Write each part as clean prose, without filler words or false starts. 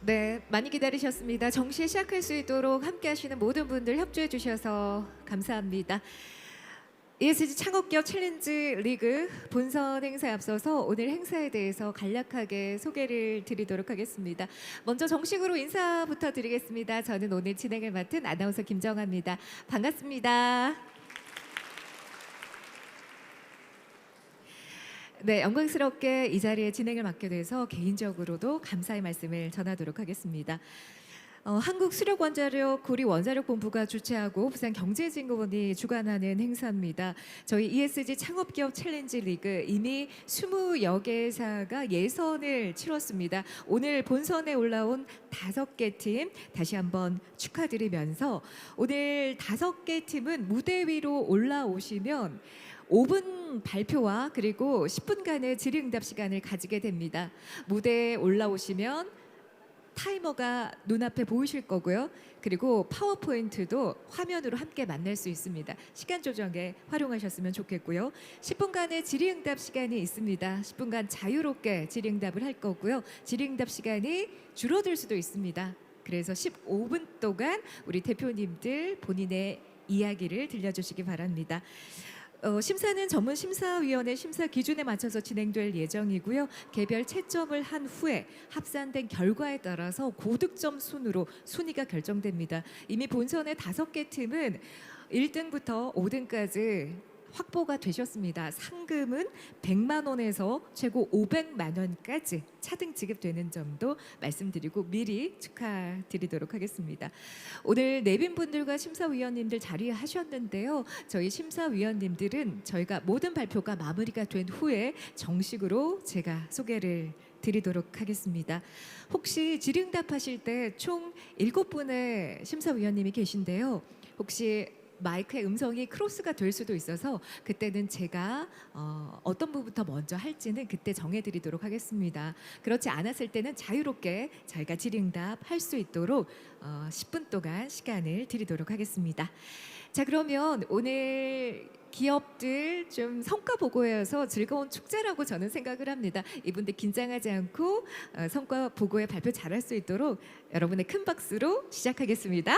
네, 많이 기다리셨습니다. 정시에 시작할 수 있도록 함께 하시는 모든 분들 협조해 주셔서 감사합니다. ESG 창업기업 챌린지 리그 본선 행사에 앞서서 오늘 행사에 대해서 간략하게 소개를 드리도록 하겠습니다. 먼저 정식으로 인사부터 드리겠습니다. 저는 오늘 진행을 맡은 아나운서 김정아입니다. 반갑습니다. 네, 영광스럽게 이 자리에 진행을 맡게 돼서 개인적으로도 감사의 말씀을 전하도록 하겠습니다. 한국수력원자력 구리원자력본부가 주최하고 부산경제진흥원이 주관하는 행사입니다. 저희 ESG 창업기업 챌린지 리그 이미 20여 개사가 예선을 치렀습니다. 오늘 본선에 올라온 5개 팀 다시 한번 축하드리면서 오늘 5개 팀은 무대 위로 올라오시면 5분 발표와 그리고 10분간의 질의응답 시간을 가지게 됩니다. 무대에 올라오시면 타이머가 눈앞에 보이실 거고요. 그리고 파워포인트도 화면으로 함께 만날 수 있습니다. 시간 조정에 활용하셨으면 좋겠고요. 10분간의 질의응답 시간이 있습니다. 10분간 자유롭게 질의응답을 할 거고요. 질의응답 시간이 줄어들 수도 있습니다. 그래서 15분 동안 우리 대표님들 본인의 이야기를 들려주시기 바랍니다. 심사는 전문 심사위원회 심사 기준에 맞춰서 진행될 예정이고요. 개별 채점을 한 후에 합산된 결과에 따라서 고득점 순으로 순위가 결정됩니다. 이미 본선의 5개 팀은 1등부터 5등까지 확보가 되셨습니다. 상금은 100만 원에서 최고 500만 원까지 차등 지급되는 점도 말씀드리고 미리 축하드리도록 하겠습니다. 오늘 내빈분들과 심사위원님들 자리하셨는데요. 저희 심사위원님들은 저희가 모든 발표가 마무리가 된 후에 정식으로 제가 소개를 드리도록 하겠습니다. 혹시 질의응답하실 때 총 7분의 심사위원님이 계신데요. 혹시 마이크의 음성이 크로스가 될 수도 있어서 그때는 제가 어떤 부분부터 먼저 할지는 그때 정해드리도록 하겠습니다. 그렇지 않았을 때는 자유롭게 저희가 질의응답 할 수 있도록 10분 동안 시간을 드리도록 하겠습니다. 자, 그러면 오늘 기업들 좀 성과 보고여서 즐거운 축제라고 저는 생각을 합니다. 이분들 긴장하지 않고 성과 보고에 발표 잘할 수 있도록 여러분의 큰 박수로 시작하겠습니다.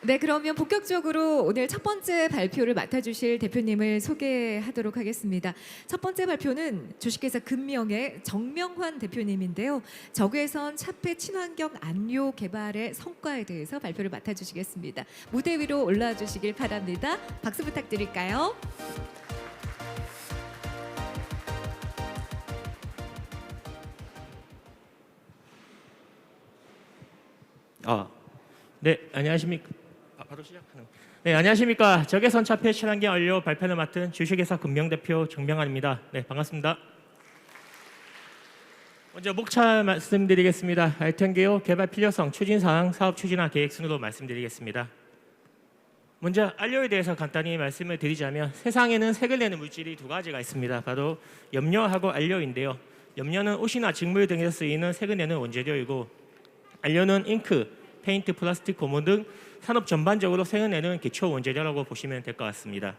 네, 그러면 본격적으로 오늘 첫 번째 발표를 맡아주실 대표님을 소개하도록 하겠습니다. 첫 번째 발표는 주식회사 금명의 정명환 대표님인데요. 적외선 차폐 친환경 안료 개발의 성과에 대해서 발표를 맡아주시겠습니다. 무대 위로 올라와 주시길 바랍니다. 박수 부탁드릴까요? 네, 안녕하십니까. 바로 시작하는. 네, 안녕하십니까. 적외선 차폐 친환경 안료 발표를 맡은 주식회사 금명 대표 정명환입니다. 네, 반갑습니다. 먼저 목차 말씀드리겠습니다. 알텐게오 개발 필요성, 추진 사항, 사업 추진화 계획 순으로 말씀드리겠습니다. 먼저 안료에 대해서 간단히 말씀을 드리자면 세상에는 색을 내는 물질이 2가지가 있습니다. 바로 염료하고 안료인데요. 염료는 옷이나 직물 등에서 쓰이는 색을 내는 원재료이고 안료는 잉크, 페인트, 플라스틱, 고무 등 산업 전반적으로 색을 내는 기초 원재료라고 보시면 될 것 같습니다.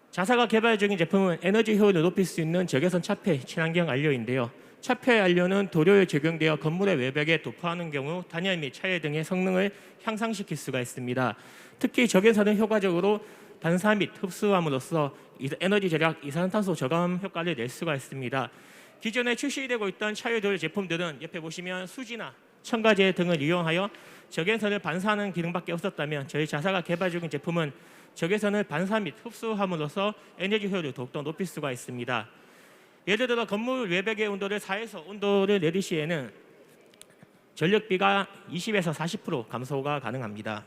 자사가 개발 중인 제품은 에너지 효율을 높일 수 있는 적외선 차폐 친환경 안료인데요. 차폐 안료는 도료에 적용되어 건물의 외벽에 도포하는 경우 단열 및 차열 등의 성능을 향상시킬 수가 있습니다. 특히 적외선은 효과적으로 반사 및 흡수함으로써 에너지 절약, 이산화탄소 저감 효과를 낼 수가 있습니다. 기존에 출시되고 있던 차열 도료 제품들은 옆에 보시면 수지나 첨가제 등을 이용하여 적외선을 반사하는 기능밖에 없었다면 저희 자사가 개발 중인 제품은 적외선을 반사 및 흡수함으로써 에너지 효율을 더욱더 높일 수가 있습니다. 예를 들어 건물 외벽의 온도를 4에서 온도를 내릴 시에는 전력비가 20에서 40% 감소가 가능합니다.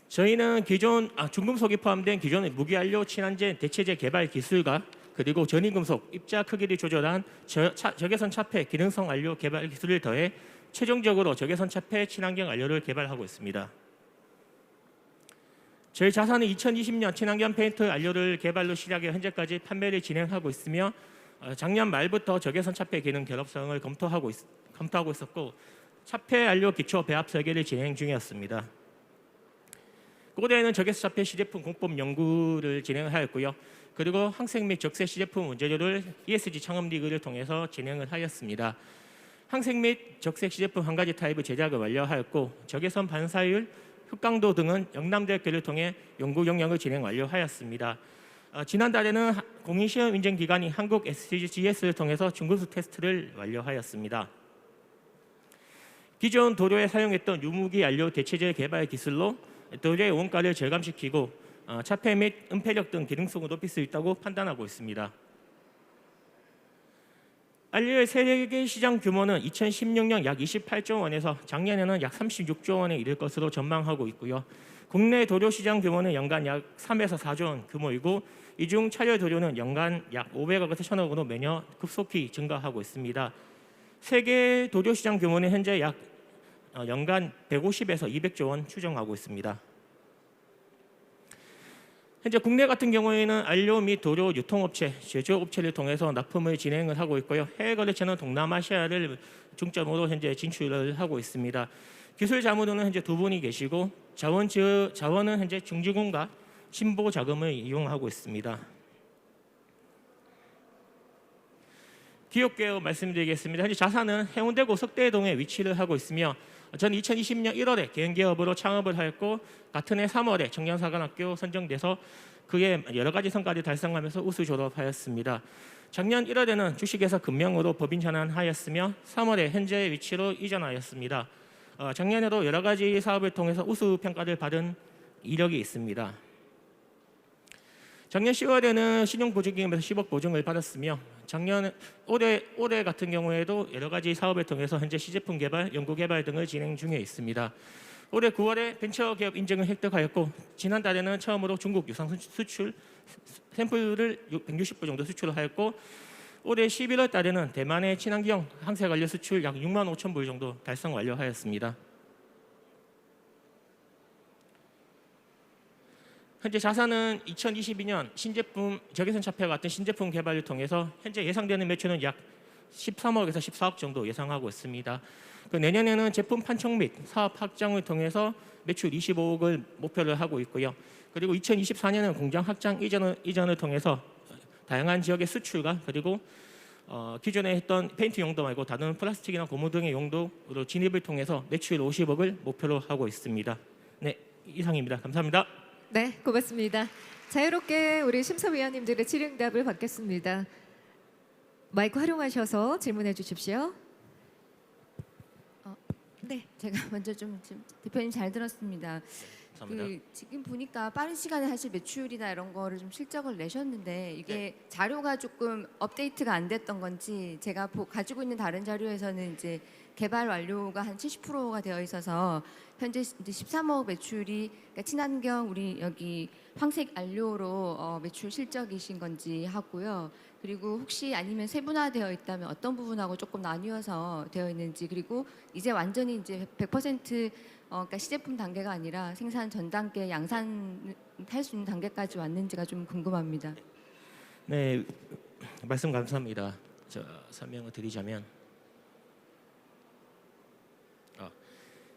저희는 기존 중금속이 포함된 기존의 무기안료 친환제 대체제 개발 기술과 그리고 전이금속 입자 크기를 조절한 적외선 차폐 기능성 안료 개발 기술을 더해 최종적으로 적외선 차폐 친환경 안료를 개발하고 있습니다. 저희 자사는 2020년 친환경 페인트 안료를 개발로 시작해 현재까지 판매를 진행하고 있으며 작년 말부터 적외선 차폐 기능 결합성을 검토하고 있었고 차폐 안료 기초 배합 설계를 진행 중이었습니다. 고대에는 적외선 차폐 시제품 공법 연구를 진행하였고요. 그리고 항색 및 적색 시제품 원재료를 ESG 창업 리그를 통해서 진행을 하였습니다. 항색 및 적색 시제품 한 가지 타입의 제작을 완료하였고 적외선 반사율, 흑강도 등은 영남대학교를 통해 연구 영역을 진행 완료하였습니다. 지난달에는 공인시험 인증기관인 한국 SGS를 통해서 중급수 테스트를 완료하였습니다. 기존 도료에 사용했던 유무기 연료 대체제 개발 기술로 도료의 원가를 절감시키고 차폐 및 은폐력 등 기능성을 높일 수 있다고 판단하고 있습니다. 안료의 세계 시장 규모는 2016년 약 28조 원에서 작년에는 약 36조 원에 이를 것으로 전망하고 있고요. 국내 도료 시장 규모는 연간 약 3에서 4조 원 규모이고 이 중 차열 도료는 연간 약 500억에서 1000억으로 매년 급속히 증가하고 있습니다. 세계 도료 시장 규모는 현재 약 연간 150에서 200조 원 추정하고 있습니다. 현재 국내 같은 경우에는 안료 및 도료 유통업체, 제조업체를 통해서 납품을 진행을 하고 있고요. 해외 거래처는 동남아시아를 중점으로 현재 진출을 하고 있습니다. 기술 자문으로는 현재 2분이 계시고 자원은 현재 중지금과 신보 자금을 이용하고 있습니다. 기업 개요 말씀드리겠습니다. 현재 자사는 해운대구 석대동에 위치를 하고 있으며 저는 2020년 1월에 개인 기업으로 창업을 하였고 같은 해 3월에 청년사관학교 선정돼서 그의 여러 가지 성과를 달성하면서 우수 졸업하였습니다. 작년 1월에는 주식회사 금명으로 법인 전환하였으며 3월에 현재 위치로 이전하였습니다. 작년에도 여러 가지 사업을 통해서 우수 평가를 받은 이력이 있습니다. 작년 10월에는 신용보증기금에서 10억 보증을 받았으며 올해 같은 경우에도 여러 가지 사업을 통해서 현재 시제품 개발, 연구 개발 등을 진행 중에 있습니다. 올해 9월에 벤처기업 인증을 획득하였고 지난달에는 처음으로 중국 유상 수출 샘플을 160부 정도 수출을 하였고 올해 11월 달에는 대만의 친환경 항색 완료 수출 약 6만 5천 불 정도 달성 완료하였습니다. 현재 자사는 2022년 신제품 적외선 차폐와 같은 신제품 개발을 통해서 현재 예상되는 매출은 약 13억에서 14억 정도 예상하고 있습니다. 내년에는 제품 판촉 및 사업 확장을 통해서 매출 25억을 목표를 하고 있고요. 그리고 2024년은 공장 확장 이전을 통해서 다양한 지역의 수출과 그리고 기존에 했던 페인트 용도 말고 다른 플라스틱이나 고무 등의 용도로 진입을 통해서 매출 50억을 목표로 하고 있습니다. 네, 이상입니다. 감사합니다. 네, 고맙습니다. 자유롭게 우리 심사위원님들의 질의응답을 받겠습니다. 마이크 활용하셔서 질문해 주십시오. 네, 제가 먼저 좀 대표님 잘 들었습니다. 감사합니다. 지금 보니까 빠른 시간에 사실 매출이나 이런 거를 좀 실적을 내셨는데 이게 자료가 조금 업데이트가 안 됐던 건지 제가 가지고 있는 다른 자료에서는 이제 개발 완료가 한 70%가 되어 있어서 현재 이제 13억 매출이 그러니까 친환경 우리 여기 황색 안료로 매출 실적이신 건지 하고요. 그리고 혹시 아니면 세분화되어 있다면 어떤 부분하고 조금 나뉘어서 되어 있는지 그리고 이제 완전히 이제 100% 그러니까 시제품 단계가 아니라 생산 전 단계 양산할 수 있는 단계까지 왔는지가 좀 궁금합니다. 네, 말씀 감사합니다. 설명을 드리자면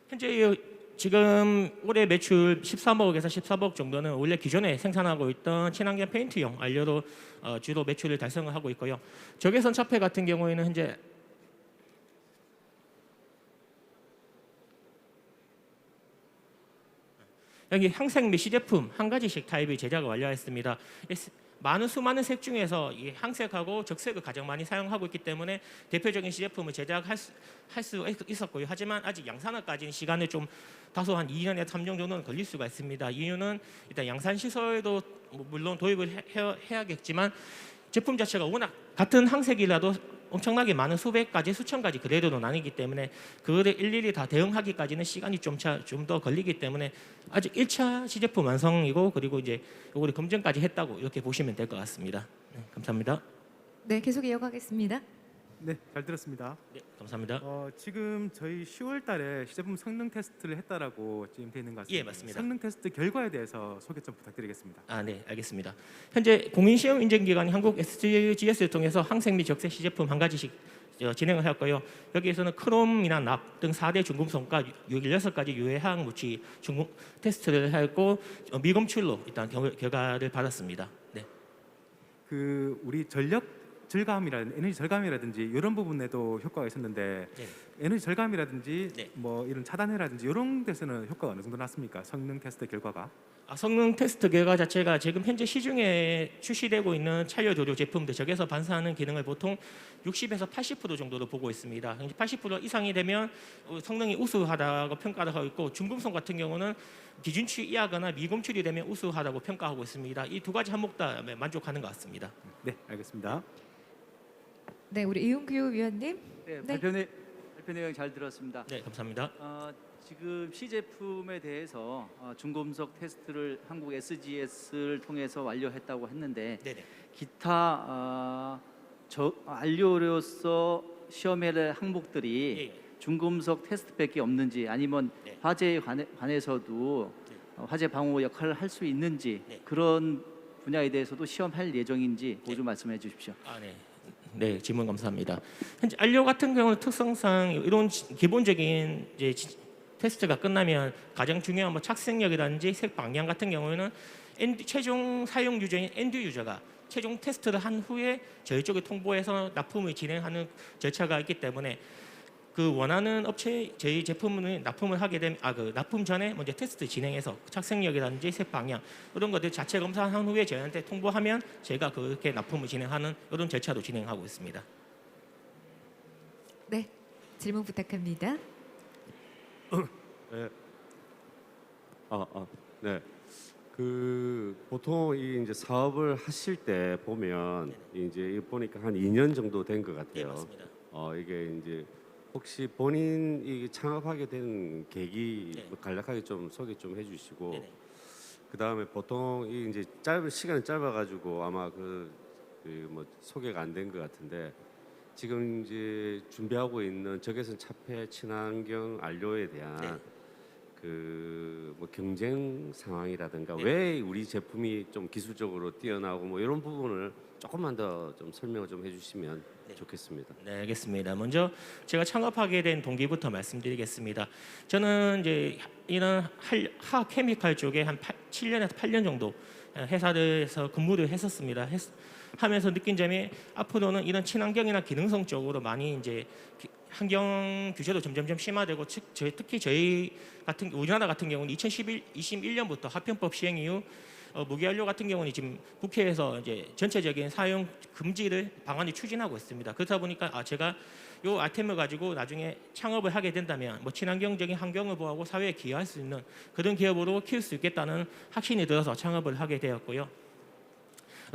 현재 지금 올해 매출 13억에서 14억 정도는 원래 기존에 생산하고 있던 친환경 페인트용 안료로 주로 매출을 달성을 하고 있고요. 적외선 차폐 같은 경우에는 현재 여기 항색 및 시제품 한 가지씩 타입의 제작을 완료했습니다. 수많은 색 중에서 이 항색하고 적색을 가장 많이 사용하고 있기 때문에 대표적인 시제품을 제작할 수 있었고요. 하지만 아직 양산화까지는 시간을 좀 다소 한 2년에서 3년 정도는 걸릴 수가 있습니다. 이유는 일단 양산 시설도 물론 도입을 해야겠지만 제품 자체가 워낙 같은 항색이라도 엄청나게 많은 수백 가지, 수천 가지 그레이드로 나뉘기 때문에 그거를 일일이 다 대응하기까지는 시간이 좀 더 걸리기 때문에 아직 1차 시제품 완성이고 그리고 이제 요거를 검증까지 했다고 이렇게 보시면 될 것 같습니다. 네, 감사합니다. 네, 계속 이어가겠습니다. 네, 잘 들었습니다. 네, 감사합니다. 지금 저희 10월 달에 시제품 성능 테스트를 했다라고 지금 되어 있는 것 같습니다. 예, 맞습니다. 성능 테스트 결과에 대해서 소개 좀 부탁드리겠습니다. 네, 알겠습니다. 현재 공인시험 인증기관 한국 SGS를 통해서 항색 및 적색 시제품 한 가지씩 진행을 하였고요. 여기에서는 크롬이나 납 등 4대 중금속과 16가지 유해화학 물질 중금 테스트를 하였고 미검출로 일단 결과를 받았습니다. 네. 그 우리 전력 절감이라든지 에너지 절감이라든지 이런 부분에도 효과가 있었는데 네. 에너지 절감이라든지 네. 뭐 이런 차단해라든지 이런 데서는 효과가 어느 정도 났습니까? 성능 테스트 결과가? 성능 테스트 결과 자체가 지금 현재 시중에 출시되고 있는 차열 조류 제품들 적에서 반사하는 기능을 보통 60에서 80% 정도로 보고 있습니다. 80% 이상이 되면 성능이 우수하다고 평가를 하고 있고, 중금속 같은 경우는 기준치 이하거나 미검출이 되면 우수하다고 평가하고 있습니다. 이 두 가지 항목 다 만족하는 것 같습니다. 네, 알겠습니다. 네, 우리 이용규 위원님. 네, 네. 발표 내용 잘 들었습니다. 네, 감사합니다. 지금 시제품에 대해서 중금속 테스트를 한국 SGS를 통해서 완료했다고 했는데 네네. 기타 안료로서 시험할 항목들이 예, 예. 중금속 테스트밖에 없는지, 아니면 네. 화재에 관해서도 화재 방호 역할을 할 수 있는지, 네. 그런 분야에 대해서도 시험할 예정인지 네. 좀 말씀해 주십시오. 네. 네, 질문 감사합니다. 현재 안료 같은 경우는 특성상 이런 기본적인 이제 테스트가 끝나면 가장 중요한 뭐 착색력이라든지 색 방향 같은 경우에는 최종 사용 유저인 엔드 유저가 최종 테스트를 한 후에 저희 쪽에 통보해서 납품을 진행하는 절차가 있기 때문에 그 원하는 업체 저희 제품을 납품을 하게 되면 그 납품 전에 먼저 테스트 진행해서 착색력이라든지 색 방향 이런 것들 자체 검사한 후에 저희한테 통보하면 저희가 그렇게 납품을 진행하는 이런 절차도 진행하고 있습니다. 네, 질문 부탁합니다. 네. 네. 그 보통 이 이제 사업을 하실 때 보면 이제 보니까 한 2년 정도 된 것 네, 같아요. 맞습니다. 이게 이제 혹시 본인이 창업하게 된 계기 네. 뭐 간략하게 좀 소개 좀 해주시고, 네네. 그 다음에 보통 이 이제 시간이 짧아가지고 아마 뭐 소개가 안 된 것 같은데, 지금 이제 준비하고 있는 적외선 차폐 친환경 안료에 대한 네. 뭐 경쟁 상황이라든가 네. 왜 우리 제품이 좀 기술적으로 뛰어나고 뭐 이런 부분을 조금만 더 좀 설명을 좀 해주시면 네. 좋겠습니다. 네, 알겠습니다. 먼저 제가 창업하게 된 동기부터 말씀드리겠습니다. 저는 이제 이런 화학 케미칼 쪽에 한 7년에서 8년 정도 회사에서 근무를 했었습니다. 하면서 느낀 점이 앞으로는 이런 친환경이나 기능성 쪽으로 많이 이제 환경 규제도 점점점 심화되고 특히 저희 같은 우리나라 같은 경우는 2021년부터 화평법 시행 이후 무기한료 같은 경우는 지금 국회에서 이제 전체적인 사용 금지를 방안이 추진하고 있습니다. 그렇다 보니까 제가 이 아이템을 가지고 나중에 창업을 하게 된다면 뭐 친환경적인 환경을 보호하고 사회에 기여할 수 있는 그런 기업으로 키울 수 있겠다는 확신이 들어서 창업을 하게 되었고요.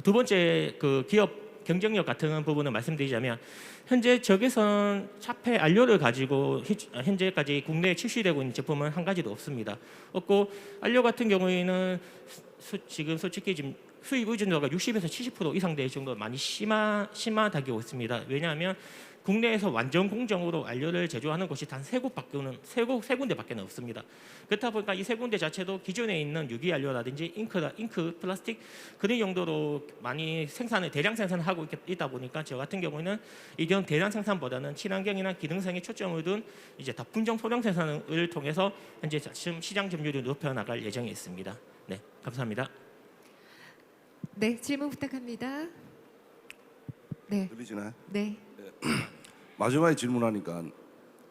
두 번째 그 기업 경쟁력 같은 부분을 말씀드리자면, 현재 적외선 차폐 안료를 가지고 현재까지 국내에 출시되고 있는 제품은 한 가지도 없습니다. 없고 안료 같은 경우에는 지금 솔직히 지금 수입 의존도가 60에서 70% 이상 될 정도로 많이 심하다고 있습니다. 왜냐하면 국내에서 완전 공정으로 안료를 제조하는 곳이 단 세 군데밖에 없습니다. 그렇다 보니까 이 세 군데 자체도 기존에 있는 유기 안료라든지 잉크, 플라스틱 그런 용도로 많이 대량 생산을 하고 있다 보니까 저 같은 경우는 이런 대량 생산보다는 친환경이나 기능성에 초점을 둔 이제 다품종 소량 생산을 통해서 현재 지금 시장 점유율을 높여 나갈 예정에 있습니다. 네, 감사합니다. 네, 질문 부탁합니다. 네, 들리시나요? 네. 마지막에 질문하니까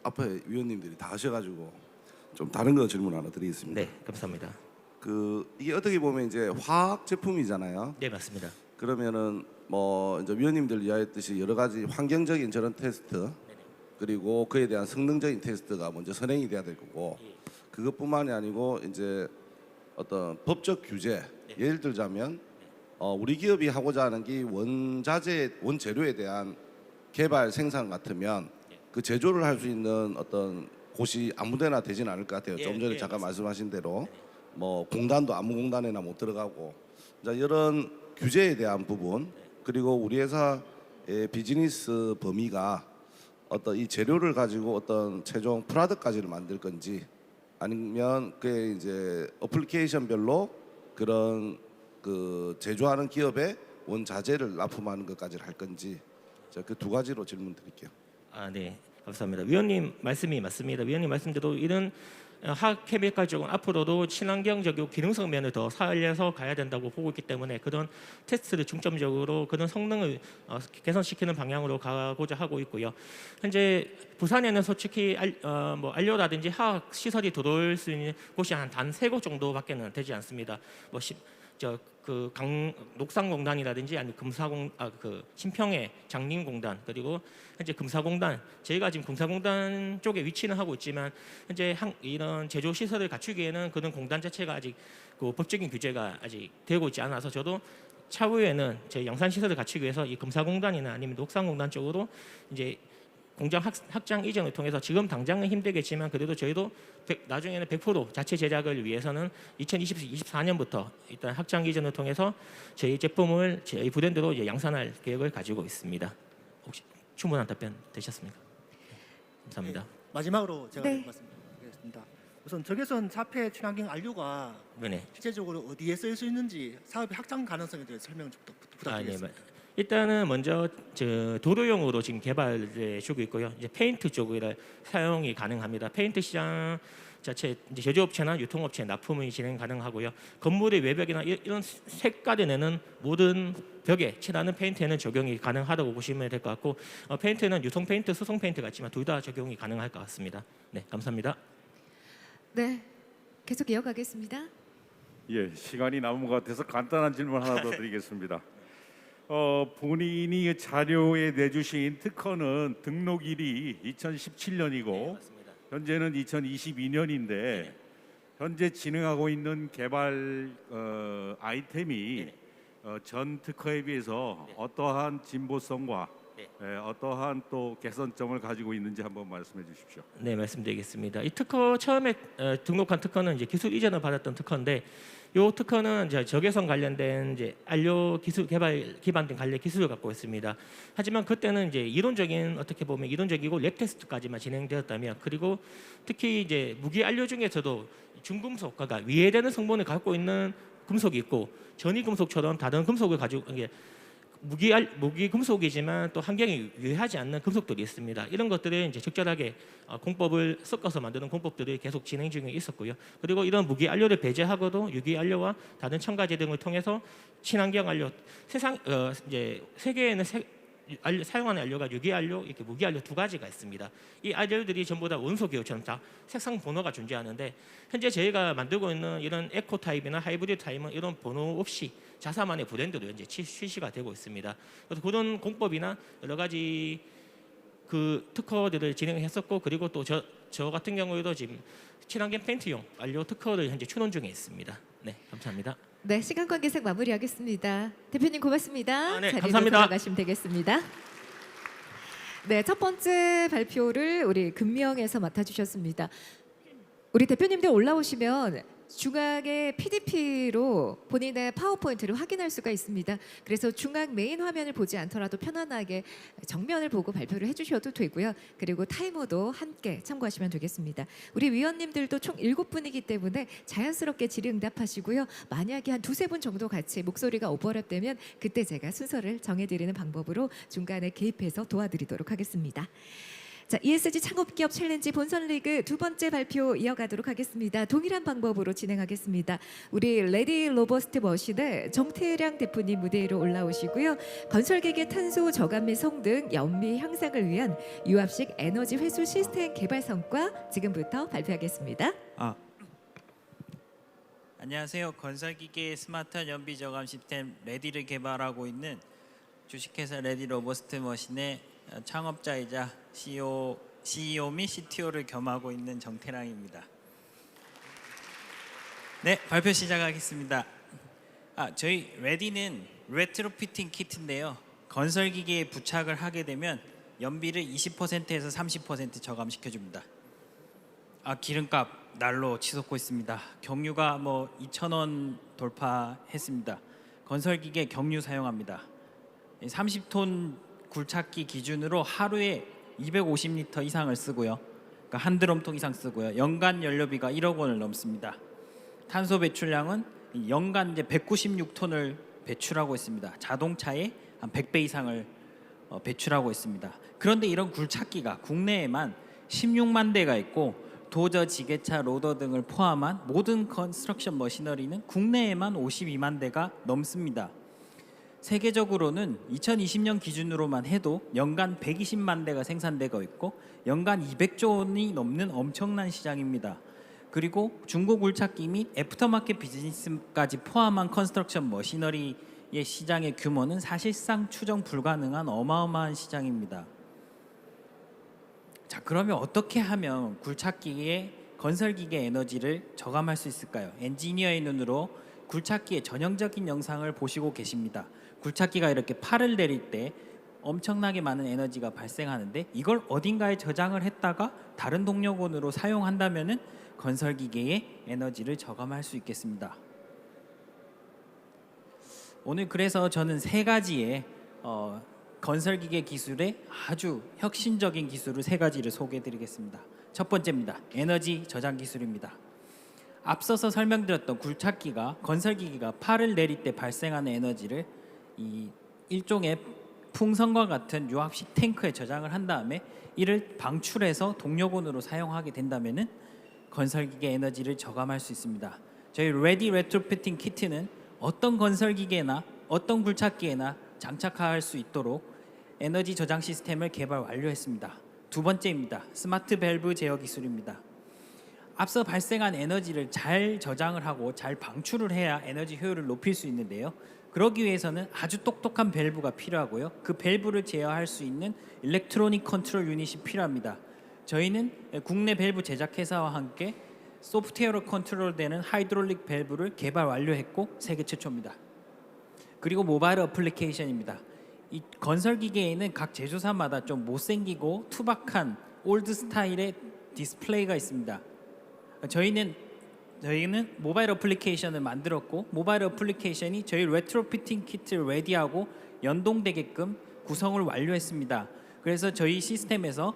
앞에 위원님들이 다 하셔가지고 좀 다른 거 질문 하나 드리겠습니다. 네, 감사합니다. 이게 어떻게 보면 이제 화학 제품이잖아요. 네, 맞습니다. 그러면은 뭐 이제 위원님들 이야기했듯이 여러 가지 환경적인 저런 테스트, 그리고 그에 대한 성능적인 테스트가 먼저 선행이 돼야 될 거고, 그것뿐만이 아니고 이제 어떤 법적 규제, 예를 들자면 우리 기업이 하고자 하는 게 원재료에 대한 개발 생산 같으면 그 제조를 할 수 있는 어떤 곳이 아무데나 되진 않을 것 같아요. 예, 좀 전에 예, 잠깐 맞습니다. 말씀하신 대로 뭐 공단도 아무 공단에나 못 들어가고, 자, 이런 규제에 대한 부분, 그리고 우리 회사의 비즈니스 범위가 어떤 이 재료를 가지고 어떤 최종 프로덕트까지를 만들 건지, 아니면 그게 이제 어플리케이션별로 그런 그 제조하는 기업의 원자재를 납품하는 것까지를 할 건지, 그 두 가지로 질문 드릴게요. 네, 감사합니다. 위원님 말씀이 맞습니다. 위원님 말씀대로 이런 화학 케미칼 쪽은 앞으로도 친환경적이고 기능성 면을 더 살려서 가야 된다고 보고 있기 때문에 그런 테스트를 중점적으로 그런 성능을 개선시키는 방향으로 가고자 하고 있고요. 현재 부산에는 솔직히 안료라든지 화학 시설이 들어올 수 있는 곳이 단 3곳 정도밖에는 되지 않습니다. 녹산공단이라든지 아니면 신평의 장림공단, 그리고 현재 금사공단, 저희가 지금 금사공단 쪽에 위치는 하고 있지만 현재 이런 제조 시설을 갖추기에는 그런 공단 자체가 아직 그 법적인 규제가 아직 되고 있지 않아서 저도 차후에는 저희 양산 시설을 갖추기 위해서 이 금사공단이나 아니면 녹산공단 쪽으로 이제 공장 확장 이전을 통해서 지금 당장은 힘들겠지만 그래도 저희도 나중에는 100% 자체 제작을 위해서는 2024년부터 일단 확장 이전을 통해서 저희 제품을 저희 브랜드로 이제 양산할 계획을 가지고 있습니다. 혹시 충분한 답변 되셨습니까? 감사합니다. 마지막으로 제가 네. 말씀드리겠습니다. 우선 적외선 자폐 친환경 안료가 네네. 실제적으로 어디에 쓸 수 있는지 사업의 확장 가능성에 대해 설명 좀 부탁드리겠습니다. 일단은 먼저 도로용으로 지금 개발해 주고 있고요. 이제 페인트 쪽으로 사용이 가능합니다. 페인트 시장 자체 이제 제조업체나 유통업체 납품이 진행 가능하고요. 건물의 외벽이나 이런 색깔을 내는 모든 벽에 칠하는 페인트에는 적용이 가능하다고 보시면 될 것 같고 페인트는 유성 페인트, 수성 페인트가 있지만 둘 다 적용이 가능할 것 같습니다. 네, 감사합니다. 네, 계속 이어가겠습니다. 예, 시간이 남은 것 같아서 간단한 질문 하나 더 드리겠습니다. 본인이 자료에 내주신 특허는 등록일이 2017년이고 현재는 2022년인데 현재 진행하고 있는 개발 아이템이 전 특허에 비해서 어떠한 진보성과 어떠한 또 개선점을 가지고 있는지 한번 말씀해 주십시오. 네, 말씀드리겠습니다. 이 특허 처음에 등록한 특허는 이제 기술 이전을 받았던 특허인데, 이 특허는 이제 적외선 관련된 이제 안료 기술 개발 기반된 관련 기술을 갖고 있습니다. 하지만 그때는 이제 이론적인 어떻게 보면 이론적이고 랩 테스트까지만 진행되었다면, 그리고 특히 이제 무기 안료 중에서도 중금속, 그러니까 위해되는 성분을 갖고 있는 금속이 있고 전이 금속처럼 다른 금속을 가지고 이게 무기 금속이지만 또 환경에 유해하지 않는 금속들이 있습니다. 이런 것들을 이제 적절하게 공법을 섞어서 만드는 공법들이 계속 진행 중에 있었고요. 그리고 이런 무기 안료를 배제하고도 유기 안료와 다른 첨가제 등을 통해서 친환경 안료, 이제 세계에는 사용하는 안료가 유기 안료, 이렇게 무기 안료 두 가지가 있습니다. 이 안료들이 전부 다 원소 기호처럼 다 색상 번호가 존재하는데, 현재 저희가 만들고 있는 이런 에코 타입이나 하이브리드 타입은 이런 번호 없이 자사만의 브랜드로 현재 출시가 되고 있습니다. 그래서 그런 공법이나 여러 가지 그 특허들을 진행했었고, 그리고 또 저 같은 경우에도 지금 친환경 페인트용 안료 특허를 현재 추론 중에 있습니다. 네, 감사합니다. 네, 시간 관계상 마무리하겠습니다. 대표님 고맙습니다. 네, 자리로 감사합니다. 돌아가시면 되겠습니다. 네, 첫 번째 발표를 우리 금명에서 맡아주셨습니다. 우리 대표님들 올라오시면 중앙의 PDP로 본인의 파워포인트를 확인할 수가 있습니다. 그래서 중앙 메인 화면을 보지 않더라도 편안하게 정면을 보고 발표를 해주셔도 되고요. 그리고 타이머도 함께 참고하시면 되겠습니다. 우리 위원님들도 총 7분이기 때문에 자연스럽게 질의응답하시고요. 만약에 한 2-3분 정도 같이 목소리가 오버랩되면 그때 제가 순서를 정해드리는 방법으로 중간에 개입해서 도와드리도록 하겠습니다. 자, ESG 창업기업 챌린지 본선 리그 두 번째 발표 이어가도록 하겠습니다. 동일한 방법으로 진행하겠습니다. 우리 레디 로버스트 머신의 정태량 대표님 무대 위로 올라오시고요. 건설기계 탄소 저감 및 성능 연비 향상을 위한 유압식 에너지 회수 시스템 개발 성과 지금부터 발표하겠습니다. 안녕하세요. 건설기계 스마트 연비 저감 시스템 레디를 개발하고 있는 주식회사 레디 로버스트 머신의 창업자이자 CEO 및 CTO를 겸하고 있는 정태랑입니다. 네, 발표 시작하겠습니다. 저희 레디는 레트로피팅 키트인데요. 건설기계에 부착을 하게 되면 연비를 20%에서 30% 저감시켜 줍니다. 기름값 날로 치솟고 있습니다. 경유가 2,000원 돌파했습니다. 건설기계 경유 사용합니다. 30톤 굴착기 기준으로 하루에 250리터 이상을 쓰고요. 그러니까 한 드럼통 이상 쓰고요. 연간 연료비가 1억 원을 넘습니다. 탄소 배출량은 연간 이제 196톤을 배출하고 있습니다. 자동차의 한 100배 이상을 배출하고 있습니다. 그런데 이런 굴착기가 국내에만 16만 대가 있고 도저, 지게차, 로더 등을 포함한 모든 컨스트럭션 머시너리는 국내에만 52만 대가 넘습니다. 세계적으로는 2020년 기준으로만 해도 연간 120만 대가 생산되고 있고 연간 200조 원이 넘는 엄청난 시장입니다. 그리고 중고 굴착기 및 애프터마켓 비즈니스까지 포함한 컨스트럭션 머시너리의 시장의 규모는 사실상 추정 불가능한 어마어마한 시장입니다. 자, 그러면 어떻게 하면 굴착기의 건설기계 에너지를 저감할 수 있을까요? 엔지니어의 눈으로 굴착기의 전형적인 영상을 보시고 계십니다. 굴착기가 이렇게 팔을 내릴 때 엄청나게 많은 에너지가 발생하는데 이걸 어딘가에 저장을 했다가 다른 동력원으로 사용한다면은 건설기계의 에너지를 저감할 수 있겠습니다. 오늘 그래서 저는 세 가지의 건설기계 기술의 아주 혁신적인 기술을 세 가지를 소개해드리겠습니다. 첫 번째입니다. 에너지 저장 기술입니다. 앞서서 설명드렸던 굴착기가 건설기계가 팔을 내릴 때 발생하는 에너지를 이 일종의 풍선과 같은 유압식 탱크에 저장을 한 다음에 이를 방출해서 동력원으로 사용하게 된다면은 건설기계 에너지를 저감할 수 있습니다. 저희 레디 레트로피팅 키트는 어떤 건설기계나 어떤 굴착기에나 장착할 수 있도록 에너지 저장 시스템을 개발 완료했습니다. 두 번째입니다. 스마트 밸브 제어 기술입니다. 앞서 발생한 에너지를 잘 저장을 하고 잘 방출을 해야 에너지 효율을 높일 수 있는데요. 그러기 위해서는 아주 똑똑한 밸브가 필요하고요. 그 밸브를 제어할 수 있는 일렉트로닉 컨트롤 유닛이 필요합니다. 저희는 국내 밸브 제작 회사와 함께 소프트웨어로 컨트롤되는 하이드롤릭 밸브를 개발 완료했고 세계 최초입니다. 그리고 모바일 어플리케이션입니다. 이 건설기계에는 각 제조사마다 좀 못생기고 투박한 올드 스타일의 디스플레이가 있습니다. 저희는 모바일 어플리케이션을 만들었고 모바일 어플리케이션이 저희 레트로피팅 키트를 레디하고 연동되게끔 구성을 완료했습니다. 그래서 저희 시스템에서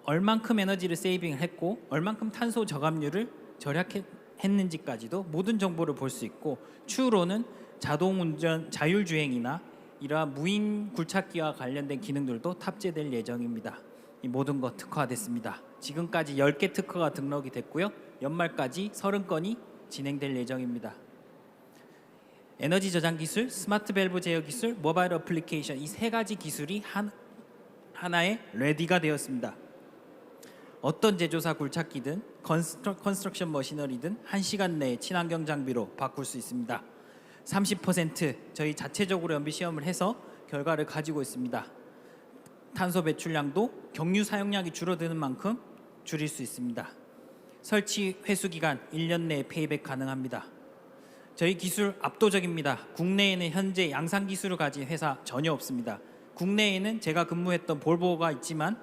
얼만큼 에너지를 세이빙을 했고 얼만큼 탄소 저감률을 절약했는지까지도 모든 정보를 볼 수 있고 추후로는 자동운전, 자율주행이나 이러한 무인 굴착기와 관련된 기능들도 탑재될 예정입니다. 이 모든 것 특화됐습니다. 지금까지 10개 특허가 등록이 됐고요. 연말까지 30건이 진행될 예정입니다. 에너지 저장 기술, 스마트 밸브 제어 기술, 모바일 어플리케이션 이 세 가지 기술이 하나의 레디가 되었습니다. 어떤 제조사 굴착기든 컨스트럭션 머시너리든 1시간 내에 친환경 장비로 바꿀 수 있습니다. 30% 저희 자체적으로 연비 시험을 해서 결과를 가지고 있습니다. 탄소 배출량도 경유 사용량이 줄어드는 만큼 줄일 수 있습니다. 설치 회수 기간 1년 내에 페이백 가능합니다. 저희 기술 압도적입니다. 국내에는 현재 양산 기술을 가진 회사 전혀 없습니다. 국내에는 제가 근무했던 볼보가 있지만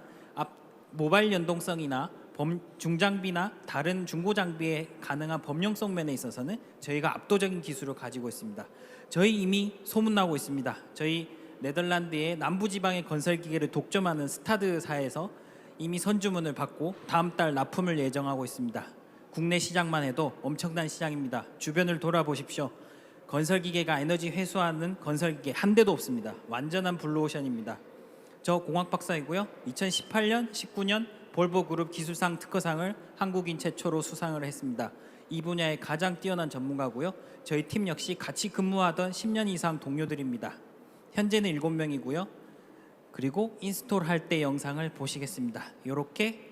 모바일 연동성이나 중장비나 다른 중고장비에 가능한 범용성 면에 있어서는 저희가 압도적인 기술을 가지고 있습니다. 저희 이미 소문나고 있습니다. 저희 네덜란드의 남부지방의 건설기계를 독점하는 스타드사에서 이미 선주문을 받고 다음 달 납품을 예정하고 있습니다. 국내 시장만 해도 엄청난 시장입니다. 주변을 돌아보십시오. 건설기계가 에너지 회수하는 건설기계 한 대도 없습니다. 완전한 블루오션입니다. 저 공학 박사이고요. 2018년, 19년 볼보그룹 기술상 특허상을 한국인 최초로 수상을 했습니다. 이 분야의 가장 뛰어난 전문가고요. 저희 팀 역시 같이 근무하던 10년 이상 동료들입니다. 현재는 7명이고요. 그리고 인스톨 할 때 영상을 보시겠습니다. 이렇게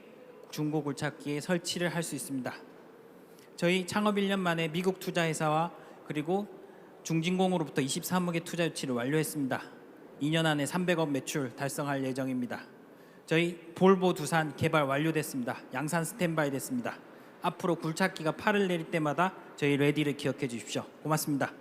중고 굴착기에 설치를 할 수 있습니다. 저희 창업 1년 만에 미국 투자회사와 그리고 중진공으로부터 23억의 투자 유치를 완료했습니다. 2년 안에 300억 매출 달성할 예정입니다. 저희 볼보 두산 개발 완료됐습니다. 양산 스탠바이 됐습니다. 앞으로 굴착기가 팔을 내릴 때마다 저희 레디를 기억해 주십시오. 고맙습니다.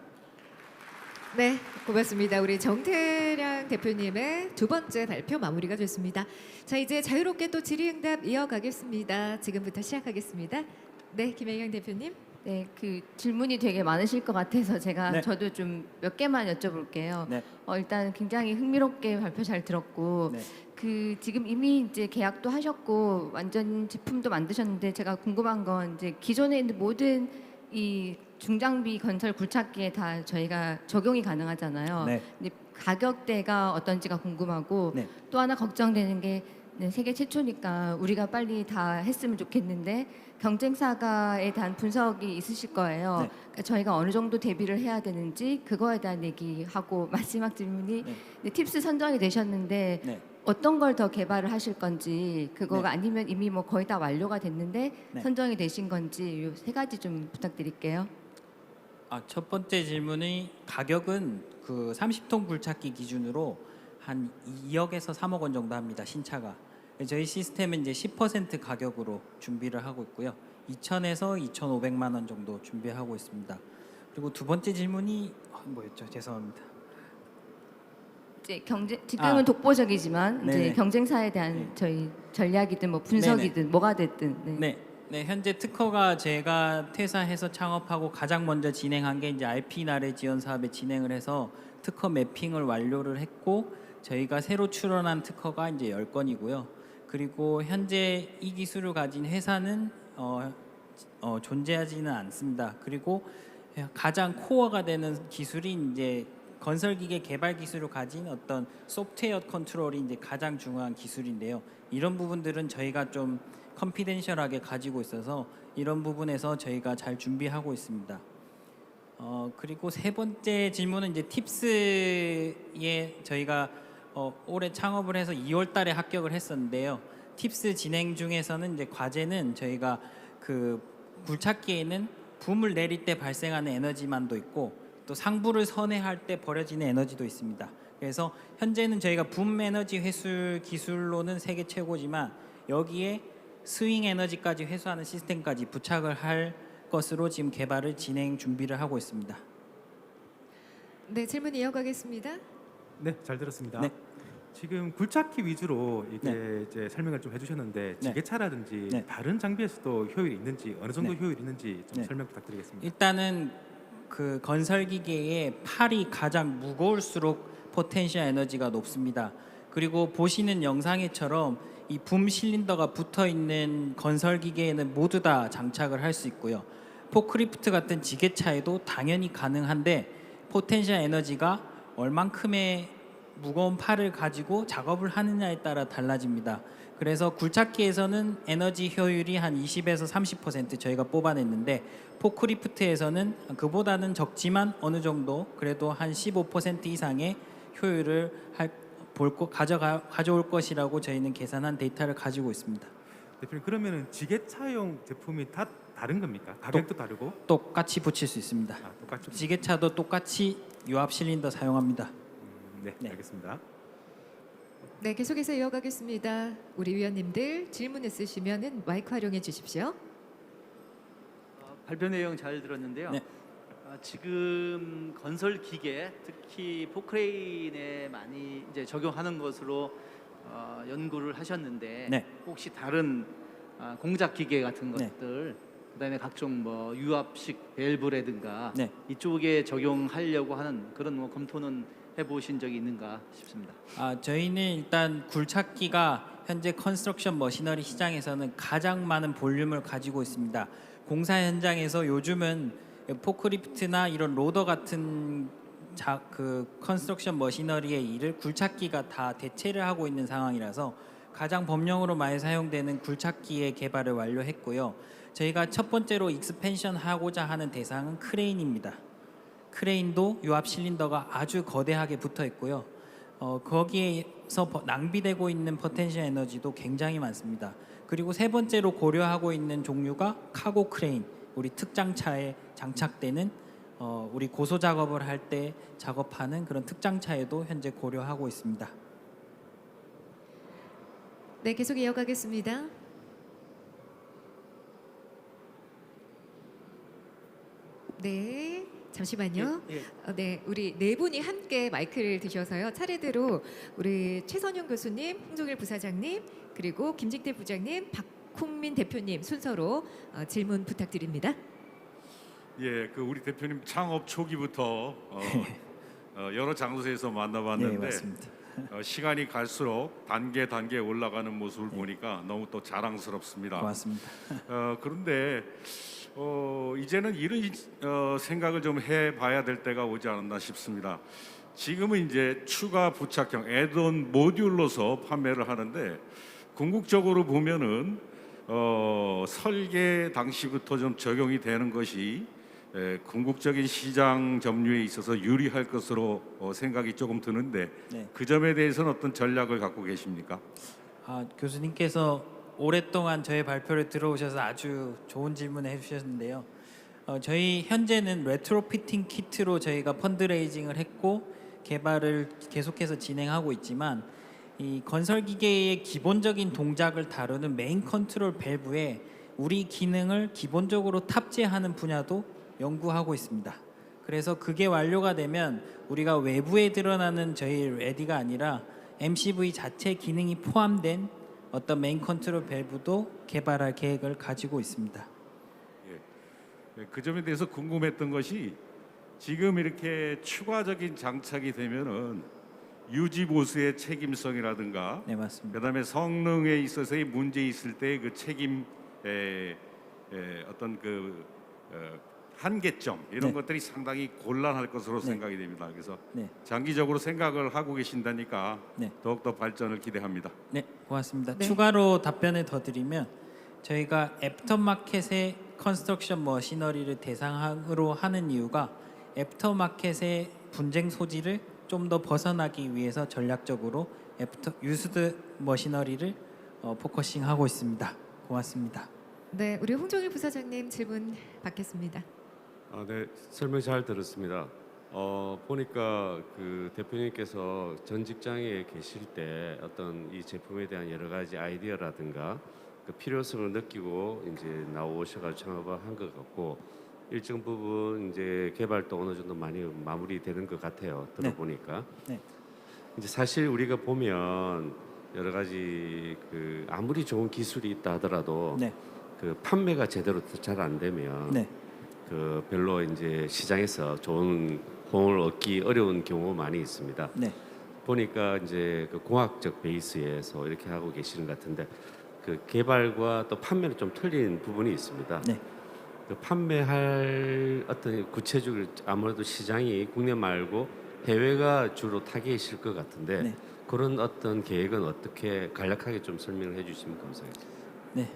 네, 고맙습니다. 우리 정태량 대표님의 두 번째 발표 마무리가 됐습니다. 자, 이제 자유롭게 또 질의응답 이어가겠습니다. 지금부터 시작하겠습니다. 네, 김혜경 대표님. 네, 그 질문이 되게 많으실 것 같아서 제가 네. 저도 좀 몇 개만 여쭤볼게요. 네. 일단 굉장히 흥미롭게 발표 잘 들었고 네. 그 지금 이미 이제 계약도 하셨고 완전 제품도 만드셨는데 제가 궁금한 건 이제 기존에 있는 모든 이 중장비 건설 굴착기에 다 저희가 적용이 가능하잖아요. 네. 근데 가격대가 어떤지가 궁금하고 네. 또 하나 걱정되는 게 네, 세계 최초니까 우리가 빨리 다 했으면 좋겠는데 경쟁사가에 대한 분석이 있으실 거예요. 네. 그러니까 저희가 어느 정도 대비를 해야 되는지 그거에 대한 얘기하고 마지막 질문이 네. 네, 팁스 선정이 되셨는데 네. 어떤 걸 더 개발을 하실 건지 그거가 네. 아니면 이미 뭐 거의 다 완료가 됐는데 네. 선정이 되신 건지 요 세 가지 좀 부탁드릴게요. 첫 번째 질문이 가격은 그 30톤 굴착기 기준으로 한 2억에서 3억 원 정도 합니다. 신차가. 저희 시스템은 이제 10% 가격으로 준비를 하고 있고요. 2,000에서 2,500만 원 정도 준비하고 있습니다. 그리고 두 번째 질문이 뭐였죠? 죄송합니다. 이제 지금은 독보적이지만 이제 네네. 경쟁사에 대한 네. 저희 전략이든 뭐 분석이든 뭐가 됐든 네. 네, 현재 특허가 제가 퇴사해서 창업하고 가장 먼저 진행한 게 이제 RP 나래 지원 사업에 진행을 해서 특허 매핑을 완료를 했고 저희가 새로 출원한 특허가 이제 10건이고요. 그리고 현재 이 기술을 가진 회사는 존재하지는 않습니다. 그리고 가장 코어가 되는 기술이 이제 건설기계 개발 기술을 가진 어떤 소프트웨어 컨트롤이 이제 가장 중요한 기술인데요. 이런 부분들은 저희가 좀 컨피덴셜하게 가지고 있어서 이런 부분에서 저희가 잘 준비하고 있습니다. 그리고 세 번째 질문은 이제 팁스에 저희가 올해 창업을 해서 2월 달에 합격을 했었는데요. 팁스 진행 중에서는 이제 과제는 저희가 그 굴착기에는 붐을 내릴 때 발생하는 에너지만도 있고 또 상부를 선회할 때 버려지는 에너지도 있습니다. 그래서 현재는 저희가 붐 에너지 회수 기술로는 세계 최고지만 여기에 스윙 에너지까지 회수하는 시스템까지 부착을 할 것으로 지금 개발을 진행 준비를 하고 있습니다. 네, 질문 이어가겠습니다. 네, 잘 들었습니다. 네. 지금 굴착기 위주로 이게 네. 이제 설명을 좀 해주셨는데 네. 지게차라든지 네. 다른 장비에서도 효율이 있는지 어느 정도 네. 효율이 있는지 좀 네. 설명 부탁드리겠습니다. 일단은 그 건설기계의 팔이 가장 무거울수록 포텐셜 에너지가 높습니다. 그리고 보시는 영상에처럼 이 붐 실린더가 붙어 있는 건설기계에는 모두 다 장착을 할 수 있고요. 포크리프트 같은 지게차에도 당연히 가능한데 포텐셜 에너지가 얼만큼의 무거운 팔을 가지고 작업을 하느냐에 따라 달라집니다. 그래서 굴착기에서는 에너지 효율이 한 20에서 30% 저희가 뽑아냈는데 포크리프트에서는 그보다는 적지만 어느 정도 그래도 한 15% 이상의 효율을 가져올 것이라고 저희는 계산한 데이터를 가지고 있습니다. 대표님 그러면은 지게차용 제품이 다 다른 겁니까? 가격도 다르고? 똑같이 붙일 수 있습니다. 똑같이. 지게차도 똑같이 유압 실린더 사용합니다. 네, 네. 알겠습니다. 네, 계속해서 이어가겠습니다. 우리 위원님들 질문 있으시면은 마이크 활용해 주십시오. 발표 내용 잘 들었는데요. 네. 지금 건설 기계, 특히 포크레인에 많이 이제 적용하는 것으로 연구를 하셨는데 네. 혹시 다른 공작 기계 같은 네. 것들, 그다음에 각종 뭐 유압식 밸브라든가 네. 이쪽에 적용하려고 하는 그런 뭐 검토는 해보신 적이 있는가 싶습니다. 저희는 일단 굴착기가 현재 컨스트럭션 머시너리 시장에서는 가장 많은 볼륨을 가지고 있습니다. 공사 현장에서 요즘은 포크리프트나 이런 로더 같은 그 컨스트럭션 머시너리의 일을 굴착기가 다 대체를 하고 있는 상황이라서 가장 범용으로 많이 사용되는 굴착기의 개발을 완료했고요. 저희가 첫 번째로 익스펜션 하고자 하는 대상은 크레인입니다. 크레인도 유압 실린더가 아주 거대하게 붙어 있고요. 거기에서 낭비되고 있는 포텐셜 에너지도 굉장히 많습니다. 그리고 세 번째로 고려하고 있는 종류가 카고 크레인, 우리 특장차에 장착되는 우리 고소 작업을 할 때 작업하는 그런 특장차에도 현재 고려하고 있습니다. 네, 계속 이어가겠습니다. 네, 잠시만요. 예, 네, 우리 네 분이 함께 마이크를 드셔서요. 차례대로 우리 최선용 교수님, 홍종일 부사장님, 그리고 김직태 부장님, 박홍민 대표님 순서로 질문 부탁드립니다. 예, 그 우리 대표님 창업 초기부터 여러 장소에서 만나봤는데 네, 맞습니다. 시간이 갈수록 단계 올라가는 모습을 보니까 너무 또 자랑스럽습니다. 고맙습니다. 그런데 이제는 이런 생각을 좀 해봐야 될 때가 오지 않았나 싶습니다. 지금은 이제 추가 부착형 애드온 모듈로서 판매를 하는데 궁극적으로 보면은 설계 당시부터 좀 적용이 되는 것이 궁극적인 시장 점유에 있어서 유리할 것으로 생각이 조금 드는데 네. 그 점에 대해서는 어떤 전략을 갖고 계십니까? 교수님께서 오랫동안 저의 발표를 들어오셔서 아주 좋은 질문을 해주셨는데요. 저희 현재는 레트로피팅 키트로 저희가 펀드레이징을 했고 개발을 계속해서 진행하고 있지만 이 건설 기계의 기본적인 동작을 다루는 메인 컨트롤 밸브에 우리 기능을 기본적으로 탑재하는 분야도 연구하고 있습니다. 그래서 그게 완료가 되면 우리가 외부에 드러나는 저희 레디가 아니라 MCV 자체 기능이 포함된 어떤 메인 컨트롤 밸브도 개발할 계획을 가지고 있습니다. 그 점에 대해서 궁금했던 것이 지금 이렇게 추가적인 장착이 되면은 유지 보수의 책임성이라든가 네, 맞습니다. 그다음에 성능에 있어서의 문제 있을 때 그 책임 어떤 한계점 이런 네. 것들이 상당히 곤란할 것으로 네. 생각이 됩니다. 그래서 네. 장기적으로 생각을 하고 계신다니까 네. 더욱더 발전을 기대합니다. 네, 고맙습니다. 네. 추가로 답변을 더 드리면 저희가 애프터마켓의 컨스트럭션 머시너리를 대상으로 하는 이유가 애프터마켓의 분쟁 소지를 좀 더 벗어나기 위해서 전략적으로 유스드 머시너리를 포커싱하고 있습니다. 고맙습니다. 네, 우리 홍정일 부사장님 질문 받겠습니다. 네, 설명 잘 들었습니다. 보니까 그 대표님께서 전 직장에 계실 때 어떤 이 제품에 대한 여러 가지 아이디어라든가 그 필요성을 느끼고 이제 나오셔가지고 창업을 한 것 같고 일정 부분 이제 개발도 어느 정도 많이 마무리되는 것 같아요. 들어보니까. 네. 이제 사실 우리가 보면 여러 가지 그 아무리 좋은 기술이 있다 하더라도 네. 그 판매가 제대로 잘 안 되면 네. 그 별로 이제 시장에서 좋은 호응을 얻기 어려운 경우 많이 있습니다. 네. 보니까 이제 그 공학적 베이스에서 이렇게 하고 계시는 것 같은데 그 개발과 또 판매는 좀 틀린 부분이 있습니다. 네. 그 판매할 어떤 구체적으로 아무래도 시장이 국내 말고 해외가 주로 타겟이실 것 같은데 네. 그런 어떤 계획은 어떻게 간략하게 좀 설명을 해주시면 감사하겠습니다. 네.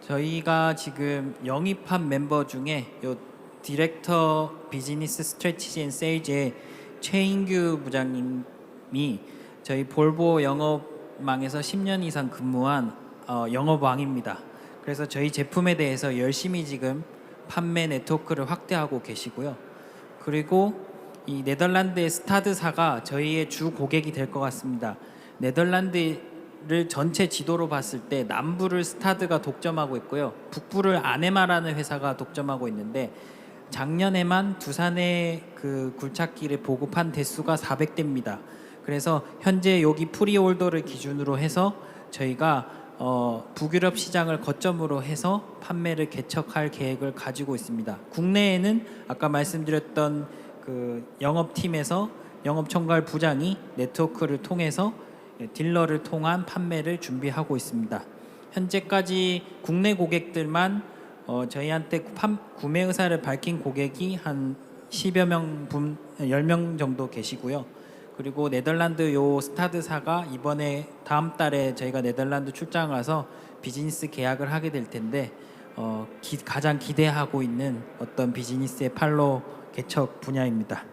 저희가 지금 영입한 멤버 중에 요 디렉터 비즈니스 스트래티지 앤 세일즈의 최인규 부장님이 저희 볼보 영업망에서 10년 이상 근무한 영업왕입니다. 그래서 저희 제품에 대해서 열심히 지금 판매 네트워크를 확대하고 계시고요. 그리고 이 네덜란드의 스타드사가 저희의 주 고객이 될 것 같습니다. 네덜란드를 전체 지도로 봤을 때 남부를 스타드가 독점하고 있고요. 북부를 아네마라는 회사가 독점하고 있는데 작년에만 두산의 그 굴착기를 보급한 대수가 400대입니다. 그래서 현재 여기 프리올더를 기준으로 해서 저희가 북유럽 시장을 거점으로 해서 판매를 개척할 계획을 가지고 있습니다. 국내에는 아까 말씀드렸던 그 영업팀에서 영업총괄 부장이 네트워크를 통해서 딜러를 통한 판매를 준비하고 있습니다. 현재까지 국내 고객들만 저희한테 구매 의사를 밝힌 고객이 한 10여 명 10명 정도 계시고요. 그리고 네덜란드 요 스타드사가 이번에 다음 달에 저희가 네덜란드 출장 가서 비즈니스 계약을 하게 될 텐데 가장 기대하고 있는 어떤 비즈니스의 팔로 개척 분야입니다.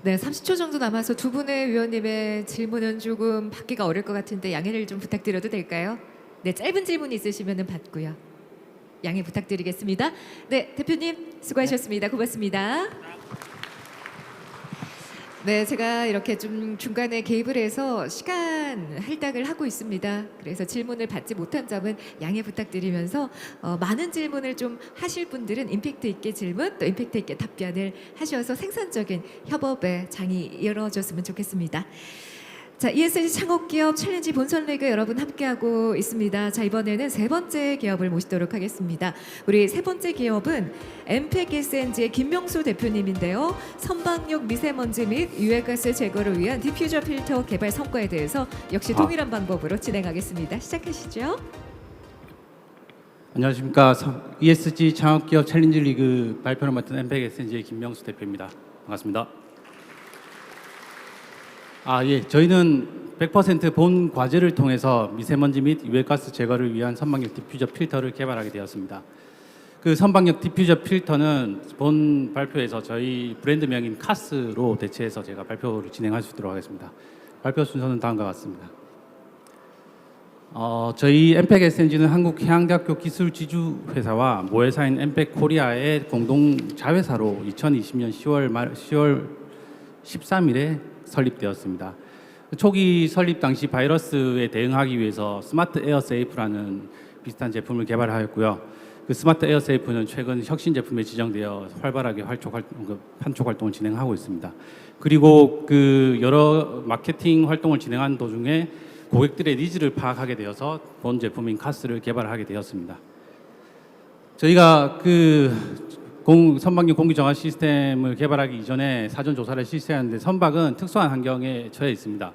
네, 30초 정도 남아서 두 분의 위원님의 질문은 조금 받기가 어려울 것 같은데 양해를 좀 부탁드려도 될까요? 네, 짧은 질문 있으시면 받고요. 양해 부탁드리겠습니다. 네, 대표님 수고하셨습니다. 고맙습니다. 네, 제가 이렇게 좀 중간에 개입을 해서 시간 할당을 하고 있습니다. 그래서 질문을 받지 못한 점은 양해 부탁드리면서 많은 질문을 좀 하실 분들은 임팩트 있게 질문 또 임팩트 있게 답변을 하셔서 생산적인 협업의 장이 이루어졌으면 좋겠습니다. 자, ESG 창업기업 챌린지 본선 리그 여러분 함께하고 있습니다. 자, 이번에는 세 번째 기업을 모시도록 하겠습니다. 우리 세 번째 기업은 엠팩 SNG의 김명수 대표님인데요. 선박용 미세먼지 및 유해가스 제거를 위한 디퓨저 필터 개발 성과에 대해서 역시 동일한 방법으로 진행하겠습니다. 시작하시죠. 안녕하십니까. ESG 창업기업 챌린지 리그 발표를 맡은 엠팩 SNG의 김명수 대표입니다. 반갑습니다. 예, 저희는 100% 본 과제를 통해서 미세먼지 및 유해가스 제거를 위한 선방역 디퓨저 필터를 개발하게 되었습니다. 그 선방역 디퓨저 필터는 본 발표에서 저희 브랜드명인 카스로 대체해서 제가 발표를 진행할 수 있도록 하겠습니다. 발표 순서는 다음과 같습니다. 저희 엠팩 SNG는 한국해양대학교 기술지주회사와 모회사인 엠팩 코리아의 공동 자회사로 2020년 10월 13일에 설립되었습니다. 초기 설립 당시 바이러스에 대응하기 위해서 스마트 에어 세이프라는 비슷한 제품을 개발하였고요. 그 스마트 에어 세이프는 최근 혁신 제품에 지정되어 활발하게 판촉 활동을 진행하고 있습니다. 그리고 그 여러 마케팅 활동을 진행하는 도중에 고객들의 니즈를 파악하게 되어서 본 제품인 카스를 개발하게 되었습니다. 저희가 그 선박용 공기 정화 시스템을 개발하기 이전에 사전 조사를 실시하는데 선박은 특수한 환경에 처해 있습니다.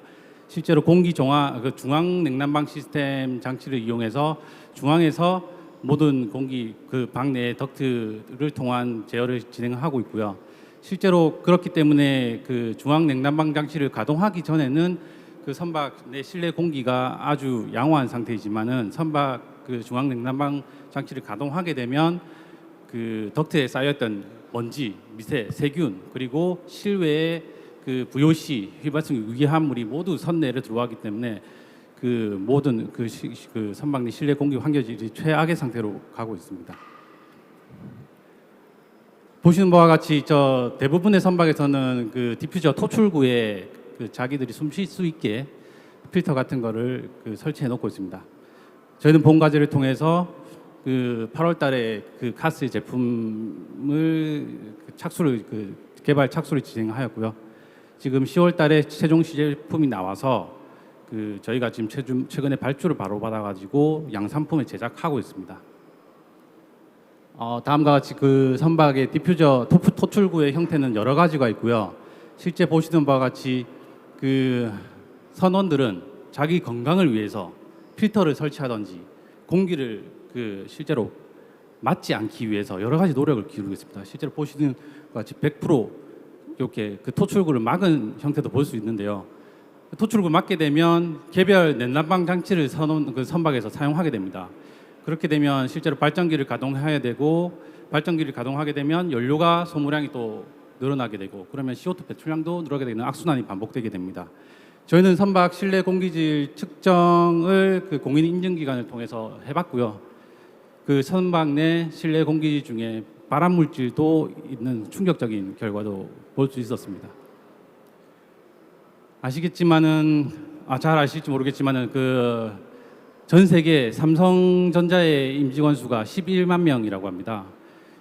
실제로 공기 정화 중앙 냉난방 시스템 장치를 이용해서 중앙에서 모든 공기 그 방 내 덕트를 통한 제어를 진행하고 있고요. 실제로 그렇기 때문에 그 중앙 냉난방 장치를 가동하기 전에는 그 선박 내 실내 공기가 아주 양호한 상태이지만은 선박 그 중앙 냉난방 장치를 가동하게 되면 그 덕트에 쌓였던 먼지, 미세, 세균 그리고 실외의 그 VOC 휘발성 유기화물이 모두 선내로 들어가기 때문에 그 모든 그 선박 내 실내 공기 환경질이 최악의 상태로 가고 있습니다. 보시는 바와 같이 저 대부분의 선박에서는 그 디퓨저 토출구에 그 자기들이 숨 쉴 수 있게 필터 같은 거를 그 설치해 놓고 있습니다. 저희는 본 과제를 통해서 그 8월달에 그 카스 제품을 개발 착수를 진행하였고요. 지금 10월달에 최종 시제품이 나와서 그 저희가 지금 최근에 발주를 바로 받아가지고 양산품을 제작하고 있습니다. 다음과 같이 그 선박의 디퓨저 토출구의 형태는 여러 가지가 있고요. 실제 보시는 바와 같이 그 선원들은 자기 건강을 위해서 필터를 설치하든지 공기를 그 실제로 맞지 않기 위해서 여러 가지 노력을 기울이고 있습니다. 실제로 보시는 것 같이 100% 이렇게 그 토출구를 막은 형태도 볼 수 있는데요. 토출구 막게 되면 개별 냉난방 장치를 그 선박에서 사용하게 됩니다. 그렇게 되면 실제로 발전기를 가동해야 되고 발전기를 가동하게 되면 연료가 소모량이 또 늘어나게 되고 그러면 CO2 배출량도 늘어나게 되는 악순환이 반복되게 됩니다. 저희는 선박 실내 공기질 측정을 그 공인 인증 기관을 통해서 해봤고요. 그 선박 내 실내 공기질 중에 발암 물질도 있는 충격적인 결과도 볼 수 있었습니다. 아시겠지만은 잘 아실지 모르겠지만은 그 전 세계 삼성전자의 임직원 수가 11만 명이라고 합니다.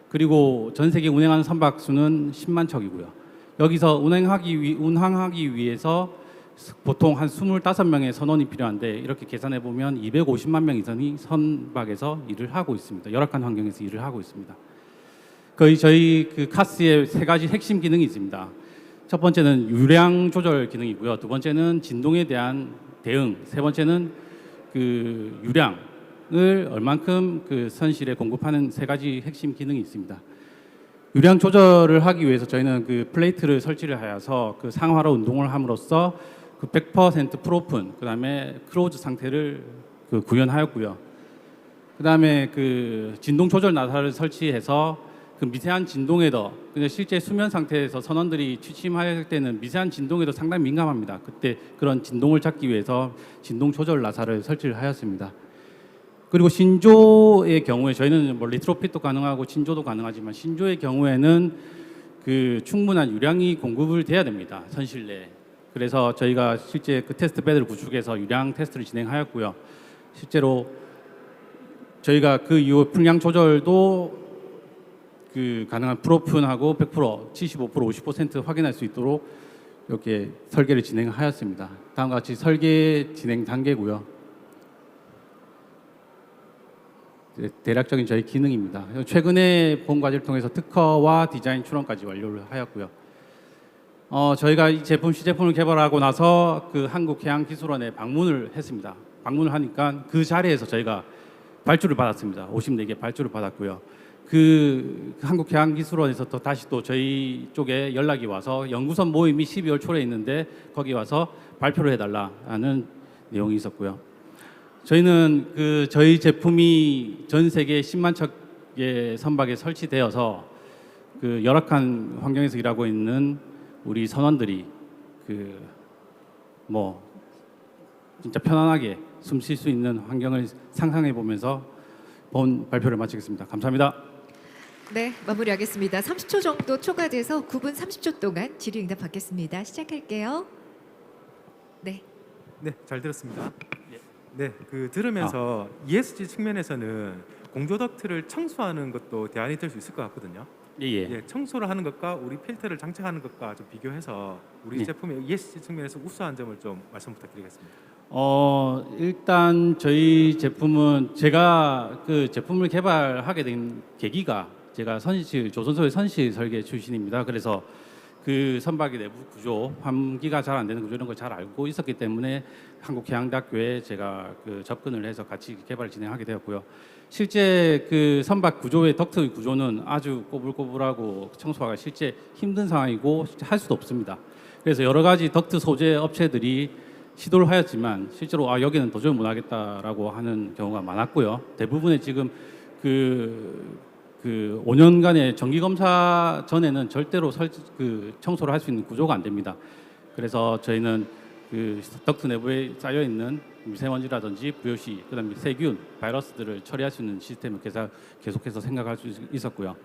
그리고 전 세계 운행하는 선박 수는 10만 척이고요. 여기서 운항하기 위해서 보통 한 25명의 선원이 필요한데 이렇게 계산해 보면 250만 명 이상이 선박에서 일을 하고 있습니다. 열악한 환경에서 일을 하고 있습니다. 거의 저희 그 카스의 세 가지 핵심 기능이 있습니다. 첫 번째는 유량 조절 기능이고요. 두 번째는 진동에 대한 대응, 세 번째는 그 유량을 얼만큼 그 선실에 공급하는 세 가지 핵심 기능이 있습니다. 유량 조절을 하기 위해서 저희는 그 플레이트를 설치를 하여서 그 상하로 운동을 함으로써 그 100% 프로픈, 그다음에 크로즈 상태를 그 구현하였고요. 그다음에 그 진동 조절 나사를 설치해서 그 미세한 진동에도 근데 실제 수면 상태에서 선원들이 취침할 때는 미세한 진동에도 상당히 민감합니다. 그때 그런 진동을 잡기 위해서 진동 조절 나사를 설치를 하였습니다. 그리고 신조의 경우에 저희는 뭐 리트로핏도 가능하고 신조도 가능하지만 신조의 경우에는 그 충분한 유량이 공급을 돼야 됩니다. 선실 내에. 그래서 저희가 실제 그 테스트 베드를 구축해서 유량 테스트를 진행하였고요. 실제로 저희가 그 이후 풍량 조절도 그 가능한 프로픈하고 100%, 75%, 50% 확인할 수 있도록 이렇게 설계를 진행하였습니다. 다음과 같이 설계 진행 단계고요. 대략적인 저희 기능입니다. 최근에 본 과제를 통해서 특허와 디자인 출원까지 완료를 하였고요. 저희가 이 시제품을 개발하고 나서 그 한국해양기술원에 방문을 했습니다. 방문을 하니까 그 자리에서 저희가 발주를 받았습니다. 54개 발주를 받았고요. 그 한국해양기술원에서 또 다시 또 저희 쪽에 연락이 와서 연구선 모임이 12월 초에 있는데 거기 와서 발표를 해달라는 내용이 있었고요. 저희는 그 저희 제품이 전 세계 10만 척의 선박에 설치되어서 그 열악한 환경에서 일하고 있는 우리 선원들이 그 뭐 진짜 편안하게 숨 쉴 수 있는 환경을 상상해 보면서 본 발표를 마치겠습니다. 감사합니다. 네, 마무리하겠습니다. 30초 정도 초과돼서 9분 30초 동안 질의응답 받겠습니다. 시작할게요. 네. 네, 잘 들었습니다. 네, 그 들으면서 ESG 측면에서는 공조 덕트를 청소하는 것도 대안이 될 수 있을 것 같거든요. 예. 청소를 하는 것과 우리 필터를 장착하는 것과 좀 비교해서 우리 예. 제품의 ESG 측면에서 우수한 점을 좀 말씀 부탁드리겠습니다. 일단 저희 제품은 제가 그 제품을 개발하게 된 계기가 제가 조선소의 선실 설계 출신입니다. 그래서 그 선박의 내부 구조, 환기가 잘 안 되는 구조 이런 걸 잘 알고 있었기 때문에 한국해양대학교에 제가 그 접근을 해서 같이 개발을 진행하게 되었고요. 실제 그 선박 구조의 덕트 구조는 아주 꼬불꼬불하고 청소가 실제 힘든 상황이고 할 수도 없습니다. 그래서 여러 가지 덕트 소재 업체들이 시도를 하였지만 실제로 여기는 도저히 못하겠다라고 하는 경우가 많았고요. 대부분의 지금 그 5년간의 정기 검사 전에는 절대로 청소를 할 수 있는 구조가 안 됩니다. 그래서 저희는 그 덕트 내부에 쌓여 있는 미세먼지라든지 VOC, 그다음에 세균, 바이러스들을 처리할 수 있는 시스템을 계속해서 생각할 수 있었고요.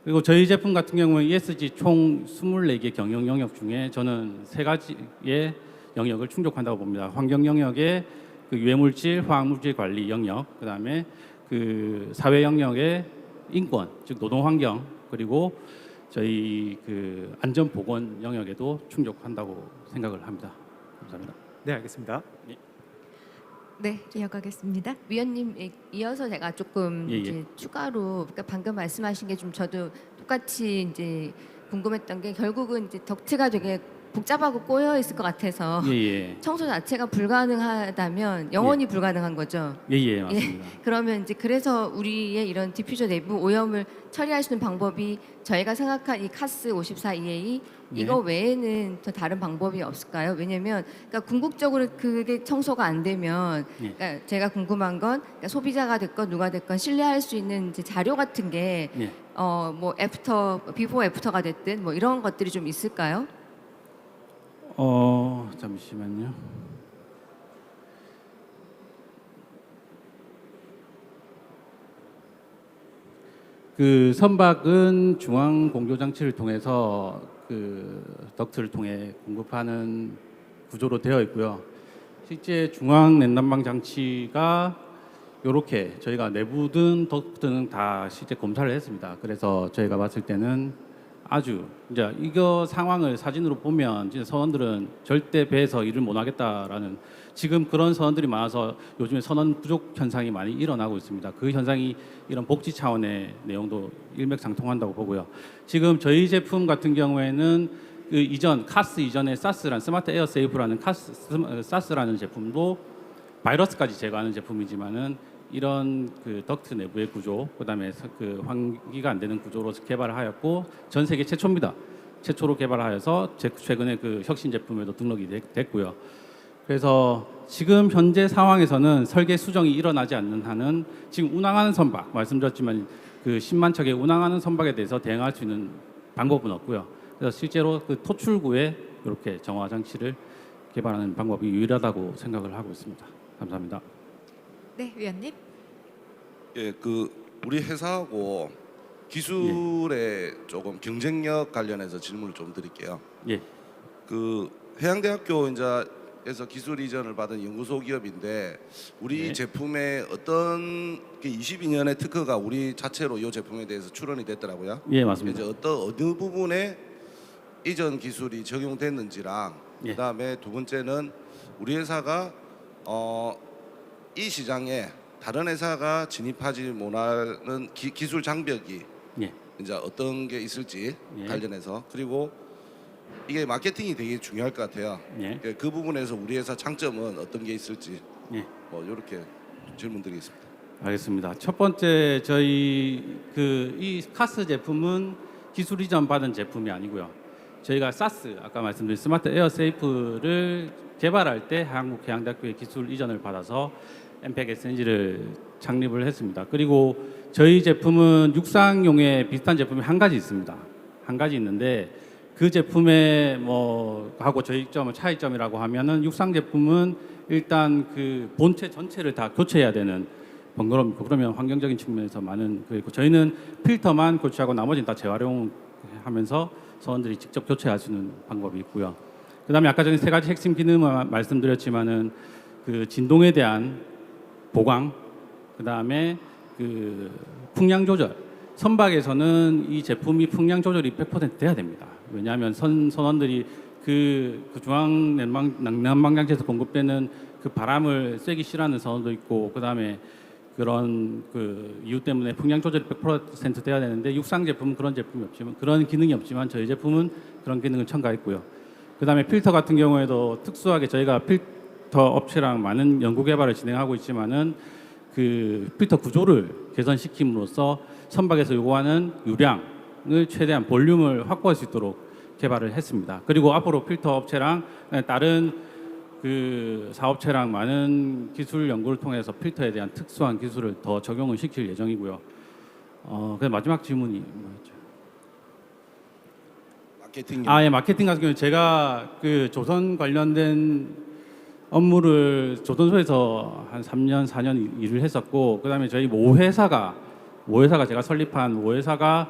그리고 저희 제품 같은 경우는 ESG 총 24개 경영 영역 중에 저는 3가지의 영역을 충족한다고 봅니다. 환경 영역의 그 유해물질, 화학물질 관리 영역, 그다음에 그 사회 영역의 인권, 즉 노동환경, 그리고 저희 그 안전보건 영역에도 충족한다고 생각을 합니다. 감사합니다. 네, 알겠습니다. 네, 이어가겠습니다. 위원님 이어서 제가 조금 예. 이제 추가로 그러니까 방금 말씀하신 게 좀 저도 똑같이 이제 궁금했던 게 결국은 이제 덕트가 되게 복잡하고 꼬여 있을 것 같아서 예. 청소 자체가 불가능하다면 영원히 불가능한 거죠. 예, 맞습니다. 그러면 이제 그래서 우리의 이런 디퓨저 내부 오염을 처리할 수 있는 방법이 저희가 생각한 이 카스 54EA 이거 외에는 더 다른 방법이 없을까요? 왜냐면 그러니까 궁극적으로 그게 청소가 안 되면 그러니까 제가 궁금한 건 그러니까 소비자가 됐건 누가 됐건 신뢰할 수 있는 이제 자료 같은 게 뭐 비포 애프터가 됐든 뭐 이런 것들이 좀 있을까요? 잠시만요. 그 선박은 중앙 공조 장치를 통해서 그 덕트를 통해 공급하는 구조로 되어 있고요. 실제 중앙 냉난방 장치가 이렇게 저희가 내부든 덕트는 다 실제 검사를 했습니다. 그래서 저희가 봤을 때는 아주 이제 이거 상황을 사진으로 보면 진짜 선원들은 절대 배에서 일을 못 하겠다라는 지금 그런 선원들이 많아서 요즘에 선원 부족 현상이 많이 일어나고 있습니다. 그 현상이 이런 복지 차원의 내용도 일맥상통한다고 보고요. 지금 저희 제품 같은 경우에는 그 이전 카스 이전에 사스라는 스마트 에어 세이프라는 사스라는 제품도 바이러스까지 제거하는 제품이지만은 이런 그 덕트 내부의 구조, 그다음에 그 환기가 안 되는 구조로 개발을 하였고 전 세계 최초입니다. 최초로 개발하여서 최근에 그 혁신 제품에도 등록이 됐고요. 그래서 지금 현재 상황에서는 설계 수정이 일어나지 않는 한은 지금 운항하는 선박 말씀드렸지만 그 10만 척의 운항하는 선박에 대해서 대응할 수 있는 방법은 없고요. 그래서 실제로 그 토출구에 이렇게 정화 장치를 개발하는 방법이 유일하다고 생각을 하고 있습니다. 감사합니다. 네, 위원님. 그 우리 회사하고 기술의 조금 경쟁력 관련해서 질문을 좀 드릴게요. 그 해양대학교 에서 기술 이전을 받은 연구소 기업인데 우리 제품의 어떤 22년의 특허가 우리 자체로 이 제품에 대해서 출원이 됐더라고요. 예, 맞습니다. 이제 어느 부분에 이전 기술이 적용됐는지랑 그다음에 두 번째는 우리 회사가 이 시장에 다른 회사가 진입하지 못하는 기술 장벽이 이제 어떤 게 있을지 관련해서 그리고 이게 마케팅이 되게 중요할 것 같아요. 그 부분에서 우리 회사 장점은 어떤 게 있을지 뭐 이렇게 질문드리겠습니다. 알겠습니다. 첫 번째 저희 이 카스 제품은 기술 이전 받은 제품이 아니고요. 저희가 사스 아까 말씀드린 스마트 에어 세이프를 개발할 때 한국해양대학교의 기술 이전을 받아서 엠팩 SNG를 창립을 했습니다. 그리고 저희 제품은 육상용에 비슷한 제품이 한 가지 있습니다. 한 가지 있는데 그 제품의 하고 저희 점의 차이점이라고 하면은 육상 제품은 일단 그 본체 전체를 다 교체해야 되는 번거롭고 그러면 환경적인 측면에서 많은 그리고 저희는 필터만 교체하고 나머지는 다 재활용하면서 선원들이 직접 교체할 수 있는 방법이 있고요. 그다음에 아까 전에 세 가지 핵심 기능을 말씀드렸지만은 그 진동에 대한 보강, 그다음에 그 풍량 조절. 선박에서는 이 제품이 풍량 조절이 100% 돼야 됩니다. 왜냐하면 선원들이 그 중앙 난방장치에서 공급되는 그 바람을 쐬기 싫어하는 선원도 있고 그다음에 그런 그 이유 때문에 풍량 조절이 100% 돼야 되는데 육상 제품은 그런 제품이 없지만 그런 기능이 없지만 저희 제품은 그런 기능을 첨가했고요. 그다음에 필터 같은 경우에도 특수하게 저희가 필터 업체랑 많은 연구 개발을 진행하고 있지만은 그 필터 구조를 개선시킴으로써 선박에서 요구하는 유량을 최대한 볼륨을 확보할 수 있도록 개발을 했습니다. 그리고 앞으로 필터 업체랑 다른 그 사업체랑 많은 기술 연구를 통해서 필터에 대한 특수한 기술을 더 적용을 시킬 예정이고요. 그래서 마지막 질문이 뭐였죠? 마케팅. 예, 마케팅 같은 경우는 제가 그 조선 관련된 업무를 조선소에서 한 3년, 4년 일을 했었고, 그다음에 저희 모회사가 제가 설립한 모회사가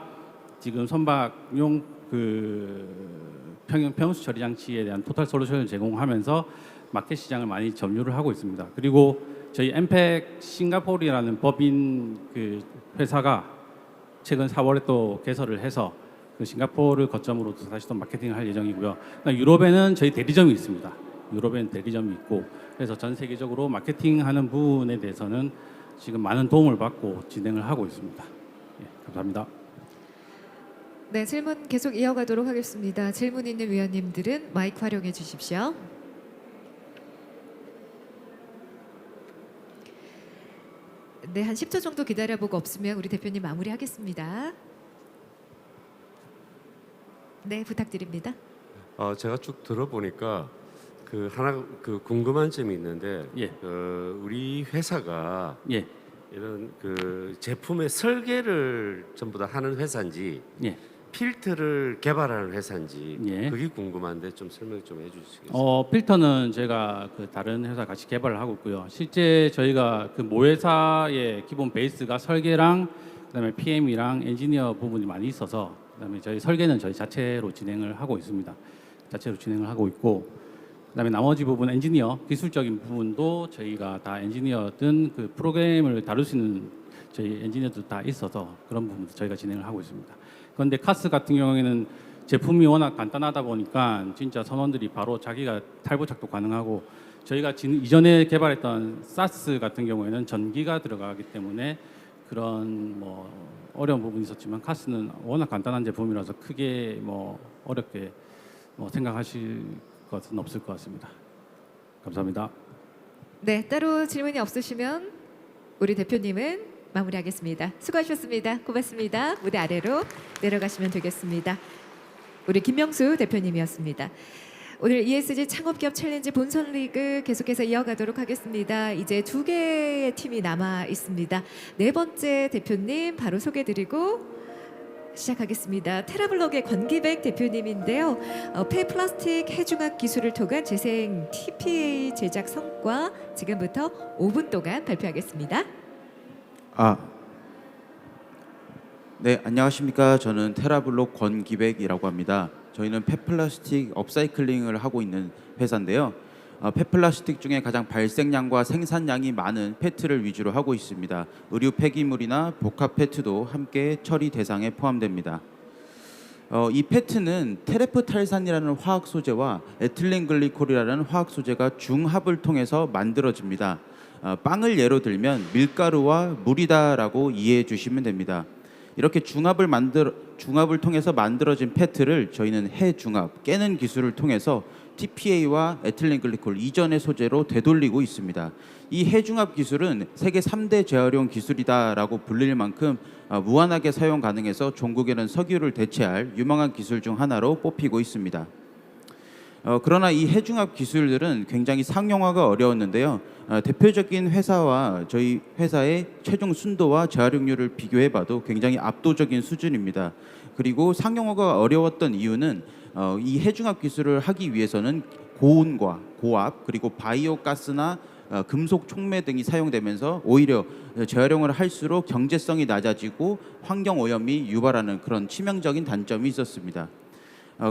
지금 선박용 그 평형수 처리 장치에 대한 토탈 솔루션을 제공하면서 마켓 시장을 많이 점유를 하고 있습니다. 그리고 저희 엠팩 싱가포르라는 법인 그 회사가 최근 4월에 또 개설을 해서 그 싱가포르를 거점으로 다시 또 마케팅을 할 예정이고요. 유럽에는 저희 대리점이 있습니다. 유럽에는 대리점이 있고 그래서 전 세계적으로 마케팅하는 부분에 대해서는 지금 많은 도움을 받고 진행을 하고 있습니다. 예, 감사합니다. 네, 질문 계속 이어가도록 하겠습니다. 질문 있는 위원님들은 마이크 활용해 주십시오. 네, 한 10초 정도 기다려보고 없으면 우리 대표님 마무리하겠습니다. 네, 부탁드립니다. 제가 쭉 들어보니까 그 하나 그 궁금한 점이 있는데 예. 우리 회사가 예. 이런 그 제품의 설계를 전부 다 하는 회사인지 예. 필터를 개발하는 회사인지 예. 그게 궁금한데 좀 설명 좀 해주시겠어요? 필터는 제가 그 다른 회사 같이 개발을 하고 있고요. 실제 저희가 그 모회사의 기본 베이스가 설계랑 그다음에 PM이랑 엔지니어 부분이 많이 있어서 그다음에 저희 설계는 저희 자체로 진행을 하고 있습니다. 자체로 진행을 하고 있고 그다음에 나머지 부분 엔지니어 기술적인 부분도 저희가 다 엔지니어든 그 프로그램을 다룰 수 있는 저희 엔지니어도 다 있어서 그런 부분도 저희가 진행을 하고 있습니다. 그런데 카스 같은 경우에는 제품이 워낙 간단하다 보니까 진짜 선원들이 바로 자기가 탈부착도 가능하고 저희가 이전에 개발했던 사스 같은 경우에는 전기가 들어가기 때문에 그런 어려운 부분이 있었지만 카스는 워낙 간단한 제품이라서 크게 어렵게 생각하실 것은 없을 것 같습니다. 감사합니다. 네, 따로 질문이 없으시면 우리 대표님은 마무리하겠습니다. 수고하셨습니다. 고맙습니다. 무대 아래로 내려가시면 되겠습니다. 우리 김명수 대표님이었습니다. 오늘 ESG 창업기업 챌린지 본선 리그 계속해서 이어가도록 하겠습니다. 이제 2개의 팀이 남아 있습니다. 네 번째 대표님 바로 소개드리고 시작하겠습니다. 테라블록의 권기백 대표님인데요. 폐플라스틱 해중합 기술을 통한 재생 TPA 제작 성과 지금부터 5분 동안 발표하겠습니다. 네, 안녕하십니까. 저는 테라블록 권기백이라고 합니다. 저희는 폐플라스틱 업사이클링을 하고 있는 회사인데요. 폐플라스틱 중에 가장 발생량과 생산량이 많은 페트를 위주로 하고 있습니다. 의류 폐기물이나 복합 페트도 함께 처리 대상에 포함됩니다. 이 페트는 테레프탈산이라는 화학 소재와 에틸렌 글리콜이라는 화학 소재가 중합을 통해서 만들어집니다. 빵을 예로 들면 밀가루와 물이다라고 이해해 주시면 됩니다. 이렇게 중합을 통해서 만들어진 페트를 저희는 해중합, 깨는 기술을 통해서 TPA와 에틸렌 글리콜 이전의 소재로 되돌리고 있습니다. 이 해중합 기술은 세계 3대 재활용 기술이다라고 불릴 만큼 무한하게 사용 가능해서 종국에는 석유를 대체할 유망한 기술 중 하나로 뽑히고 있습니다. 그러나 이 해중합 기술들은 굉장히 상용화가 어려웠는데요. 대표적인 회사와 저희 회사의 최종 순도와 재활용률을 비교해봐도 굉장히 압도적인 수준입니다. 그리고 상용화가 어려웠던 이유는 이 해중합 기술을 하기 위해서는 고온과 고압 그리고 바이오 가스나 금속 촉매 등이 사용되면서 오히려 재활용을 할수록 경제성이 낮아지고 환경 오염이 유발하는 그런 치명적인 단점이 있었습니다.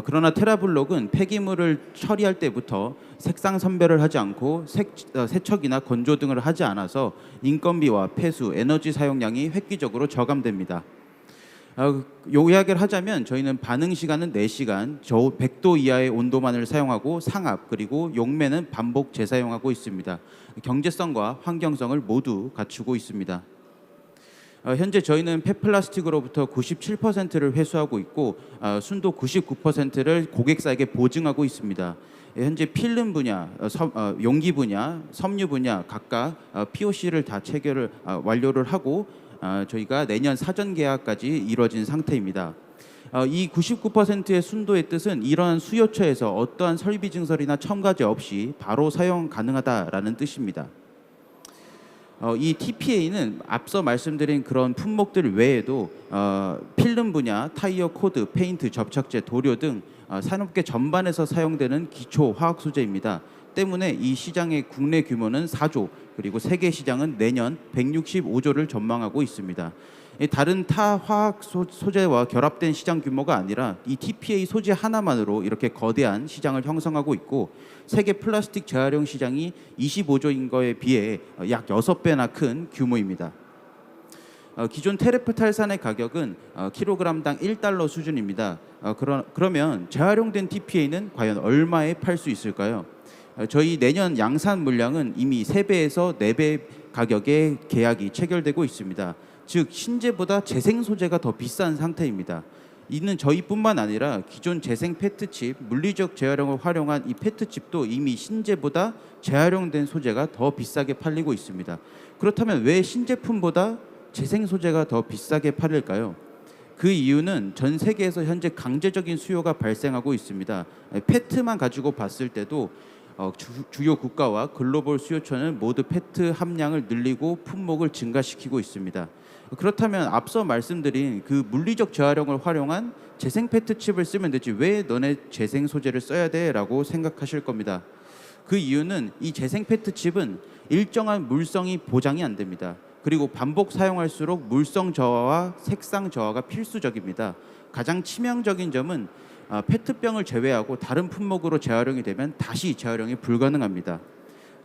그러나 테라블록은 폐기물을 처리할 때부터 색상 선별을 하지 않고 세척이나 건조 등을 하지 않아서 인건비와 폐수, 에너지 사용량이 획기적으로 저감됩니다. 요약을 하자면 저희는 반응 시간은 4시간, 저온 100도 이하의 온도만을 사용하고 상압 그리고 용매는 반복 재사용하고 있습니다. 경제성과 환경성을 모두 갖추고 있습니다. 현재 저희는 폐플라스틱으로부터 97%를 회수하고 있고 순도 99%를 고객사에게 보증하고 있습니다. 현재 필름 분야, 용기 분야, 섬유 분야 각각 POC를 다 체결을 완료를 하고 저희가 내년 사전 계약까지 이루어진 상태입니다. 이 99%의 순도의 뜻은 이러한 수요처에서 어떠한 설비 증설이나 첨가제 없이 바로 사용 가능하다라는 뜻입니다. 이 TPA는 앞서 말씀드린 그런 품목들 외에도 필름 분야, 타이어 코드, 페인트, 접착제, 도료 등 산업계 전반에서 사용되는 기초 화학 소재입니다. 때문에 이 시장의 국내 규모는 4조 그리고 세계 시장은 내년 165조를 전망하고 있습니다. 다른 타 화학 소재와 결합된 시장 규모가 아니라 이 TPA 소재 하나만으로 이렇게 거대한 시장을 형성하고 있고 세계 플라스틱 재활용 시장이 25조인 거에 비해 약 6배나 큰 규모입니다. 기존 테레프탈산의 가격은 킬로그램당 1달러 수준입니다. 그러면 재활용된 TPA는 과연 얼마에 팔 수 있을까요? 저희 내년 양산 물량은 이미 3배에서 4배 가격의 계약이 체결되고 있습니다. 즉 신재보다 재생 소재가 더 비싼 상태입니다. 이는 저희뿐만 아니라 기존 재생 페트칩, 물리적 재활용을 활용한 이 페트칩도 이미 신재보다 재활용된 소재가 더 비싸게 팔리고 있습니다. 그렇다면 왜 신제품보다 재생 소재가 더 비싸게 팔릴까요? 그 이유는 전 세계에서 현재 강제적인 수요가 발생하고 있습니다. 페트만 가지고 봤을 때도 주요 국가와 글로벌 수요처는 모두 페트 함량을 늘리고 품목을 증가시키고 있습니다. 그렇다면 앞서 말씀드린 그 물리적 재활용을 활용한 재생 페트칩을 쓰면 되지 왜 너네 재생 소재를 써야 돼? 라고 생각하실 겁니다. 그 이유는 이 재생 페트칩은 일정한 물성이 보장이 안 됩니다. 그리고 반복 사용할수록 물성 저하와 색상 저하가 필수적입니다. 가장 치명적인 점은 페트병을 제외하고 다른 품목으로 재활용이 되면 다시 재활용이 불가능합니다.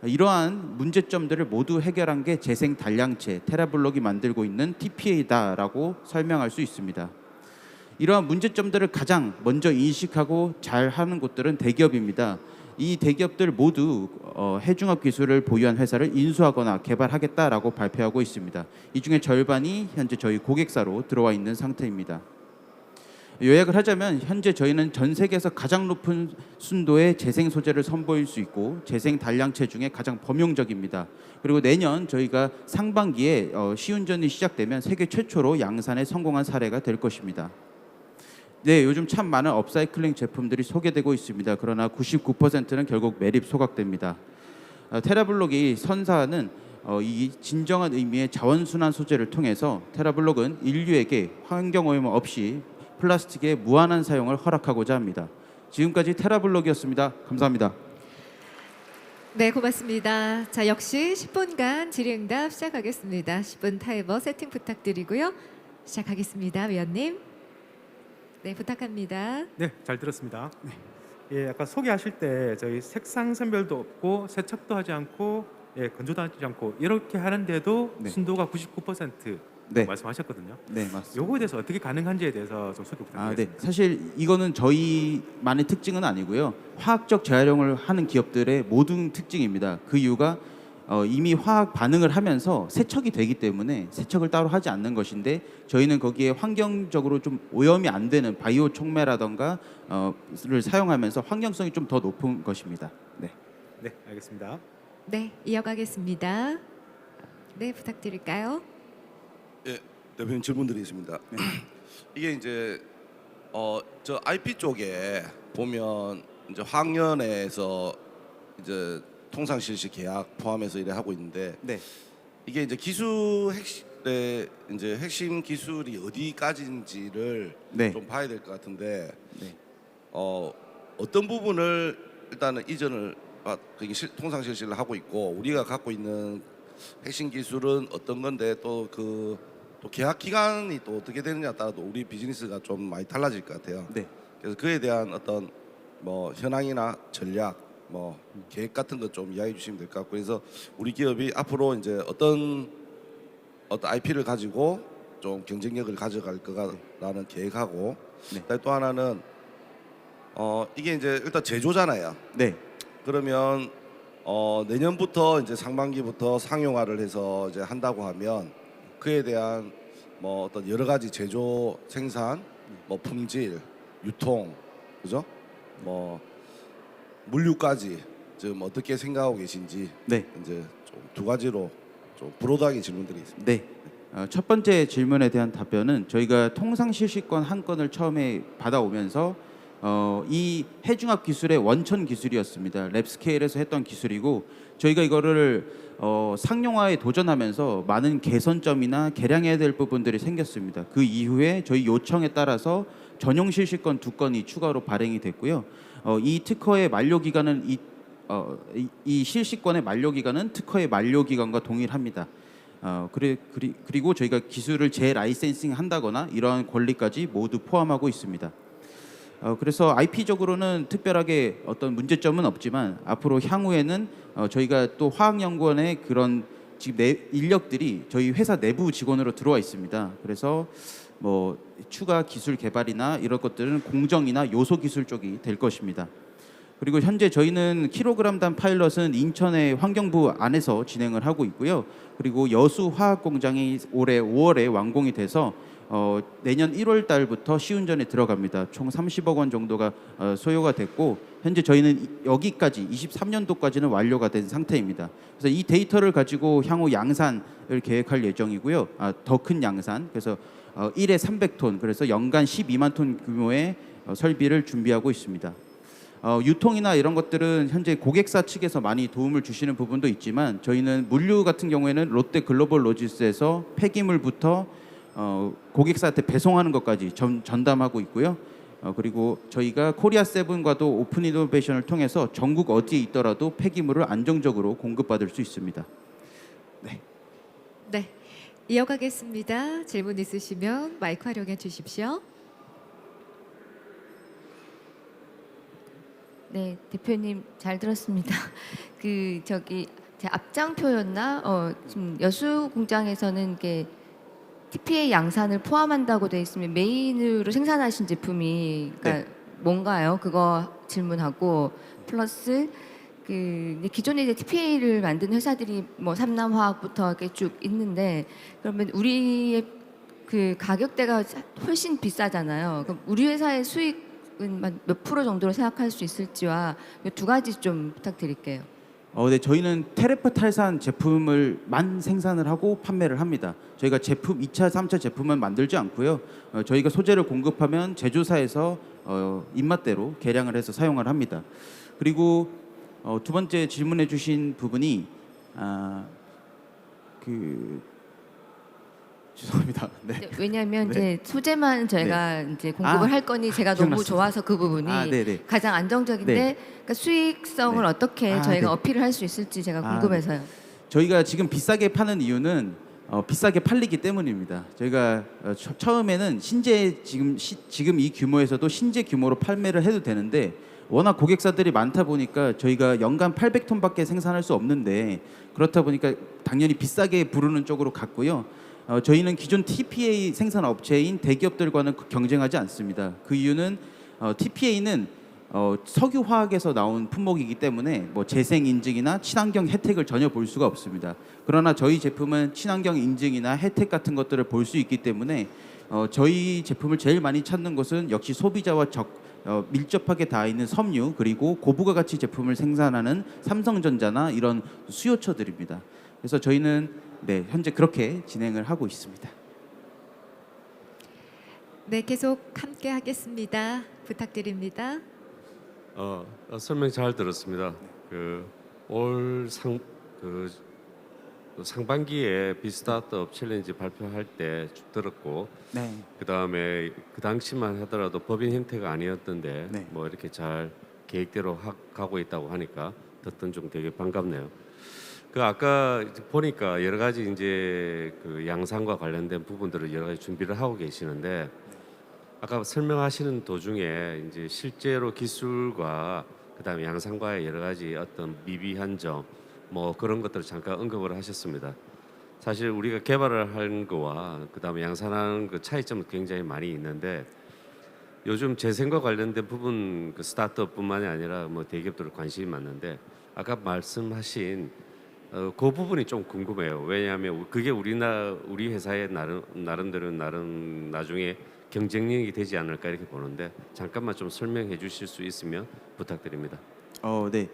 이러한 문제점들을 모두 해결한 게 재생 단량체 테라블록이 만들고 있는 TPA다라고 설명할 수 있습니다. 이러한 문제점들을 가장 먼저 인식하고 잘 하는 곳들은 대기업입니다. 이 대기업들 모두 해중합 기술을 보유한 회사를 인수하거나 개발하겠다라고 발표하고 있습니다. 이 중에 절반이 현재 저희 고객사로 들어와 있는 상태입니다. 요약을 하자면 현재 저희는 전 세계에서 가장 높은 순도의 재생 소재를 선보일 수 있고 재생 단량체 중에 가장 범용적입니다. 그리고 내년 저희가 상반기에 시운전이 시작되면 세계 최초로 양산에 성공한 사례가 될 것입니다. 네, 요즘 참 많은 업사이클링 제품들이 소개되고 있습니다. 그러나 99%는 결국 매립 소각됩니다. 테라블록이 선사하는 이 진정한 의미의 자원순환 소재를 통해서 테라블록은 인류에게 환경오염 없이 플라스틱의 무한한 사용을 허락하고자 합니다. 지금까지 테라블록이었습니다. 감사합니다. 네, 고맙습니다. 자, 역시 10분간 질의응답 시작하겠습니다. 10분 타이머 세팅 부탁드리고요. 시작하겠습니다. 위원님. 네, 부탁합니다. 네, 잘 들었습니다. 예, 아까 소개하실 때 저희 색상 선별도 없고 세척도 하지 않고 건조도 하지 않고 이렇게 하는데도 순도가 99% 말씀하셨거든요. 네, 맞습니다. 요거에 대해서 어떻게 가능한지에 대해서 좀 소개 부탁드리겠습니다. 네. 사실 이거는 저희만의 특징은 아니고요. 화학적 재활용을 하는 기업들의 모든 특징입니다. 그 이유가 이미 화학 반응을 하면서 세척이 되기 때문에 세척을 따로 하지 않는 것인데 저희는 거기에 환경적으로 좀 오염이 안 되는 바이오 촉매라던가 를 사용하면서 환경성이 좀 더 높은 것입니다. 네. 네, 알겠습니다. 네, 이어가겠습니다. 네, 부탁드릴까요? 예, 대표님 질문 드리겠습니다. 이게 이제 저 IP 쪽에 보면 이제 학년에서 이제 통상 실시 계약 포함해서 이래 하고 있는데 네. 이게 이제 기술 이제 핵심 기술이 어디까지인지를 네. 좀 봐야 될 것 같은데 네. 어떤 부분을 일단은 이전을 그게 통상 실시를 하고 있고 우리가 갖고 있는 핵심 기술은 어떤 건데 또 계약 기간이 또 어떻게 되느냐에 따라도 우리 비즈니스가 좀 많이 달라질 것 같아요. 네. 그래서 그에 대한 어떤 뭐 현황이나 전략 뭐 계획 같은 것 좀 이야기해 주시면 될 것 같고 그래서 우리 기업이 앞으로 이제 어떤 IP를 가지고 좀 경쟁력을 가져갈 거라는 계획하고 네. 그다음에 또 하나는 이게 이제 일단 제조잖아요. 네. 그러면 내년부터 이제 상반기부터 상용화를 해서 이제 한다고 하면 그에 대한 뭐 어떤 여러 가지 제조, 생산, 뭐 품질, 유통, 그죠? 뭐 물류까지 지금 어떻게 생각하고 계신지 네. 이제 좀 두 가지로 좀 브로드하게 질문드리겠습니다. 네. 첫 번째 질문에 대한 답변은 저희가 통상 실시권 한 건을 처음에 받아오면서 이 해중합 기술의 원천 기술이었습니다. 랩 스케일에서 했던 기술이고 저희가 이거를 상용화에 도전하면서 많은 개선점이나 개량해야 될 부분들이 생겼습니다. 그 이후에 저희 요청에 따라서 전용 실시권 2건이 추가로 발행이 됐고요. 이 특허의 만료 기간은 이 실시권의 만료 기간은 특허의 만료 기간과 동일합니다. 그리고 저희가 기술을 재라이센싱 한다거나 이러한 권리까지 모두 포함하고 있습니다. 그래서 IP적으로는 특별하게 어떤 문제점은 없지만 앞으로 향후에는 저희가 또 화학연구원의 그런 지금 인력들이 저희 회사 내부 직원으로 들어와 있습니다. 그래서 뭐 추가 기술 개발이나 이런 것들은 공정이나 요소 기술 쪽이 될 것입니다. 그리고 현재 저희는 킬로그램당 파일럿은 인천의 환경부 안에서 진행을 하고 있고요. 그리고 여수 화학 공장이 올해 5월에 완공이 돼서 내년 1월 달부터 시운전에 들어갑니다. 총 30억 원 정도가 소요가 됐고 현재 저희는 여기까지 23년도까지는 완료가 된 상태입니다. 그래서 이 데이터를 가지고 향후 양산을 계획할 예정이고요. 더 큰 양산, 그래서 1에 300톤, 그래서 연간 12만 톤 규모의 설비를 준비하고 있습니다. 유통이나 이런 것들은 현재 고객사 측에서 많이 도움을 주시는 부분도 있지만 저희는 물류 같은 경우에는 롯데 글로벌 로지스에서 폐기물부터 고객사한테 배송하는 것까지 전담하고 있고요. 그리고 저희가 코리아 세븐과도 오픈 이노베이션을 통해서 전국 어디에 있더라도 폐기물을 안정적으로 공급받을 수 있습니다. 네. 네, 이어가겠습니다. 질문 있으시면 마이크 활용해 주십시오. 네, 대표님 잘 들었습니다. 제 앞장표였나? 지금 여수 공장에서는 이게 TPA 양산을 포함한다고 되어 있으면 메인으로 생산하신 제품이 그러니까 뭔가요? 그거 질문하고 플러스 기존에 이제 TPA를 만든 회사들이 뭐 삼남화학부터 이렇게 쭉 있는데 그러면 우리의 그 가격대가 훨씬 비싸잖아요. 그럼 우리 회사의 수익은 몇 프로 정도로 생각할 수 있을지와 이 두 가지 좀 부탁드릴게요. 네, 저희는 테레프 탈산 제품을만 생산을 하고 판매를 합니다. 저희가 제품 2차, 3차 제품은 만들지 않고요. 저희가 소재를 공급하면 제조사에서 입맛대로 개량을 해서 사용을 합니다. 그리고 두 번째 질문해 주신 부분이 죄송합니다. 네. 네, 왜냐하면 네. 이제 소재만 저희가 이제 공급을 할 거니 제가 너무 기억났습니다. 좋아서 그 부분이 가장 안정적인데 네. 그러니까 수익성을 어떻게 저희가 어필을 할 수 있을지 제가 궁금해서요. 네. 저희가 지금 비싸게 파는 이유는 비싸게 팔리기 때문입니다. 저희가 처음에는 지금 이 규모에서도 신제 규모로 판매를 해도 되는데 워낙 고객사들이 많다 보니까 저희가 연간 800톤밖에 생산할 수 없는데 그렇다 보니까 당연히 비싸게 부르는 쪽으로 갔고요. 저희는 기존 TPA 생산 업체인 대기업들과는 경쟁하지 않습니다. 그 이유는 TPA는 석유화학에서 나온 품목이기 때문에 뭐 재생 인증이나 친환경 혜택을 전혀 볼 수가 없습니다. 그러나 저희 제품은 친환경 인증이나 혜택 같은 것들을 볼 수 있기 때문에 저희 제품을 제일 많이 찾는 것은 역시 소비자와 밀접하게 닿아 있는 섬유 그리고 고부가 가치 제품을 생산하는 삼성전자나 이런 수요처들입니다. 그래서 저희는 현재 그렇게 진행을 하고 있습니다. 네, 계속 함께 하겠습니다. 부탁드립니다. 설명 잘 들었습니다. 올 상반기에 비스타트업 챌린지 발표할 때 쭉 들었고, 그다음에 그 당시만 하더라도 법인 형태가 아니었던데 뭐 이렇게 잘 계획대로 가고 있다고 하니까 듣던 중 되게 반갑네요. 아까 보니까 여러 가지 이제 양산과 관련된 부분들을 여러 가지 준비를 하고 계시는데, 아까 설명하시는 도중에 이제 실제로 기술과 그다음에 양산과의 여러 가지 어떤 미비한 점 뭐 그런 것들을 잠깐 언급을 하셨습니다. 사실 우리가 개발을 한 거와 그다음에 양산하는 그 차이점은 굉장히 많이 있는데, 요즘 재생과 관련된 부분 스타트업뿐만이 아니라 뭐 대기업들 관심이 많은데, 아까 말씀하신 그 부분이 좀 궁금해요. 왜냐하면 그게 우리 회사의 나름대로 나중에 경쟁력이 되지 않을까 이렇게 보는데, 잠깐만 좀 설명해 주실 수 있으면 부탁드립니다. 네.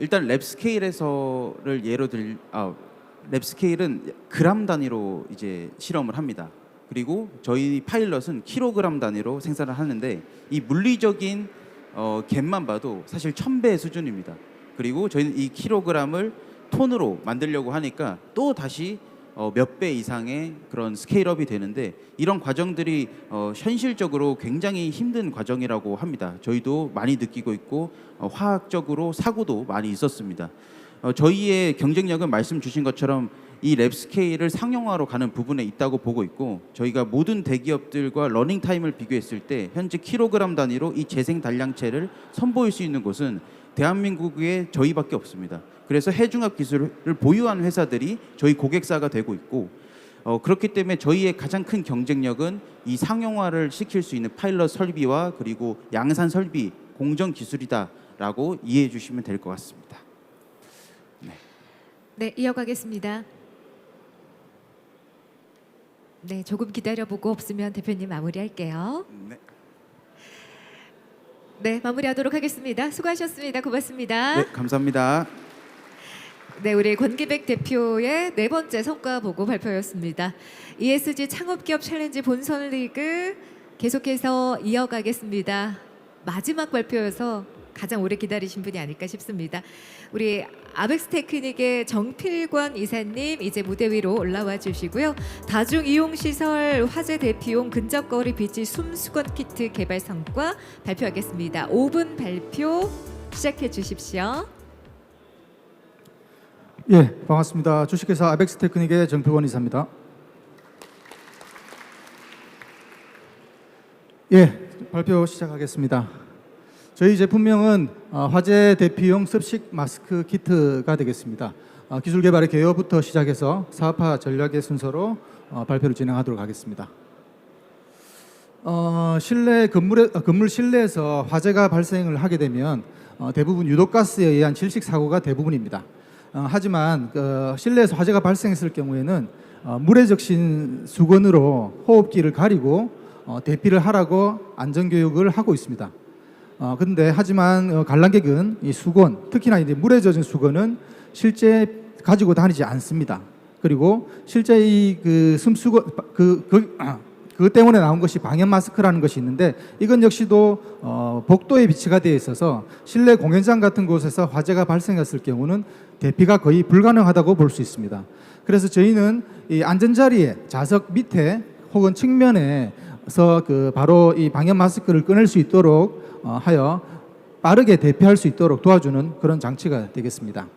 일단 랩스케일에서를 랩스케일은 그램 단위로 이제 실험을 합니다. 그리고 저희 파일럿은 킬로그램 단위로 생산을 하는데, 이 물리적인 갭만 봐도 사실 1000배 수준입니다. 그리고 저희는 이 킬로그램을 톤으로 만들려고 하니까 또 다시 몇 배 이상의 그런 스케일업이 되는데, 이런 과정들이 현실적으로 굉장히 힘든 과정이라고 합니다. 저희도 많이 느끼고 있고 화학적으로 사고도 많이 있었습니다. 저희의 경쟁력은 말씀 주신 것처럼 이 랩스케일을 상용화로 가는 부분에 있다고 보고 있고, 저희가 모든 대기업들과 러닝 타임을 비교했을 때 현재 킬로그램 단위로 이 재생 단량체를 선보일 수 있는 곳은 대한민국에 저희밖에 없습니다. 그래서 해중합 기술을 보유한 회사들이 저희 고객사가 되고 있고, 그렇기 때문에 저희의 가장 큰 경쟁력은 이 상용화를 시킬 수 있는 파일럿 설비와 그리고 양산 설비, 공정 기술이다라고 이해해 주시면 될 것 같습니다. 네, 이어가겠습니다. 네, 조금 기다려보고 없으면 대표님 마무리할게요. 네, 마무리하도록 하겠습니다. 수고하셨습니다. 고맙습니다. 네, 감사합니다. 네, 우리 권기백 대표의 네 번째 성과 보고 발표였습니다. ESG 창업기업 챌린지 본선 리그 계속해서 이어가겠습니다. 마지막 발표여서 가장 오래 기다리신 분이 아닐까 싶습니다. 우리 아벡스테크닉의 정필권 이사님 이제 무대 위로 올라와 주시고요. 다중이용시설 화재 대피용 근접거리 비치 숨수건 키트 개발 성과 발표하겠습니다. 5분 발표 시작해 주십시오. 예, 반갑습니다. 주식회사 아벡스테크닉의 정필권 이사입니다. 예, 발표 시작하겠습니다. 저희 제품명은 화재 대피용 습식 마스크 키트가 되겠습니다. 기술 개발의 개요부터 시작해서 사업화 전략의 순서로 발표를 진행하도록 하겠습니다. 건물 실내에서 화재가 발생을 하게 되면 대부분 유독가스에 의한 질식 사고가 대부분입니다. 하지만 실내에서 화재가 발생했을 경우에는 물에 적신 수건으로 호흡기를 가리고 대피를 하라고 안전교육을 하고 있습니다. 하지만 관람객은 이 수건, 특히나 이제 물에 젖은 수건은 실제 가지고 다니지 않습니다. 그리고 실제 숨수건 그것 때문에 나온 것이 방염 마스크라는 것이 있는데, 이건 역시도 복도에 비치가 되어 있어서 실내 공연장 같은 곳에서 화재가 발생했을 경우는 대피가 거의 불가능하다고 볼 수 있습니다. 그래서 저희는 이 안전자리에 좌석 밑에 혹은 측면에서 바로 이 방염 마스크를 꺼낼 수 있도록 하여 빠르게 대피할 수 있도록 도와주는 그런 장치가 되겠습니다.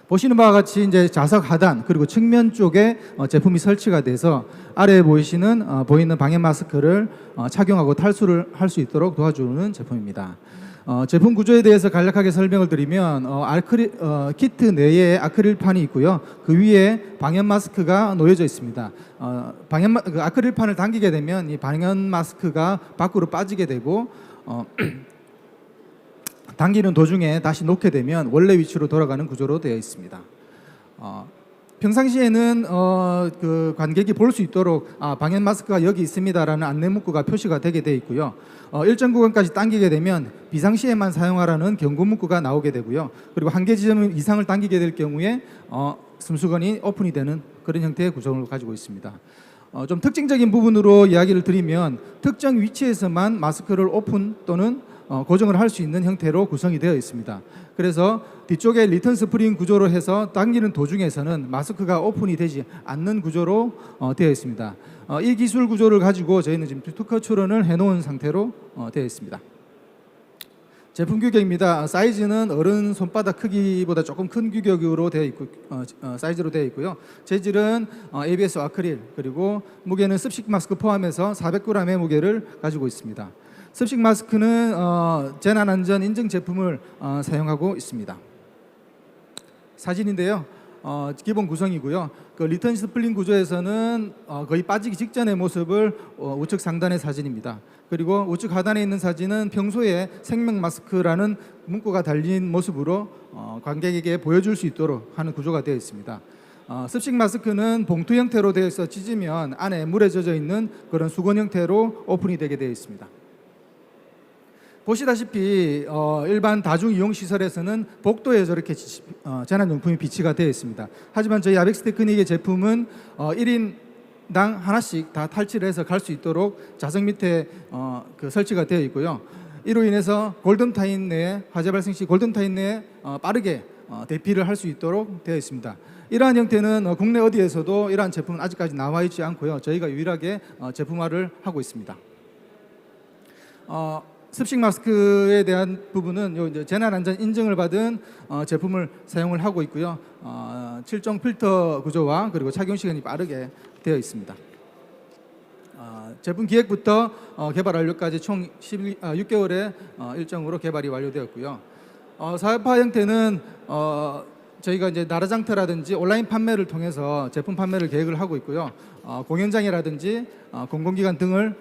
보시는 바와 같이 이제 좌석 하단 그리고 측면 쪽에 제품이 설치가 돼서 아래에 보이는 방염 마스크를 착용하고 탈수를 할 수 있도록 도와주는 제품입니다. 제품 구조에 대해서 간략하게 설명을 드리면 키트 내에 아크릴판이 있고요. 그 위에 방염 마스크가 놓여져 있습니다. 아크릴판을 당기게 되면 이 방염 마스크가 밖으로 빠지게 되고 당기는 도중에 다시 놓게 되면 원래 위치로 돌아가는 구조로 되어 있습니다. 평상시에는 그 관객이 볼 수 있도록 방역 마스크가 여기 있습니다라는 안내 문구가 표시가 되게 되어 있고요. 일정 구간까지 당기게 되면 비상시에만 사용하라는 경고 문구가 나오게 되고요. 그리고 한계 지점 이상을 당기게 될 경우에 숨수건이 오픈이 되는 그런 형태의 구조를 가지고 있습니다. 좀 특징적인 부분으로 이야기를 드리면 특정 위치에서만 마스크를 오픈 또는 고정을 할 수 있는 형태로 구성이 되어 있습니다. 그래서 뒤쪽에 리턴 스프링 구조로 해서 당기는 도중에서는 마스크가 오픈이 되지 않는 구조로 되어 있습니다. 이 기술 구조를 가지고 저희는 지금 특허 출원을 해놓은 상태로 되어 있습니다. 제품 규격입니다. 사이즈는 어른 손바닥 크기보다 조금 큰 규격으로 되어 있고 사이즈로 되어 있고요. 재질은 ABS 아크릴, 그리고 무게는 습식 마스크 포함해서 400g의 무게를 가지고 있습니다. 습식 마스크는 재난안전 인증 제품을 사용하고 있습니다. 사진인데요. 기본 구성이고요. 그 리턴 스플링 구조에서는 거의 빠지기 직전의 모습을 우측 상단의 사진입니다. 그리고 우측 하단에 있는 사진은 평소에 생명 마스크라는 문구가 달린 모습으로 관객에게 보여줄 수 있도록 하는 구조가 되어 있습니다. 습식 마스크는 봉투 형태로 되어 있어 찢으면 안에 물에 젖어 있는 그런 수건 형태로 오픈이 되게 되어 있습니다. 보시다시피 일반 다중 이용 시설에서는 복도에 저렇게 재난용품이 비치가 되어 있습니다. 하지만 저희 아벡스 테크닉의 제품은 1인당 하나씩 다 탈취를 해서 갈 수 있도록 자석 밑에 그 설치가 되어 있고요. 이로 인해서 골든타임 내에 화재 발생 시 골든타임 내에 빠르게 대피를 할 수 있도록 되어 있습니다. 이러한 형태는 국내 어디에서도 이러한 제품은 아직까지 나와 있지 않고요. 저희가 유일하게 제품화를 하고 있습니다. 습식 마스크에 대한 부분은 이제 재난안전 인증을 받은 제품을 사용을 하고 있고요. 7종 필터 구조와 그리고 착용 시간이 빠르게 되어 있습니다. 제품 기획부터 개발 완료까지 총 6개월의 일정으로 개발이 완료되었고요. 사업화 형태는 저희가 이제 나라장터라든지 온라인 판매를 통해서 제품 판매를 계획을 하고 있고요. 공연장이라든지 공공기관 등을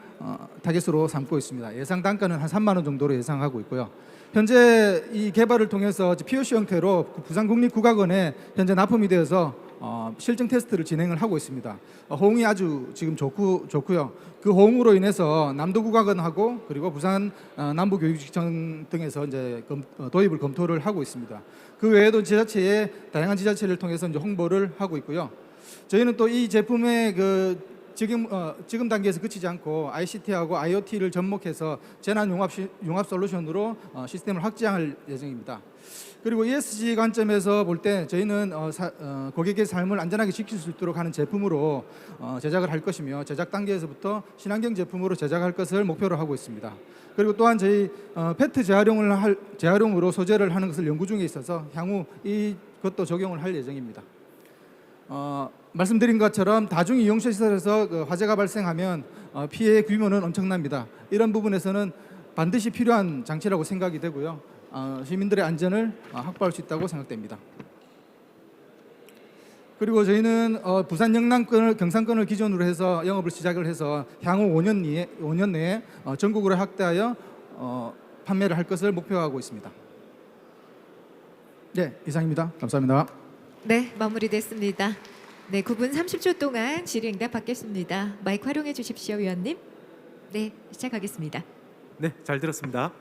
타겟으로 삼고 있습니다. 예상 단가는 한 3만 원 정도로 예상하고 있고요. 현재 이 개발을 통해서 POC 형태로 부산국립국악원에 현재 납품이 되어서 실증 테스트를 진행을 하고 있습니다. 호응이 아주 지금 좋고요. 그 호응으로 인해서 남도국악원하고 그리고 부산 남부교육청 등에서 이제 도입을 검토를 하고 있습니다. 그 외에도 지자체의 다양한 지자체를 통해서 이제 홍보를 하고 있고요. 저희는 또 이 제품의 그 지금 단계에서 그치지 않고 ICT하고 IoT를 접목해서 재난 융합 솔루션으로 시스템을 확장할 예정입니다. 그리고 ESG 관점에서 볼 때 저희는 고객의 삶을 안전하게 지킬 수 있도록 하는 제품으로 제작을 할 것이며 제작 단계에서부터 친환경 제품으로 제작할 것을 목표로 하고 있습니다. 그리고 또한 저희 페트 재활용으로 소재를 하는 것을 연구 중에 있어서 향후 이것도 적용을 할 예정입니다. 말씀드린 것처럼 다중 이용 시설에서 화재가 발생하면 피해 규모는 엄청납니다. 이런 부분에서는 반드시 필요한 장치라고 생각이 되고요. 시민들의 안전을 확보할 수 있다고 생각됩니다. 그리고 저희는 부산 영남권을 경상권을 기준으로 해서 영업을 시작을 해서 향후 5년 내에 전국으로 확대하여 판매를 할 것을 목표하고 있습니다. 네, 이상입니다. 감사합니다. 네, 마무리됐습니다. 네, 9분 30초 동안 질의응답 받겠습니다. 마이크 활용해 주십시오, 위원님. 네, 시작하겠습니다. 네, 잘 들었습니다.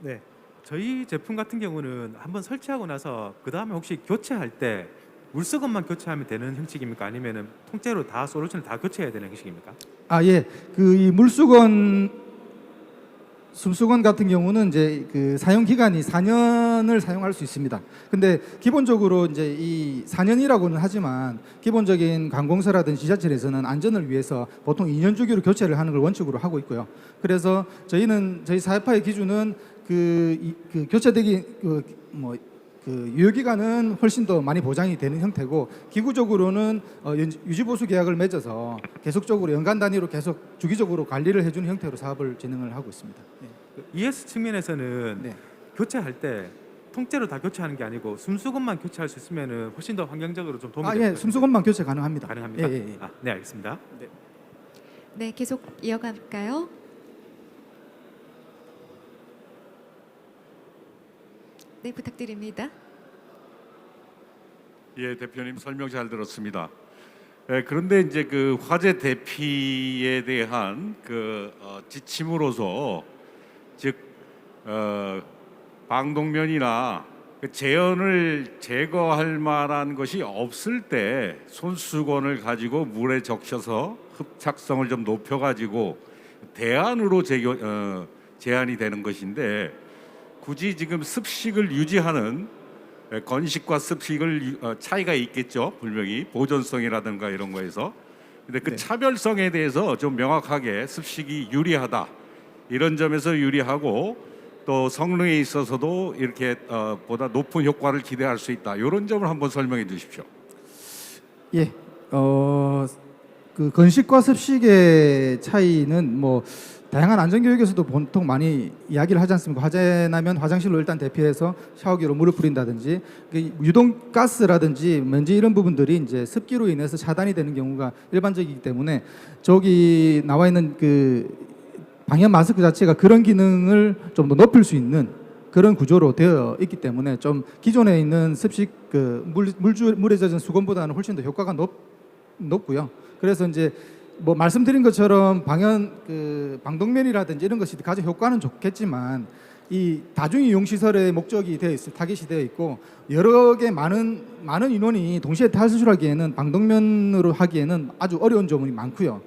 네, 저희 제품 같은 경우는 한번 설치하고 나서 그 다음에 혹시 교체할 때 물수건만 교체하면 되는 형식입니까? 아니면은 통째로 다 솔루션을 다 교체해야 되는 형식입니까? 예, 이 숨수건 같은 경우는 이제 그 사용 기간이 4년을 사용할 수 있습니다. 근데 기본적으로 이제 이 4년이라고는 하지만 기본적인 관공서라든지 지자체에서는 안전을 위해서 보통 2년 주기로 교체를 하는 걸 원칙으로 하고 있고요. 그래서 저희 사업화의 기준은 그 교체되기 유효 기간은 훨씬 더 많이 보장이 되는 형태고 기구적으로는 유지보수 계약을 맺어서 계속적으로 연간 단위로 계속 주기적으로 관리를 해주는 형태로 사업을 진행을 하고 있습니다. 네. ES 측면에서는 교체할 때 통째로 다 교체하는 게 아니고 숨수건만 교체할 수 있으면은 훨씬 더 환경적으로 좀 도움이 됩니다. 숨수건만 교체 가능합니다. 가능합니다. 예. 네, 알겠습니다. 네, 계속 이어갈까요? 네, 부탁드립니다. 예, 대표님 설명 잘 들었습니다. 그런데 이제 그 화재 대피에 대한 지침으로서 즉 방독면이나 그 재현을 제거할 만한 것이 없을 때 손수건을 가지고 물에 적셔서 흡착성을 좀 높여가지고 대안으로 제한이 되는 것인데 굳이 지금 습식을 유지하는 건식과 습식을 차이가 있겠죠. 분명히 보존성이라든가 이런 거에서. 근데 그 차별성에 대해서 좀 명확하게 습식이 유리하다 이런 점에서 유리하고 또 성능에 있어서도 이렇게 보다 높은 효과를 기대할 수 있다. 이런 점을 한번 설명해 주십시오. 예, 그 건식과 습식의 차이는 뭐 다양한 안전교육에서도 보통 많이 이야기를 하지 않습니까? 화재 나면 화장실로 일단 대피해서 샤워기로 물을 뿌린다든지 유동 가스라든지 먼지 이런 부분들이 이제 습기로 인해서 차단이 되는 경우가 일반적이기 때문에 저기 나와 있는 그 방염 마스크 자체가 그런 기능을 좀 더 높일 수 있는 그런 구조로 되어 있기 때문에 좀 기존에 있는 습식 그 물에 젖은 수건보다는 훨씬 더 효과가 높고요. 그래서 이제 뭐 말씀드린 것처럼 방독면이라든지 이런 것이 가장 효과는 좋겠지만 이 다중이용 시설의 목적이 되어 있어 타깃이 되어 있고 여러 개 많은 인원이 동시에 탈수술하기에는 방독면으로 하기에는 아주 어려운 점이 많고요.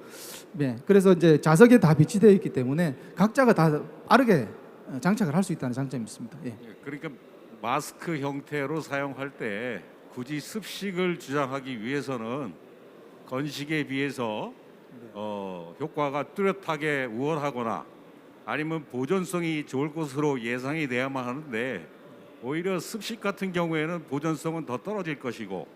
네, 그래서 이제 좌석에 다 비치되어 있기 때문에 각자가 다 빠르게 장착을 할 수 있다는 장점이 있습니다. 예. 그러니까 마스크 형태로 사용할 때 굳이 습식을 주장하기 위해서는 건식에 비해서 효과가 뚜렷하게 우월하거나 아니면 보존성이 좋을 것으로 예상이 돼야만 하는데 오히려 습식 같은 경우에는 보존성은 더 떨어질 것이고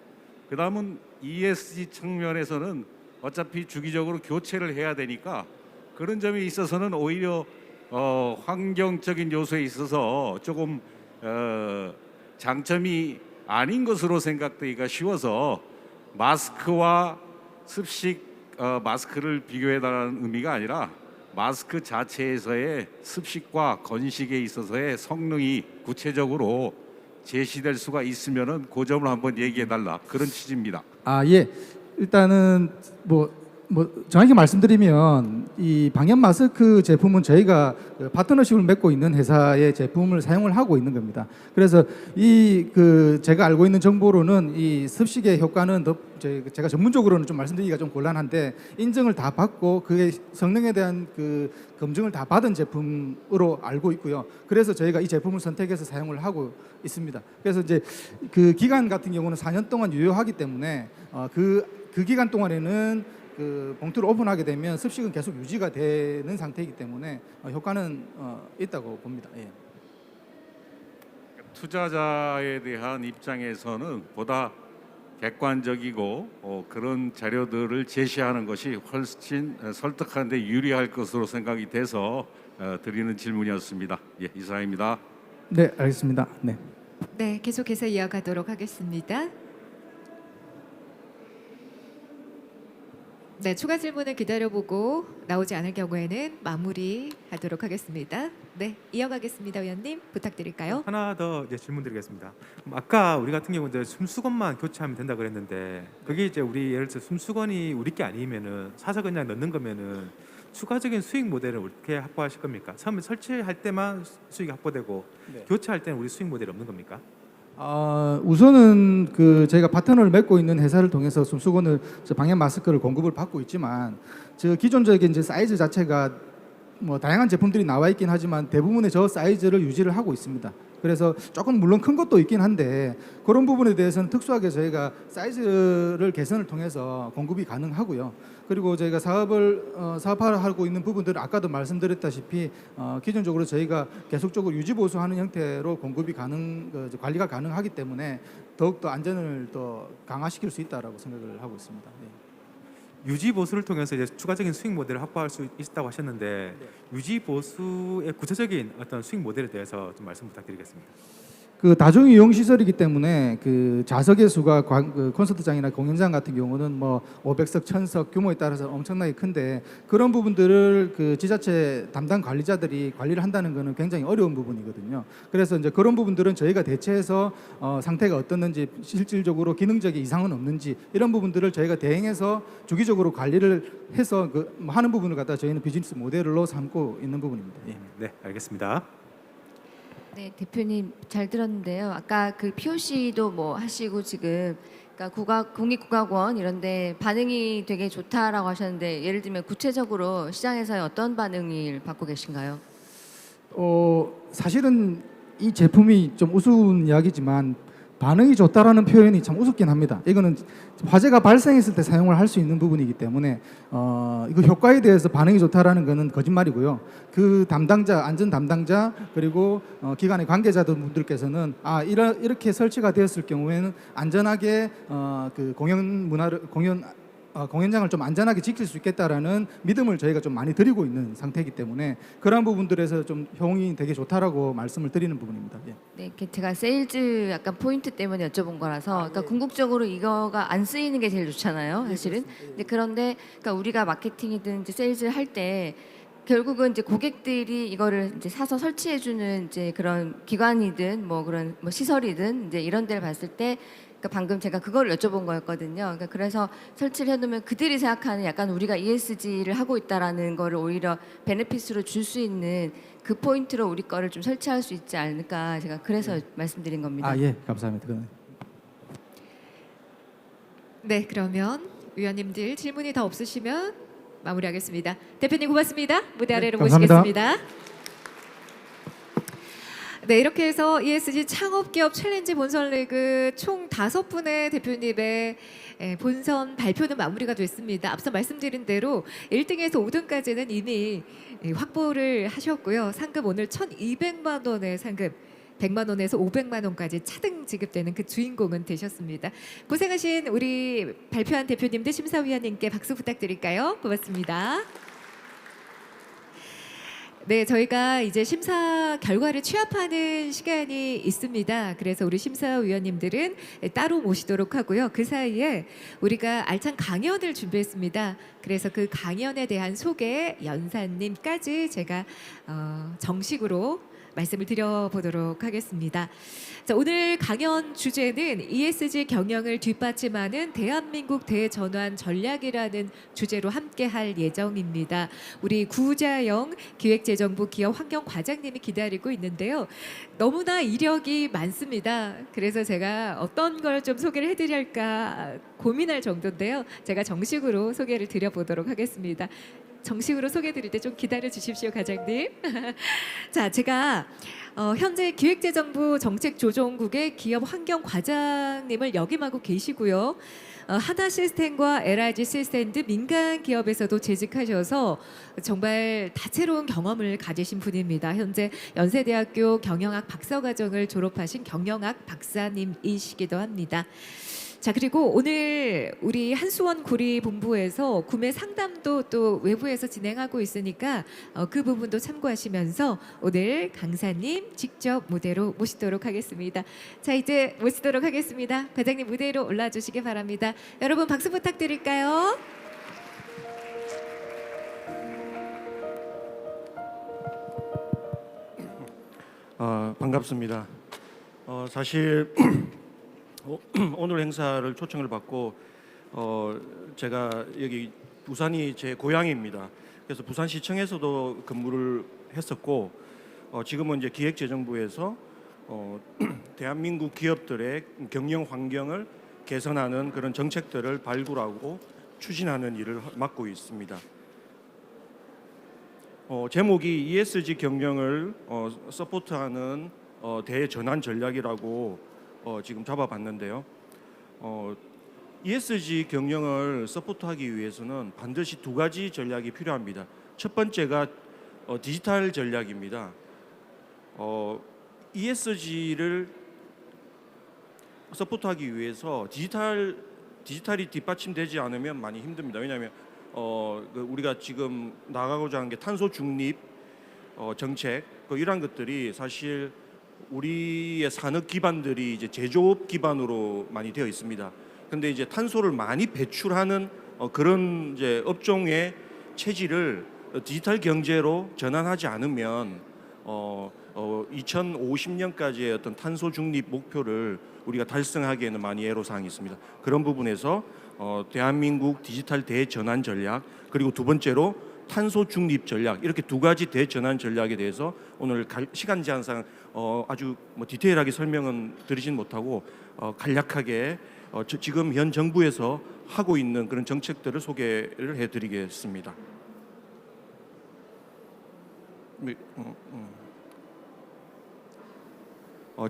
그 다음은 ESG 측면에서는 어차피 주기적으로 교체를 해야 되니까 그런 점에 있어서는 오히려 환경적인 요소에 있어서 조금 장점이 아닌 것으로 생각되기가 쉬워서 마스크와 습식 마스크를 비교해달라는 의미가 아니라 마스크 자체에서의 습식과 건식에 있어서의 성능이 구체적으로 제시될 수가 있으면은 그 점을 한번 얘기해달라 그런 취지입니다. 아, 예. 일단은 뭐 정확히 말씀드리면 이 방염 마스크 제품은 저희가 파트너십을 맺고 있는 회사의 제품을 사용을 하고 있는 겁니다. 그래서 제가 알고 있는 정보로는 이 습식의 효과는 제가 전문적으로는 좀 말씀드리기가 좀 곤란한데 인증을 다 받고 그의 성능에 대한 그 검증을 다 받은 제품으로 알고 있고요. 그래서 저희가 이 제품을 선택해서 사용을 하고 있습니다. 그래서 이제 그 기간 같은 경우는 4년 동안 유효하기 때문에 그 기간 동안에는 그 봉투를 오픈하게 되면 습식은 계속 유지가 되는 상태이기 때문에 효과는 있다고 봅니다. 예. 투자자에 대한 입장에서는 보다 객관적이고 그런 자료들을 제시하는 것이 훨씬 설득하는 데 유리할 것으로 생각이 돼서 드리는 질문이었습니다. 예, 이상입니다. 네, 알겠습니다. 네. 네, 계속해서 이어가도록 하겠습니다. 네, 추가 질문을 기다려보고 나오지 않을 경우에는 마무리하도록 하겠습니다. 네, 이어가겠습니다, 의원님 부탁드릴까요? 하나 더 이제 질문드리겠습니다. 아까 우리 같은 경우는 이제 숨수건만 교체하면 된다 그랬는데 그게 이제 우리 예를 들어 숨수건이 우리 게 아니면은 사서 그냥 넣는 거면은 추가적인 수익 모델을 어떻게 확보하실 겁니까? 처음에 설치할 때만 수익이 확보되고 교체할 때는 우리 수익 모델이 없는 겁니까? 우선은 저희가 파트너를 맺고 있는 회사를 통해서 숨수건을 방역 마스크를 공급을 받고 있지만 기존적인 이제 사이즈 자체가 뭐 다양한 제품들이 나와 있긴 하지만 대부분의 저 사이즈를 유지를 하고 있습니다. 그래서 조금 물론 큰 것도 있긴 한데 그런 부분에 대해서는 특수하게 저희가 사이즈를 개선을 통해서 공급이 가능하고요. 그리고 저희가 사업하고 있는 부분들은 아까도 말씀드렸다시피 기존적으로 저희가 계속적으로 유지 보수하는 형태로 공급이 관리가 가능하기 때문에 더욱더 안전을 더 강화시킬 수 있다라고 생각을 하고 있습니다. 네. 유지 보수를 통해서 이제 추가적인 수익 모델을 확보할 수 있다고 하셨는데 유지 보수의 구체적인 어떤 수익 모델에 대해서 좀 말씀 부탁드리겠습니다. 그 다중 이용 시설이기 때문에 그 좌석의 수가 그 콘서트장이나 공연장 같은 경우는 뭐 500석, 1000석 규모에 따라서 엄청나게 큰데 그런 부분들을 그 지자체 담당 관리자들이 관리를 한다는 것은 굉장히 어려운 부분이거든요. 그래서 이제 그런 부분들은 저희가 대체해서 상태가 어떻는지 실질적으로 기능적인 이상은 없는지 이런 부분들을 저희가 대행해서 주기적으로 관리를 해서 그 하는 부분을 갖다 저희는 비즈니스 모델로 삼고 있는 부분입니다. 예. 네, 알겠습니다. 네, 대표님 잘 들었는데요. 아까 그 POC도 뭐 하시고 지금 그러니까 공익국악원 이런데 반응이 되게 좋다라고 하셨는데 예를 들면 구체적으로 시장에서 어떤 반응을 받고 계신가요? 사실은 이 제품이 좀 우스운 이야기지만 반응이 좋다라는 표현이 참 우습긴 합니다. 이거는 화재가 발생했을 때 사용을 할 수 있는 부분이기 때문에 이거 효과에 대해서 반응이 좋다라는 것은 거짓말이고요. 그 담당자, 안전 담당자 그리고 기관의 관계자분들께서는 이렇게 설치가 되었을 경우에는 안전하게 그 공연장을 좀 안전하게 지킬 수 있겠다라는 믿음을 저희가 좀 많이 드리고 있는 상태이기 때문에 그러한 부분들에서 좀 효용이 되게 좋다라고 말씀을 드리는 부분입니다. 예. 네, 이렇게 제가 세일즈 약간 포인트 때문에 여쭤본 거라서 그러니까 궁극적으로 이거가 안 쓰이는 게 제일 좋잖아요, 사실은. 근데 그런데 그러니까 우리가 마케팅이든 이제 세일즈를 할 때 결국은 이제 고객들이 이거를 이제 사서 설치해주는 이제 그런 기관이든 뭐 그런 뭐 시설이든 이제 이런 데를 봤을 때 그러니까 방금 제가 그걸 여쭤본 거였거든요. 그러니까 그래서 설치를 해놓으면 그들이 생각하는 약간 우리가 ESG를 하고 있다라는 거를 오히려 베네핏으로 줄 수 있는 그 포인트로 우리 거를 좀 설치할 수 있지 않을까 제가 그래서 말씀드린 겁니다. 예, 감사합니다. 네, 그러면 위원님들 질문이 더 없으시면 마무리하겠습니다. 대표님 고맙습니다. 무대 아래로 감사합니다. 모시겠습니다. 네, 이렇게 해서 ESG 창업기업 챌린지 본선 리그 총 5분의 대표님의 본선 발표는 마무리가 됐습니다. 앞서 말씀드린 대로 1등에서 5등까지는 이미 확보를 하셨고요. 상금 오늘 1,200만 원의 상금 100만 원에서 500만 원까지 차등 지급되는 그 주인공은 되셨습니다. 고생하신 우리 발표한 대표님들 심사위원님께 박수 부탁드릴까요? 고맙습니다. 네, 저희가 이제 심사 결과를 취합하는 시간이 있습니다. 그래서 우리 심사위원님들은 따로 모시도록 하고요. 그 사이에 우리가 알찬 강연을 준비했습니다. 그래서 그 강연에 대한 소개 연사님까지 제가 정식으로 말씀을 드려보도록 하겠습니다. 자, 오늘 강연 주제는 ESG 경영을 뒷받침하는 대한민국 대전환 전략이라는 주제로 함께할 예정입니다. 우리 구자영 기획재정부 기업 환경과장님이 기다리고 있는데요. 너무나 이력이 많습니다. 그래서 제가 어떤 걸 좀 소개를 해드릴까 고민할 정도인데요. 제가 정식으로 소개를 드려보도록 하겠습니다. 정식으로 소개드릴 때 좀 기다려 주십시오, 과장님. 자, 제가 현재 기획재정부 정책조정국의 기업 환경과장님을 역임하고 계시고요. 하나시스템과 LIG 시스템 등 민간 기업에서도 재직하셔서 정말 다채로운 경험을 가지신 분입니다. 현재 연세대학교 경영학 박사과정을 졸업하신 경영학 박사님이시기도 합니다. 자, 그리고 오늘 우리 한수원 구리본부에서 구매 상담도 또 외부에서 진행하고 있으니까 그 부분도 참고하시면서 오늘 강사님 직접 무대로 모시도록 하겠습니다. 자, 이제 모시도록 하겠습니다. 과장님 무대로 올라와 주시기 바랍니다. 여러분 박수 부탁드릴까요? 반갑습니다. 사실 오늘 행사를 초청을 받고 제가 여기 부산이 제 고향입니다. 그래서 부산시청에서도 근무를 했었고 지금은 이제 기획재정부에서 대한민국 기업들의 경영 환경을 개선하는 그런 정책들을 발굴하고 추진하는 일을 맡고 있습니다. 제목이 ESG 경영을 서포트하는 대전환 전략이라고 지금 잡아봤는데요. ESG 경영을 서포트하기 위해서는 반드시 2가지 전략이 필요합니다. 첫 번째가 디지털 전략입니다. ESG를 서포트하기 위해서 디지털이 뒷받침되지 않으면 많이 힘듭니다. 왜냐하면 우리가 지금 나가고자 하는 게 탄소 중립 정책 이러한 것들이 사실 우리의 산업 기반들이 이제 제조업 기반으로 많이 되어 있습니다. 근데 이제 탄소를 많이 배출하는 그런 이제 업종의 체질을 디지털 경제로 전환하지 않으면 2050년까지의 어떤 탄소 중립 목표를 우리가 달성하기에는 많이 애로사항이 있습니다. 그런 부분에서 대한민국 디지털 대전환 전략, 그리고 두 번째로 탄소 중립 전략, 이렇게 두 가지 대전환 전략에 대해서 오늘 시간 제한상 아주 디테일하게 설명은 드리진 못하고 간략하게 지금 현 정부에서 하고 있는 그런 정책들을 소개를 해드리겠습니다.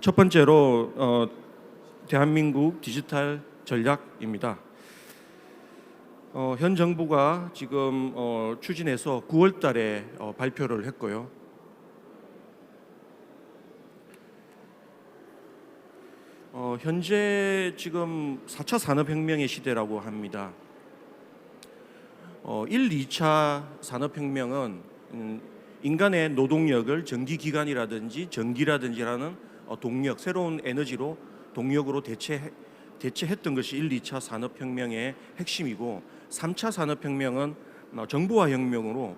첫 번째로 대한민국 디지털 전략입니다. 현 정부가 지금 추진해서 9월 달에 발표를 했고요. 현재 지금 4차 산업혁명의 시대라고 합니다. 1, 2차 산업혁명은 인간의 노동력을 전기기관이라든지 전기라든지라는 동력, 새로운 에너지로 동력으로 대체했던 것이 1, 2차 산업혁명의 핵심이고, 3차 산업혁명은 정보화혁명으로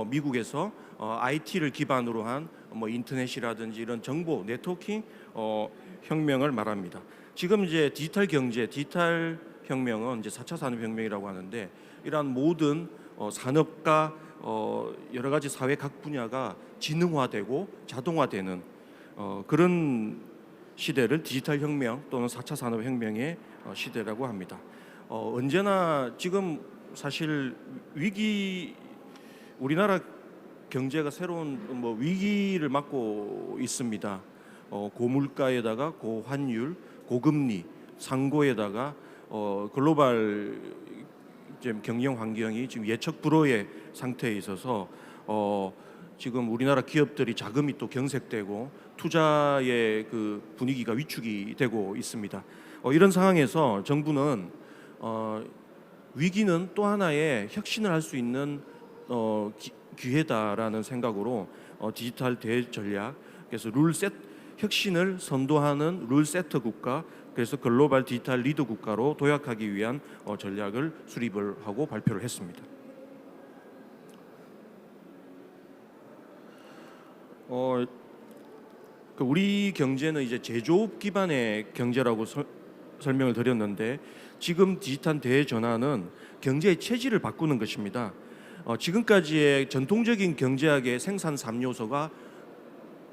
미국에서 IT를 기반으로 한 인터넷이라든지 이런 정보 네트워킹 혁명을 말합니다. 지금 이제 디지털 경제, 디지털 혁명은 이제 4차 산업혁명이라고 하는데, 이러한 모든 산업과 여러 가지 사회 각 분야가 지능화되고 자동화되는 그런 시대를 디지털 혁명 또는 4차 산업혁명의 시대라고 합니다. 언제나 지금 사실 우리나라 경제가 새로운 위기를 맞고 있습니다. 고물가에다가 고환율, 고금리, 상고에다가 글로벌 경영 환경이 지금 예측 불허의 상태에 있어서 지금 우리나라 기업들이 자금이 또 경색되고 투자의 그 분위기가 위축이 되고 있습니다. 이런 상황에서 정부는 위기는 또 하나의 혁신을 할 수 있는 기회다라는 생각으로 디지털 대전략, 그래서 혁신을 선도하는 룰세터 국가, 그래서 글로벌 디지털 리더 국가로 도약하기 위한 전략을 수립을 하고 발표를 했습니다. 우리 경제는 이제 제조업 기반의 경제라고 설명을 드렸는데, 지금 디지털 대전환은 경제의 체질을 바꾸는 것입니다. 지금까지의 전통적인 경제학의 생산 3요소가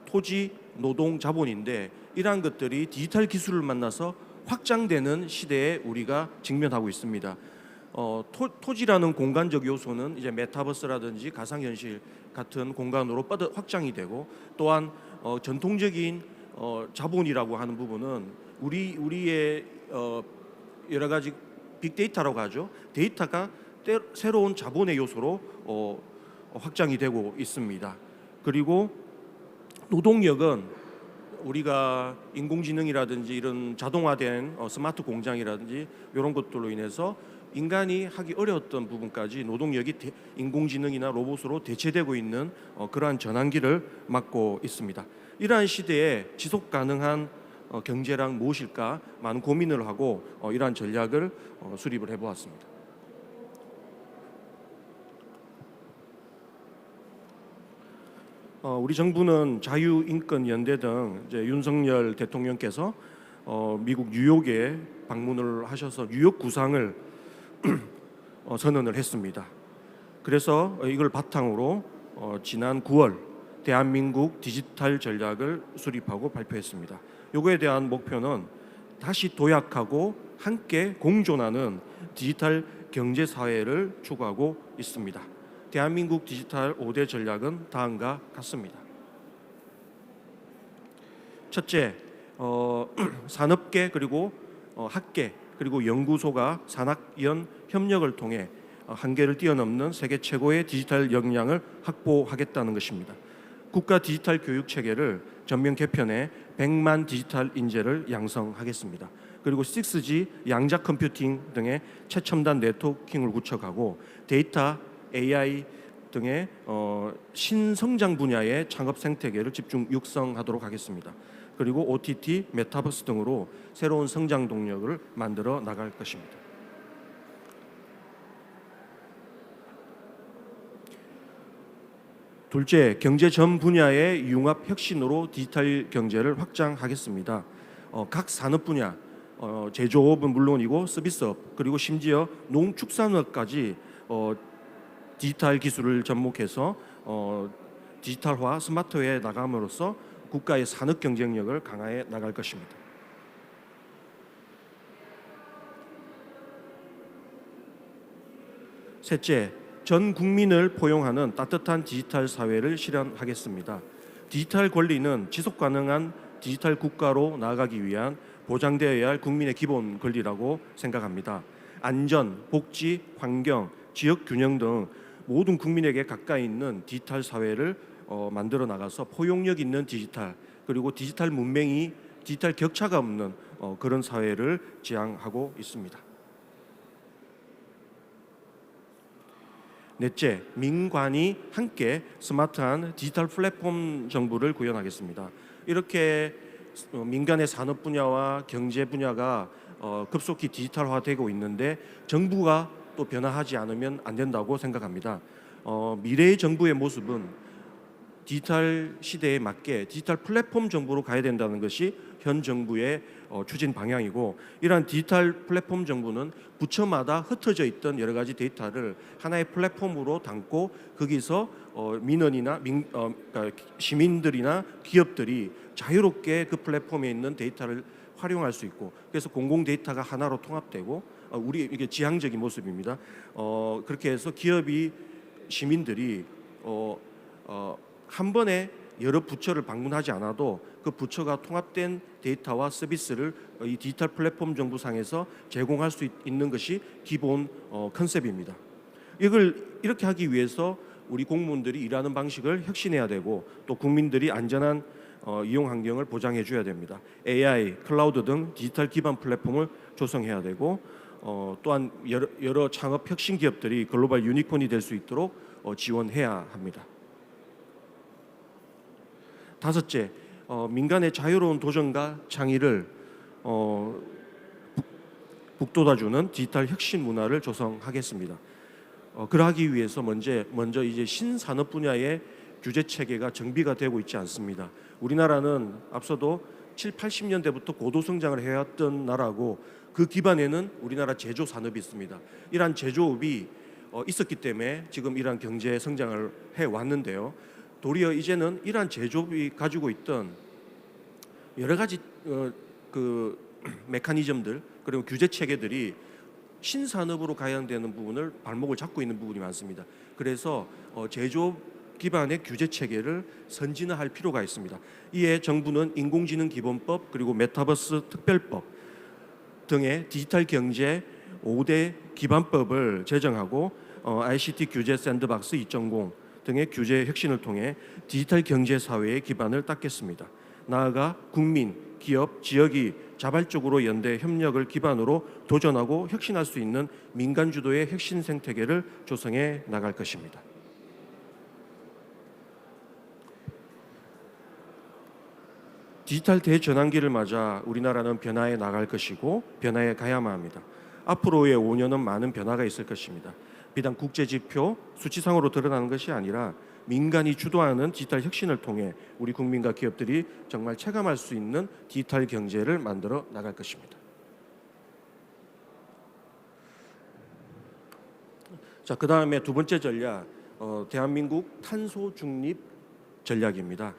토지, 노동, 자본인데, 이러한 것들이 디지털 기술을 만나서 확장되는 시대에 우리가 직면하고 있습니다. 토지라는 공간적 요소는 이제 메타버스라든지 가상현실 같은 공간으로 확장이 되고, 또한 전통적인 자본이라고 하는 부분은 우리의 여러 가지 빅데이터라고 하죠. 데이터가 새로운 자본의 요소로 확장이 되고 있습니다. 그리고 노동력은 우리가 인공지능이라든지 이런 자동화된 스마트 공장이라든지 이런 것들로 인해서 인간이 하기 어려웠던 부분까지 노동력이 인공지능이나 로봇으로 대체되고 있는 그러한 전환기를 맞고 있습니다. 이러한 시대에 지속 가능한 경제란 무엇일까 많은 고민을 하고 이러한 전략을 수립을 해보았습니다. 우리 정부는 자유인권연대 등 이제 윤석열 대통령께서 미국 뉴욕에 방문을 하셔서 뉴욕 구상을 선언을 했습니다. 그래서 이걸 바탕으로 지난 9월 대한민국 디지털 전략을 수립하고 발표했습니다. 요거에 대한 목표는 다시 도약하고 함께 공존하는 디지털 경제 사회를 추구하고 있습니다. 대한민국 디지털 5대 전략은 다음과 같습니다. 첫째, 산업계 그리고 학계 그리고 연구소가 산학연 협력을 통해 한계를 뛰어넘는 세계 최고의 디지털 역량을 확보하겠다는 것입니다. 국가 디지털 교육 체계를 전면 개편해 100만 디지털 인재를 양성하겠습니다. 그리고 6G 양자 컴퓨팅 등의 최첨단 네트워킹을 구축하고 데이터, AI 등의 신성장 분야의 창업 생태계를 집중 육성하도록 하겠습니다. 그리고 OTT, 메타버스 등으로 새로운 성장 동력을 만들어 나갈 것입니다. 둘째, 경제 전 분야의 융합 혁신으로 디지털 경제를 확장하겠습니다. 각 산업 분야, 제조업은 물론이고 서비스업 그리고 심지어 농축산업까지 디지털 기술을 접목해서 디지털화, 스마트화에 나감으로써 국가의 산업 경쟁력을 강화해 나갈 것입니다. 셋째, 전 국민을 포용하는 따뜻한 디지털 사회를 실현하겠습니다. 디지털 권리는 지속 가능한 디지털 국가로 나아가기 위한 보장되어야 할 국민의 기본 권리라고 생각합니다. 안전, 복지, 환경, 지역 균형 등 모든 국민에게 가까이 있는 디지털 사회를 만들어 나가서 포용력 있는 디지털 그리고 디지털 문맹이 디지털 격차가 없는 그런 사회를 지향하고 있습니다. 넷째, 민관이 함께 스마트한 디지털 플랫폼 정부를 구현하겠습니다. 이렇게 민간의 산업 분야와 경제 분야가 급속히 디지털화되고 있는데 정부가 또 변화하지 않으면 안 된다고 생각합니다. 미래의 정부의 모습은 디지털 시대에 맞게 디지털 플랫폼 정부로 가야 된다는 것이 현 정부의 추진 방향이고, 이러한 디지털 플랫폼 정부는 부처마다 흩어져 있던 여러 가지 데이터를 하나의 플랫폼으로 담고 거기서 민원이나 그러니까 시민들이나 기업들이 자유롭게 그 플랫폼에 있는 데이터를 활용할 수 있고, 그래서 공공 데이터가 하나로 통합되고 우리 이게 지향적인 모습입니다. 그렇게 해서 기업이 시민들이 한 번에 여러 부처를 방문하지 않아도 그 부처가 통합된 데이터와 서비스를 이 디지털 플랫폼 정부상에서 제공할 수 있는 것이 기본 컨셉입니다. 이걸 이렇게 하기 위해서 우리 공무원들이 일하는 방식을 혁신해야 되고, 또 국민들이 안전한 이용 환경을 보장해 줘야 됩니다. AI, 클라우드 등 디지털 기반 플랫폼을 조성해야 되고, 또한 여러 창업 혁신 기업들이 글로벌 유니콘이 될 수 있도록 지원해야 합니다. 다섯째, 민간의 자유로운 도전과 창의를 북돋아주는 디지털 혁신 문화를 조성하겠습니다. 그러하기 위해서 먼저 이제 신산업 분야의 규제 체계가 정비가 되고 있지 않습니다. 우리나라는 앞서도 7, 80년대부터 고도 성장을 해왔던 나라고, 그 기반에는 우리나라 제조 산업이 있습니다. 이러한 제조업이 있었기 때문에 지금 이러한 경제 성장을 해 왔는데요. 도리어 이제는 이러한 제조업이 가지고 있던 여러 가지 그 메커니즘들 그리고 규제 체계들이 신산업으로 가야 되는 부분을 발목을 잡고 있는 부분이 많습니다. 그래서 제조업 기반의 규제 체계를 선진화할 필요가 있습니다. 이에 정부는 인공지능 기본법 그리고 메타버스 특별법 등의 디지털 경제 5대 기반법을 제정하고 ICT 규제 샌드박스 2.0 등의 규제 혁신을 통해 디지털 경제 사회의 기반을 닦겠습니다. 나아가 국민, 기업, 지역이 자발적으로 연대 협력을 기반으로 도전하고 혁신할 수 있는 민간 주도의 혁신 생태계를 조성해 나갈 것입니다. 디지털 대전환기를 맞아 우리나라는 변화해 나갈 것이고 변화해 가야만 합니다. 앞으로의 5년은 많은 변화가 있을 것입니다. 비단 국제 지표, 수치상으로 드러나는 것이 아니라 민간이 주도하는 디지털 혁신을 통해 우리 국민과 기업들이 정말 체감할 수 있는 디지털 경제를 만들어 나갈 것입니다. 자, 그 다음에 두 번째 전략, 대한민국 탄소 중립 전략입니다.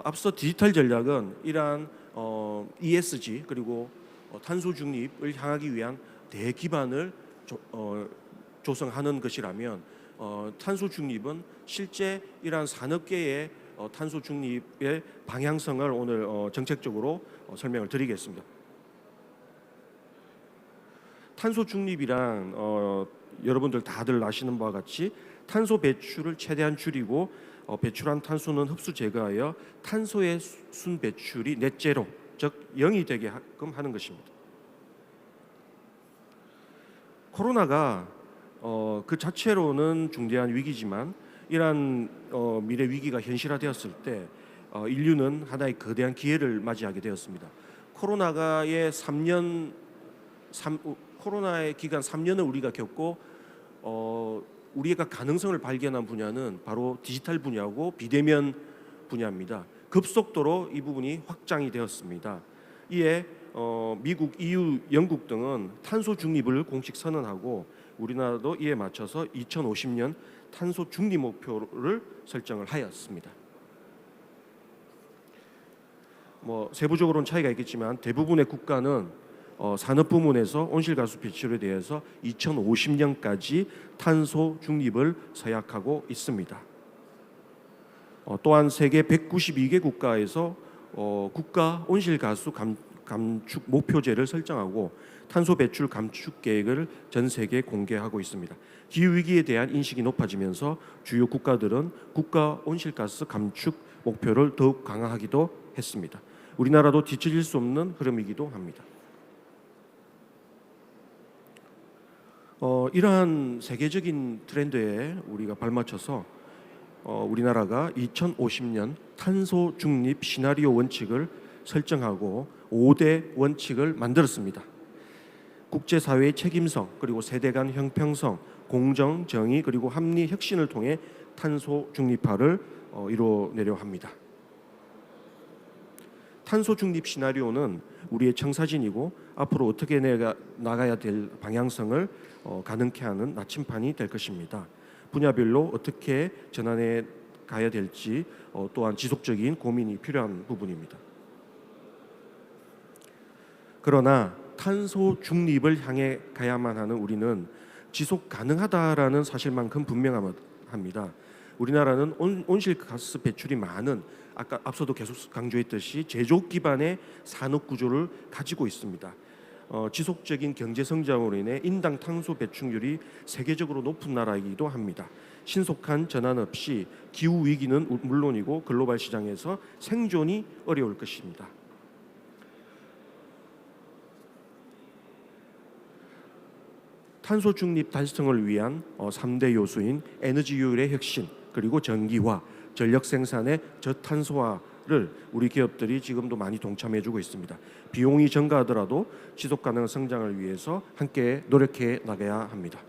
앞서 디지털 전략은 이러한 ESG 그리고 탄소 중립을 향하기 위한 대기반을 조성하는 것이라면, 탄소 중립은 실제 이러한 산업계의 탄소 중립의 방향성을 오늘 정책적으로 설명을 드리겠습니다. 탄소 중립이란 여러분들 다들 아시는 바와 같이 탄소 배출을 최대한 줄이고 배출한 탄소는 흡수 제거하여 탄소의 순 배출이 넷제로, 즉 0이 되게끔 하는 것입니다. 코로나가 그 자체로는 중대한 위기지만 이러한 미래 위기가 현실화되었을 때 인류는 하나의 거대한 기회를 맞이하게 되었습니다. 코로나의 기간 3년을 우리가 겪고 우리가 가능성을 발견한 분야는 바로 디지털 분야고 비대면 분야입니다. 급속도로 이 부분이 확장이 되었습니다. 이에 미국, EU, 영국 등은 탄소 중립을 공식 선언하고 우리나라도 이에 맞춰서 2050년 탄소 중립 목표를 설정을 하였습니다. 세부적으로는 차이가 있겠지만 대부분의 국가는 산업 부문에서 온실가스 배출에 대해서 2050년까지 탄소 중립을 서약하고 있습니다. 또한 세계 192개 국가에서 국가 온실가스 감축 목표제를 설정하고 탄소 배출 감축 계획을 전 세계에 공개하고 있습니다. 기후 위기에 대한 인식이 높아지면서 주요 국가들은 국가 온실가스 감축 목표를 더욱 강화하기도 했습니다. 우리나라도 뒤처질 수 없는 흐름이기도 합니다. 이러한 세계적인 트렌드에 우리가 발맞춰서 우리나라가 2050년 탄소 중립 시나리오 원칙을 설정하고 5대 원칙을 만들었습니다. 국제사회의 책임성, 그리고 세대 간 형평성, 공정, 정의, 그리고 합리, 혁신을 통해 탄소 중립화를 이뤄내려 합니다. 탄소 중립 시나리오는 우리의 청사진이고 앞으로 어떻게 나가야 될 방향성을 가능케 하는 나침판이 될 것입니다. 분야별로 어떻게 전환해 가야 될지 또한 지속적인 고민이 필요한 부분입니다. 그러나 탄소 중립을 향해 가야만 하는 우리는 지속 가능하다라는 사실만큼 분명합니다. 우리나라는 온실가스 배출이 많은 아까 앞서도 계속 강조했듯이 제조업 기반의 산업 구조를 가지고 있습니다. 지속적인 경제 성장으로 인해 인당 탄소 배출률이 세계적으로 높은 나라이기도 합니다. 신속한 전환 없이 기후 위기는 물론이고 글로벌 시장에서 생존이 어려울 것입니다. 탄소 중립 달성을 위한 3대 요소인 에너지효율의 혁신, 그리고 전기화, 전력 생산의 저탄소화를 우리 기업들이 지금도 많이 동참해주고 있습니다. 비용이 증가하더라도 지속가능한 성장을 위해서 함께 노력해 나가야 합니다.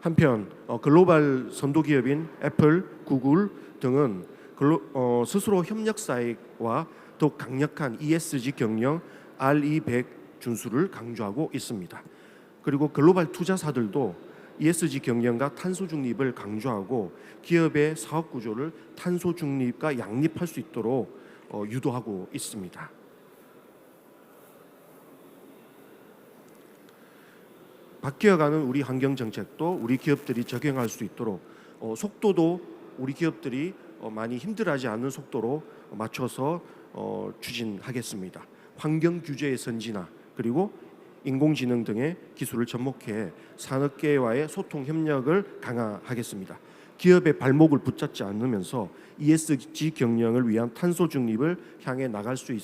한편 글로벌 선도 기업인 애플, 구글 등은 스스로 협력 사회와 더욱 강력한 ESG 경영 RE100 준수를 강조하고 있습니다. 그리고 글로벌 투자사들도 ESG 경영과 탄소 중립을 강조하고 기업의 사업 구조를 탄소 중립과 양립할 수 있도록 유도하고 있습니다. 바뀌어가는 우리 환경 정책도 우리 기업들이 적용할 수 있도록 속도도 우리 기업들이 많이 힘들어하지 않는 속도로 맞춰서 추진하겠습니다. 환경 규제의 선진화, 그리고 인공지능 등의 기술을 접목해 산업계와의 소통 협력을 강화하겠습니다. 기업의 발목을 붙잡지 않으면서 ESG 경영을 위한 탄소 중립을 향해 나갈 수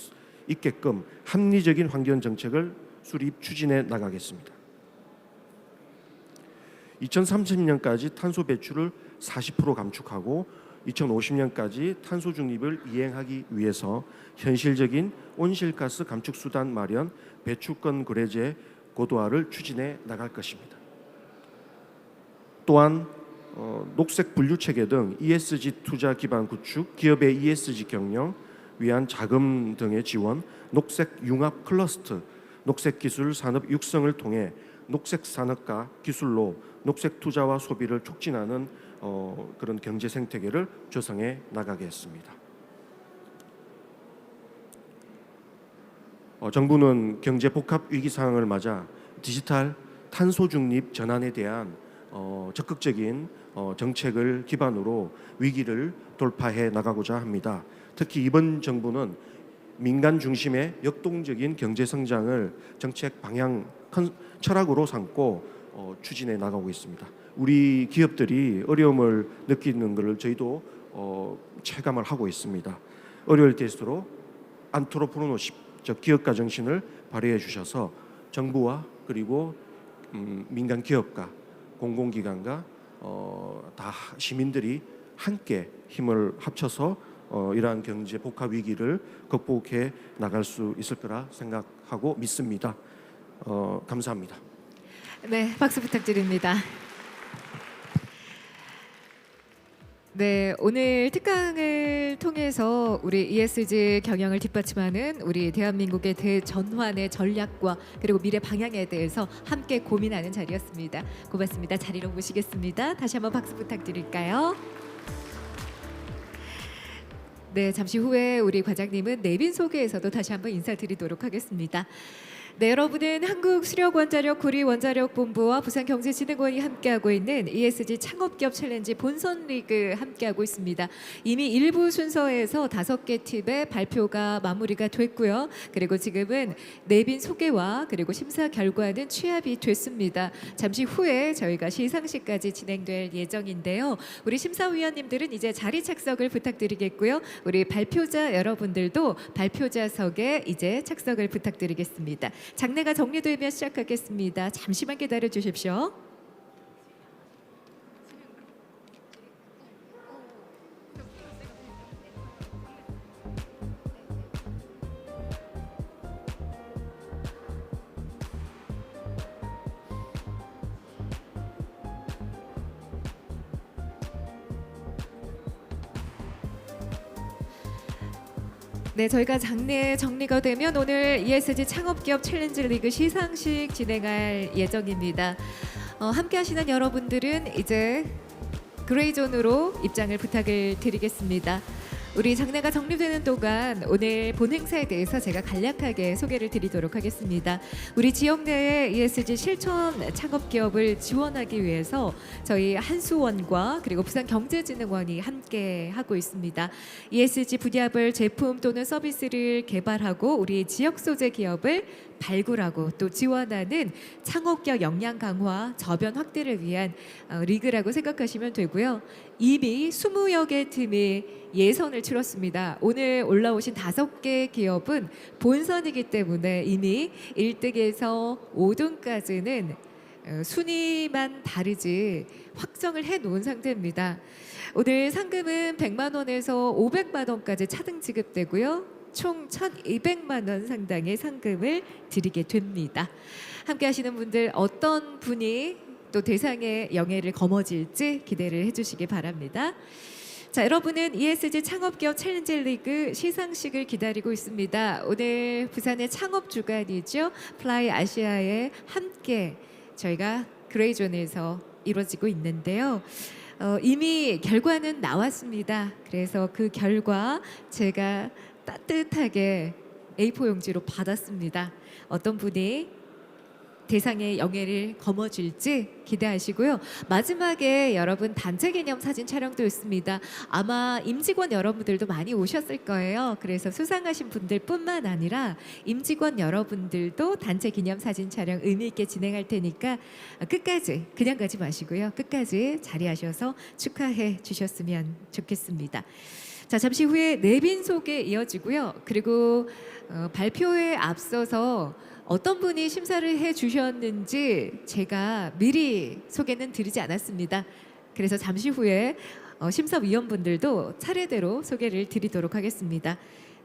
있게끔 합리적인 환경 정책을 수립 추진해 나가겠습니다. 2030년까지 탄소 배출을 40% 감축하고 2050년까지 탄소 중립을 이행하기 위해서 현실적인 온실가스 감축 수단 마련, 배출권 거래제 고도화를 추진해 나갈 것입니다. 또한 녹색 분류 체계 등 ESG 투자 기반 구축, 기업의 ESG 경영 위한 자금 등의 지원, 녹색 융합 클러스터, 녹색 기술 산업 육성을 통해 녹색 산업과 기술로 녹색 투자와 소비를 촉진하는 그런 경제 생태계를 조성해 나가겠습니다. 정부는 경제 복합 위기 상황을 맞아 디지털 탄소 중립 전환에 대한 적극적인 정책을 기반으로 위기를 돌파해 나가고자 합니다. 특히 이번 정부는 민간 중심의 역동적인 경제 성장을 정책 방향 철학으로 삼고 추진해 나가고 있습니다. 우리 기업들이 어려움을 느끼는 것을 저희도 체감을 하고 있습니다. 어려울 때일수록 안트로프로노십, 즉 기업가 정신을 발휘해 주셔서 정부와 그리고 민간 기업가, 공공기관과 다 시민들이 함께 힘을 합쳐서 이러한 경제 복합 위기를 극복해 나갈 수 있을 거라 생각하고 믿습니다. 감사합니다. 네, 박수 부탁드립니다. 네, 오늘 특강을 통해서 우리 ESG 경영을 뒷받침하는 우리 대한민국의 대전환의 전략과 그리고 미래 방향에 대해서 함께 고민하는 자리였습니다. 고맙습니다. 자리로 모시겠습니다. 다시 한번 박수 부탁드릴까요? 네, 잠시 후에 우리 과장님은 내빈 소개에서도 다시 한번 인사드리도록 하겠습니다. 네, 여러분은 한국수력원자력 구리원자력본부와 부산경제진흥원이 함께하고 있는 ESG 창업기업 챌린지 본선 리그 함께하고 있습니다. 이미 1부 순서에서 5개 팀의 발표가 마무리가 됐고요. 그리고 지금은 내빈 소개와 그리고 심사 결과는 취합이 됐습니다. 잠시 후에 저희가 시상식까지 진행될 예정인데요. 우리 심사위원님들은 이제 자리 착석을 부탁드리겠고요. 우리 발표자 여러분들도 발표자석에 이제 착석을 부탁드리겠습니다. 장례가 정리되면 시작하겠습니다. 잠시만 기다려 주십시오. 네, 저희가 장례 정리가 되면 오늘 ESG 창업기업 챌린지 리그 시상식 진행할 예정입니다. 함께 하시는 여러분들은 이제 그레이존으로 입장을 부탁을 드리겠습니다. 우리 장례가 정리되는 동안 오늘 본 행사에 대해서 제가 간략하게 소개를 드리도록 하겠습니다. 우리 지역 내의 ESG 실천 창업기업을 지원하기 위해서 저희 한수원과 그리고 부산경제진흥원이 함께 하고 있습니다. ESG 분야별 제품 또는 서비스를 개발하고 우리 지역 소재 기업을 발굴하고 또 지원하는 창업기업 역량 강화, 저변 확대를 위한 리그라고 생각하시면 되고요. 이미 20여 개 팀이 예선을 치렀습니다. 오늘 올라오신 5개 기업은 본선이기 때문에 이미 1등에서 5등까지는 순위만 다르지 확정을 해놓은 상태입니다. 오늘 상금은 100만 원에서 500만 원까지 차등 지급되고요. 총 1,200만 원 상당의 상금을 드리게 됩니다. 함께 하시는 분들 어떤 분이 또 대상의 영예를 거머쥘지 기대를 해주시기 바랍니다. 자, 여러분은 ESG 창업기업 챌린지 리그 시상식을 기다리고 있습니다. 오늘 부산의 창업 주간이죠. 플라이 아시아에 함께 저희가 그레이존에서 이루어지고 있는데요. 이미 결과는 나왔습니다. 그래서 그 결과 제가 따뜻하게 A4 용지로 받았습니다. 어떤 분이 대상의 영예를 거머쥘지 기대하시고요. 마지막에 여러분 단체 기념 사진 촬영도 있습니다. 아마 임직원 여러분들도 많이 오셨을 거예요. 그래서 수상하신 분들뿐만 아니라 임직원 여러분들도 단체 기념 사진 촬영 의미 있게 진행할 테니까 끝까지 그냥 가지 마시고요. 끝까지 자리하셔서 축하해 주셨으면 좋겠습니다. 자, 잠시 후에 내빈 소개 이어지고요. 그리고 발표에 앞서서 어떤 분이 심사를 해 주셨는지 제가 미리 소개는 드리지 않았습니다. 그래서 잠시 후에 심사위원분들도 차례대로 소개를 드리도록 하겠습니다.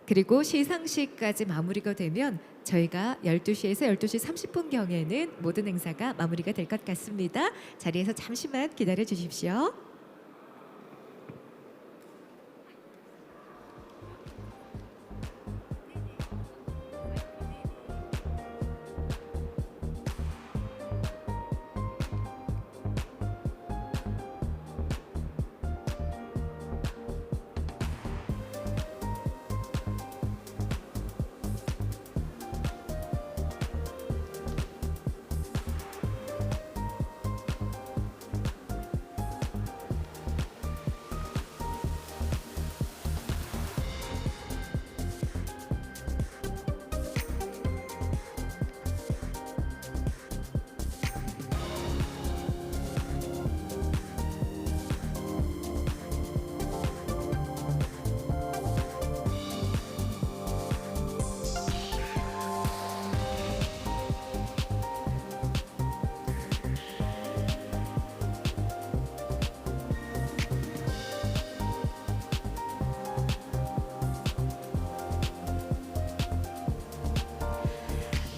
그리고 시상식까지 마무리가 되면 저희가 12시에서 12시 30분경에는 모든 행사가 마무리가 될 것 같습니다. 자리에서 잠시만 기다려 주십시오.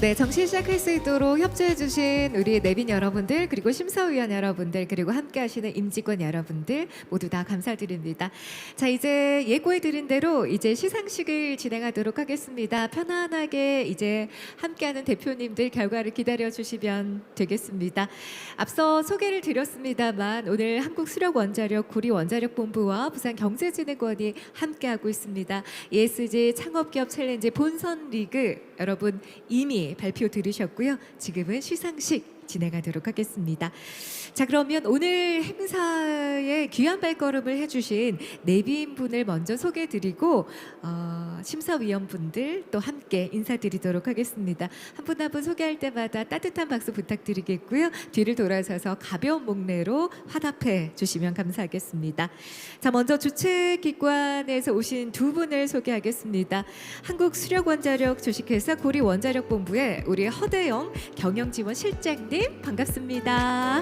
네, 정시 시작할 수 있도록 협조해주신 우리 내빈 여러분들, 그리고 심사위원 여러분들, 그리고 함께하시는 임직원 여러분들 모두 다 감사드립니다. 자, 이제 예고해드린 대로 이제 시상식을 진행하도록 하겠습니다. 편안하게 이제 함께하는 대표님들 결과를 기다려주시면 되겠습니다. 앞서 소개를 드렸습니다만 오늘 한국수력원자력 고리원자력본부와 부산경제진흥원이 함께하고 있습니다. ESG 창업기업 챌린지 본선 리그 여러분 이미 발표 들으셨고요. 지금은 시상식 진행하도록 하겠습니다. 자, 그러면 오늘 행사에 귀한 발걸음을 해주신 내빈분을 먼저 소개드리고 심사위원분들 또 함께 인사드리도록 하겠습니다. 한 분 한 분 소개할 때마다 따뜻한 박수 부탁드리겠고요. 뒤를 돌아서서 가벼운 목례로 화답해 주시면 감사하겠습니다. 자, 먼저 주최기관에서 오신 두 분을 소개하겠습니다. 한국수력원자력 주식회사 고리원자력본부의 우리 허대영 경영지원실장님 반갑습니다.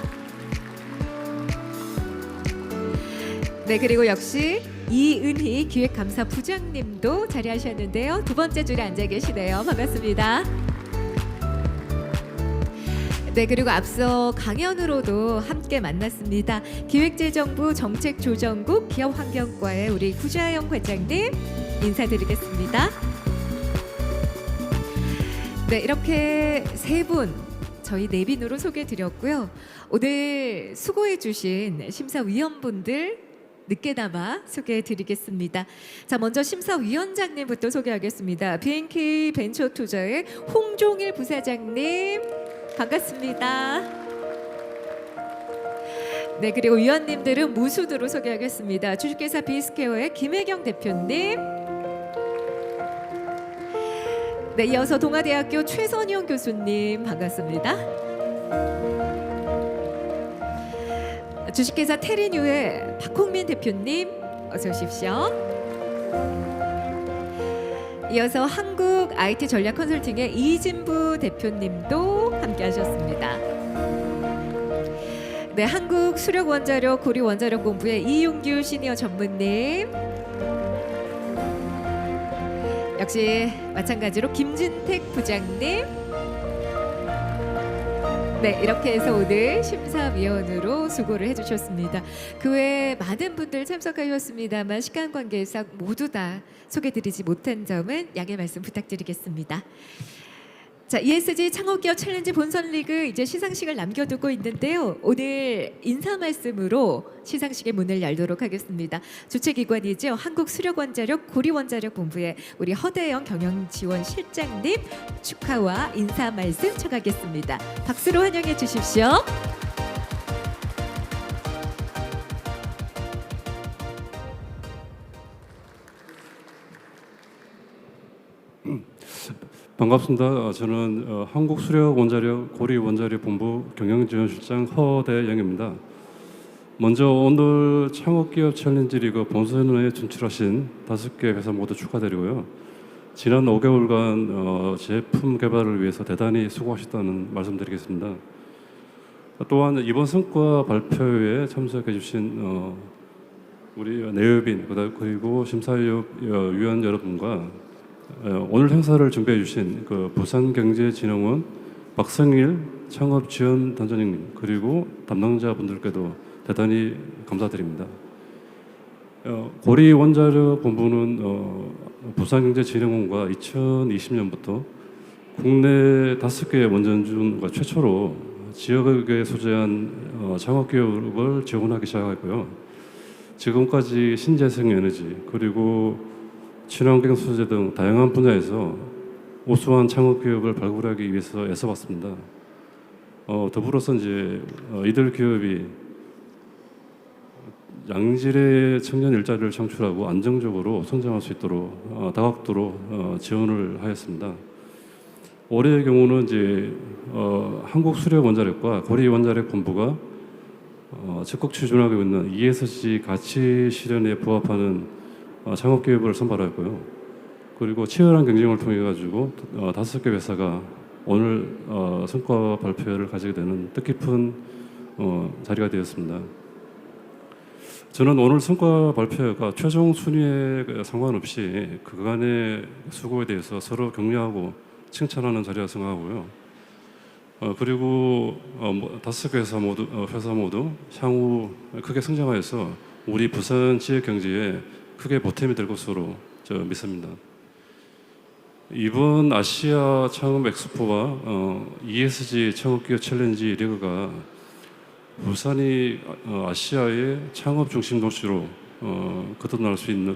네, 그리고 역시 이은희 기획감사 부장님도 자리하셨는데요. 두 번째 줄에 앉아 계시네요. 반갑습니다. 네, 그리고 앞서 강연으로도 함께 만났습니다. 기획재정부 정책조정국 기업환경과의 우리 구자영 과장님 인사드리겠습니다. 네, 이렇게 세 분 저희 내빈으로 소개드렸고요. 오늘 수고해주신 심사위원분들 늦게나마 소개해드리겠습니다. 자, 먼저 심사위원장님부터 소개하겠습니다. BNK 벤처투자의 홍종일 부사장님 반갑습니다. 네, 그리고 위원님들은 무순으로 소개하겠습니다. 주식회사 비스케어의 김혜경 대표님. 네, 이어서 동아대학교 최선영 교수님 반갑습니다. 주식회사 테리뉴의 박홍민 대표님 어서 오십시오. 이어서 한국 IT 전략 컨설팅의 이진부 대표님도 함께하셨습니다. 네, 한국 수력원자력 고리원자력본부의 이용규 시니어 전무님. 역시 마찬가지로 김진택 부장님. 네, 이렇게 해서 오늘 심사위원으로 수고를 해주셨습니다. 그 외에 많은 분들 참석하셨습니다만 시간 관계상 모두 다 소개드리지 못한 점은 양해 말씀 부탁드리겠습니다. 자, ESG 창업기업 챌린지 본선 리그 이제 시상식을 남겨두고 있는데요. 오늘 인사 말씀으로 시상식의 문을 열도록 하겠습니다. 주최기관이죠. 한국수력원자력 고리원자력본부의 우리 허대영 경영지원실장님 축하와 인사 말씀 청하겠습니다. 박수로 환영해 주십시오. 반갑습니다. 저는 한국수력원자력 고리원자력본부 경영지원실장 허대영입니다. 먼저 오늘 창업기업 챌린지 리그 본선에 진출하신 5개 회사 모두 축하드리고요. 지난 5개월간 제품 개발을 위해서 대단히 수고하셨다는 말씀드리겠습니다. 또한 이번 성과 발표회에 참석해 주신 우리 내외빈 그리고 심사위원 여러분과 오늘 행사를 준비해 주신 그 부산경제진흥원 박성일 창업지원단장님 그리고 담당자분들께도 대단히 감사드립니다. 고리원자력본부는 부산경제진흥원과 2020년부터 국내 5개 원전주가 최초로 지역에 소재한 창업기업을 지원하기 시작했고요. 지금까지 신재생에너지 그리고 친환경 소재 등 다양한 분야에서 우수한 창업기업을 발굴하기 위해서 애써봤습니다. 더불어서 이제 이들 기업이 양질의 청년 일자리를 창출하고 안정적으로 성장할 수 있도록 다각도로 지원을 하였습니다. 올해의 경우는 이제 한국수력원자력과 고리원자력본부가 적극 추진하고 있는 ESG 가치 실현에 부합하는 창업기업을 선발하였고요. 그리고 치열한 경쟁을 통해 가지고 5개 회사가 오늘 성과 발표를 가지게 되는 뜻깊은 자리가 되었습니다. 저는 오늘 성과 발표가 최종 순위에 상관없이 그간의 수고에 대해서 서로 격려하고 칭찬하는 자리라 생각하고요. 그리고 5개 회사 모두 향후 크게 성장하여서 우리 부산 지역 경제에 크게 보탬이 될 것으로 믿습니다. 이번 아시아 창업 엑스포와 ESG 창업기업 챌린지 리그가 부산이 아시아의 창업 중심 도시로 거듭날 수 있는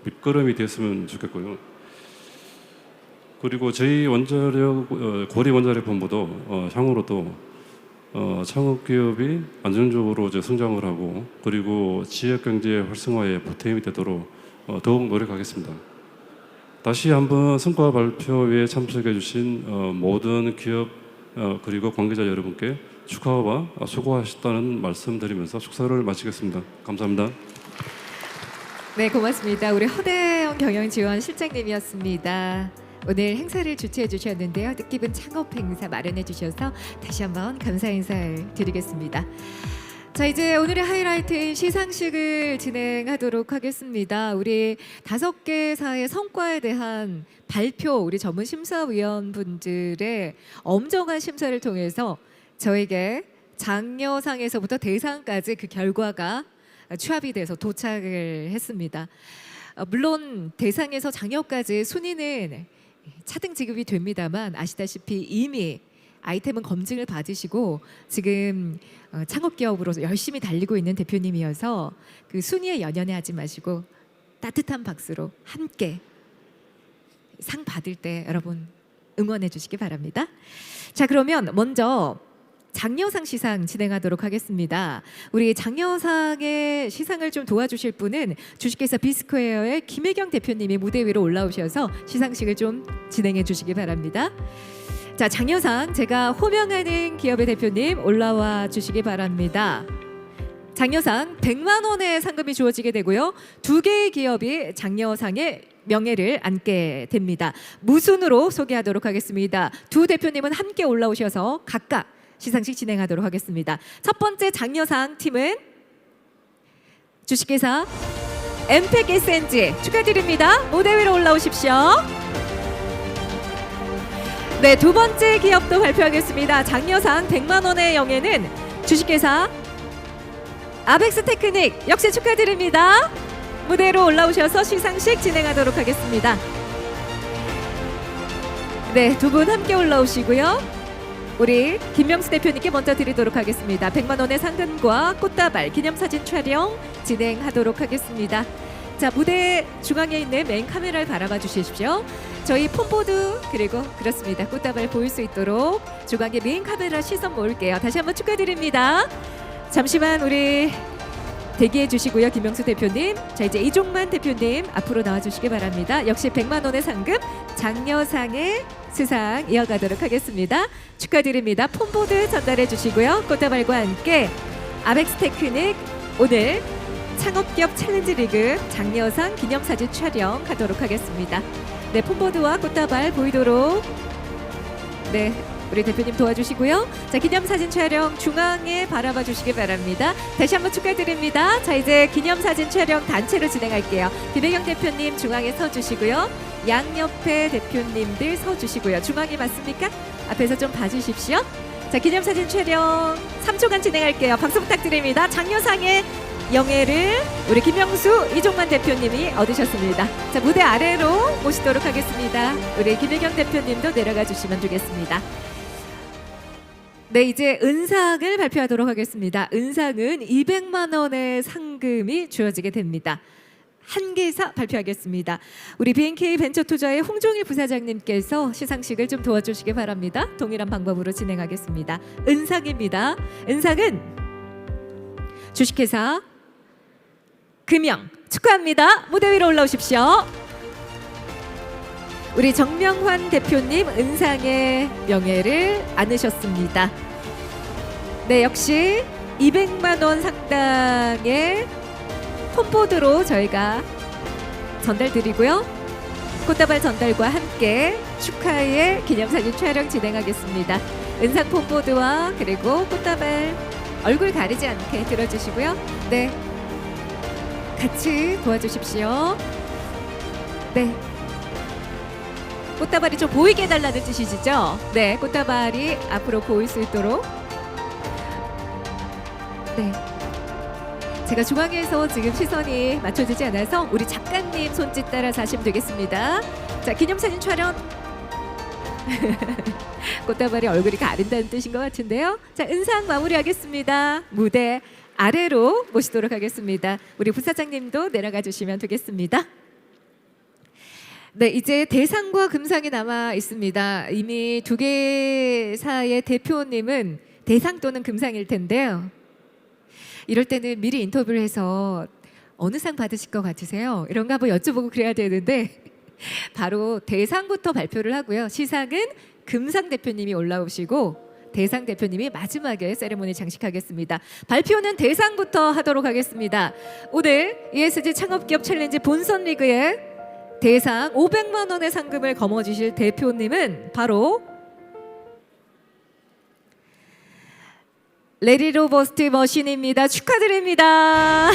밑거름이 됐으면 좋겠고요. 그리고 저희 고리 원자력 본부도 향후로도 창업 기업이 안정적으로 성장을 하고 그리고 지역 경제 활성화에 보탬이 되도록 더욱 노력하겠습니다. 다시 한번 성과 발표회에 참석해 주신 모든 기업 그리고 관계자 여러분께 축하와 수고하셨다는 말씀드리면서 축사를 마치겠습니다. 감사합니다. 네, 고맙습니다. 우리 허대영 경영지원 실장님이었습니다. 오늘 행사를 주최해 주셨는데요. 뜻깊은 창업 행사 마련해 주셔서 다시 한번 감사 인사를 드리겠습니다. 자, 이제 오늘의 하이라이트인 시상식을 진행하도록 하겠습니다. 우리 5개사의 성과에 대한 발표, 우리 전문 심사위원분들의 엄정한 심사를 통해서 저에게 장려상에서부터 대상까지 그 결과가 취합이 돼서 도착을 했습니다. 물론 대상에서 장려까지 순위는 차등 지급이 됩니다만 아시다시피 이미 아이템은 검증을 받으시고 지금 창업기업으로서 열심히 달리고 있는 대표님이어서 그 순위에 연연해하지 마시고 따뜻한 박수로 함께 상 받을 때 여러분 응원해 주시기 바랍니다. 자, 그러면 먼저 장려상 시상 진행하도록 하겠습니다. 우리 장려상의 시상을 좀 도와주실 분은 주식회사 비스퀘어의 김혜경 대표님이 무대 위로 올라오셔서 시상식을 좀 진행해 주시기 바랍니다. 자, 장려상 제가 호명하는 기업의 대표님 올라와 주시기 바랍니다. 장려상 100만 원의 상금이 주어지게 되고요. 2개의 기업이 장려상의 명예를 안게 됩니다. 무순으로 소개하도록 하겠습니다. 두 대표님은 함께 올라오셔서 각각 시상식 진행하도록 하겠습니다. 첫 번째 장려상 팀은 주식회사 엠팩 SNG 축하드립니다. 무대 위로 올라오십시오. 네, 두 번째 기업도 발표하겠습니다. 장려상 100만 원의 영예는 주식회사 아벡스 테크닉 역시 축하드립니다. 무대로 올라오셔서 시상식 진행하도록 하겠습니다. 네, 두 분 함께 올라오시고요. 우리 김명수 대표님께 먼저 드리도록 하겠습니다. 100만 원의 상금과 꽃다발 기념사진 촬영 진행하도록 하겠습니다. 자, 무대 중앙에 있는 메인 카메라를 바라봐 주십시오. 저희 폰보드 그리고 그렇습니다. 꽃다발 보일 수 있도록 중앙에 메인 카메라 시선 모을게요. 다시 한번 축하드립니다. 잠시만 우리 대기해 주시고요. 김명수 대표님. 자, 이제 이종만 대표님 앞으로 나와 주시기 바랍니다. 역시 100만 원의 상금 장려상의 수상 이어가도록 하겠습니다. 축하드립니다. 폰보드 전달해 주시고요. 꽃다발과 함께 아벡스 테크닉 오늘 창업기업 챌린지 리그 장려상 기념사진 촬영하도록 하겠습니다. 네, 폰보드와 꽃다발 보이도록 네, 우리 대표님 도와주시고요. 자, 기념사진 촬영 중앙에 바라봐 주시기 바랍니다. 다시 한번 축하드립니다. 자, 이제 기념사진 촬영 단체로 진행할게요. 김혜경 대표님 중앙에 서주시고요. 양옆에 대표님들 서주시고요. 중앙이 맞습니까? 앞에서 좀 봐주십시오. 자, 기념사진 촬영 3초간 진행할게요. 박수 부탁드립니다. 장려상의 영예를 우리 김명수, 이종만 대표님이 얻으셨습니다. 자, 무대 아래로 모시도록 하겠습니다. 우리 김혜경 대표님도 내려가 주시면 되겠습니다. 네, 이제 은상을 발표하도록 하겠습니다. 은상은 200만 원의 상금이 주어지게 됩니다. 한 개사 발표하겠습니다. 우리 BNK 벤처투자의 홍종일 부사장님께서 시상식을 좀 도와주시기 바랍니다. 동일한 방법으로 진행하겠습니다. 은상입니다. 은상은 주식회사 금영 축하합니다. 무대 위로 올라오십시오. 우리 정명환 대표님 은상의 명예를 안으셨습니다. 네, 역시 200만 원 상당의 폰보드로 저희가 전달드리고요. 꽃다발 전달과 함께 축하의 기념사진 촬영 진행하겠습니다. 은상 폰보드와 그리고 꽃다발 얼굴 가리지 않게 들어주시고요. 네, 같이 도와주십시오. 네. 꽃다발이 좀 보이게 해달라는 뜻이시죠? 네, 꽃다발이 앞으로 보일 수 있도록. 네. 제가 중앙에서 지금 시선이 맞춰지지 않아서 우리 작가님 손짓 따라서 하시면 되겠습니다. 자, 기념사진 촬영. 꽃다발이 얼굴이 가린다는 뜻인 것 같은데요. 자, 은상 마무리하겠습니다. 무대 아래로 모시도록 하겠습니다. 우리 부사장님도 내려가 주시면 되겠습니다. 네, 이제 대상과 금상이 남아 있습니다. 이미 두 개사의 대표님은 대상 또는 금상일 텐데요. 이럴 때는 미리 인터뷰를 해서 어느 상 받으실 것 같으세요? 이런 거 한번 여쭤보고 그래야 되는데 바로 대상부터 발표를 하고요. 시상은 금상 대표님이 올라오시고 대상 대표님이 마지막에 세레모니 장식하겠습니다. 발표는 대상부터 하도록 하겠습니다. 오늘 ESG 창업기업 챌린지 본선 리그의 대상 500만 원의 상금을 거머쥐실 대표님은 바로 레디로버스트 머신입니다. 축하드립니다.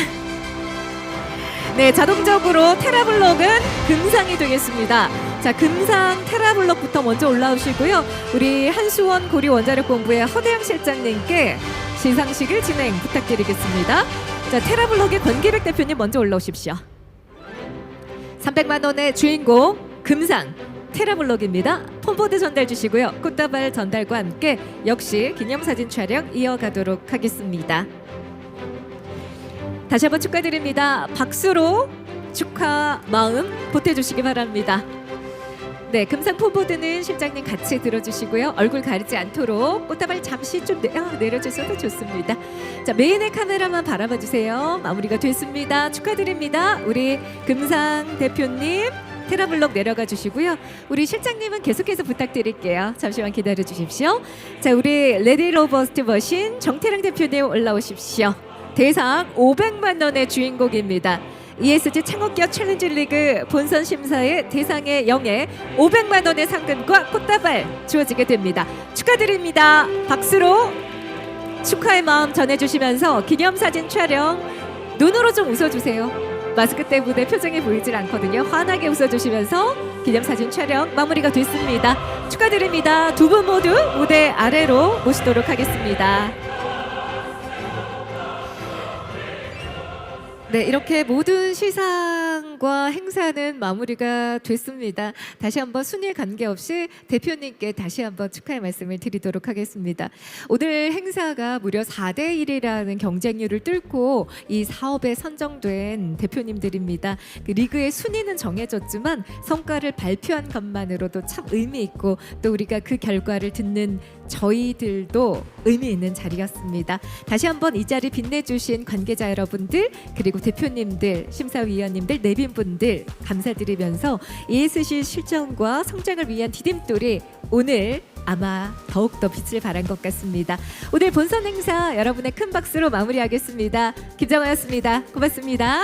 네, 자동적으로 테라블록은 금상이 되겠습니다. 자, 금상 테라블록부터 먼저 올라오시고요. 우리 한수원 고리 원자력본부의 허대영 실장님께 시상식을 진행 부탁드리겠습니다. 자, 테라블록의 권기백 대표님 먼저 올라오십시오. 300만 원의 주인공 금상 테라블록입니다. 폰보드 전달 주시고요. 꽃다발 전달과 함께 역시 기념사진 촬영 이어가도록 하겠습니다. 다시 한번 축하드립니다. 박수로 축하 마음 보태주시기 바랍니다. 네, 금상 폰보드는 실장님 같이 들어주시고요. 얼굴 가리지 않도록 꽃다발 잠시 좀 내려주셔도 좋습니다. 자, 메인의 카메라만 바라봐 주세요. 마무리가 됐습니다. 축하드립니다. 우리 금상 대표님 테라블록 내려가 주시고요. 우리 실장님은 계속해서 부탁드릴게요. 잠시만 기다려 주십시오. 자, 우리 레디로버스트 머신 정태랑 대표님 올라오십시오. 대상 500만 원의 주인공입니다. ESG 창업기업 챌린지 리그 본선 심사의 대상의 영예 500만 원의 상금과 꽃다발 주어지게 됩니다. 축하드립니다. 박수로 축하의 마음 전해주시면서 기념사진 촬영 눈으로 좀 웃어주세요. 마스크 때문에 표정이 보이질 않거든요. 환하게 웃어주시면서 기념사진 촬영 마무리가 됐습니다. 축하드립니다. 두 분 모두 무대 아래로 모시도록 하겠습니다. 네, 이렇게 모든 시상과 행사는 마무리가 됐습니다. 다시 한번 순위에 관계없이 대표님께 다시 한번 축하의 말씀을 드리도록 하겠습니다. 오늘 행사가 무려 4대1이라는 경쟁률을 뚫고 이 사업에 선정된 대표님들입니다. 그 리그의 순위는 정해졌지만 성과를 발표한 것만으로도 참 의미 있고 또 우리가 그 결과를 듣는 저희들도 의미 있는 자리였습니다. 다시 한번 이 자리 빛내주신 관계자 여러분들 그리고 대표님들, 심사위원님들, 내빈분들 감사드리면서 ESG 실정과 성장을 위한 디딤돌이 오늘 아마 더욱더 빛을 발한 것 같습니다. 오늘 본선 행사 여러분의 큰 박수로 마무리하겠습니다. 김정아였습니다. 고맙습니다.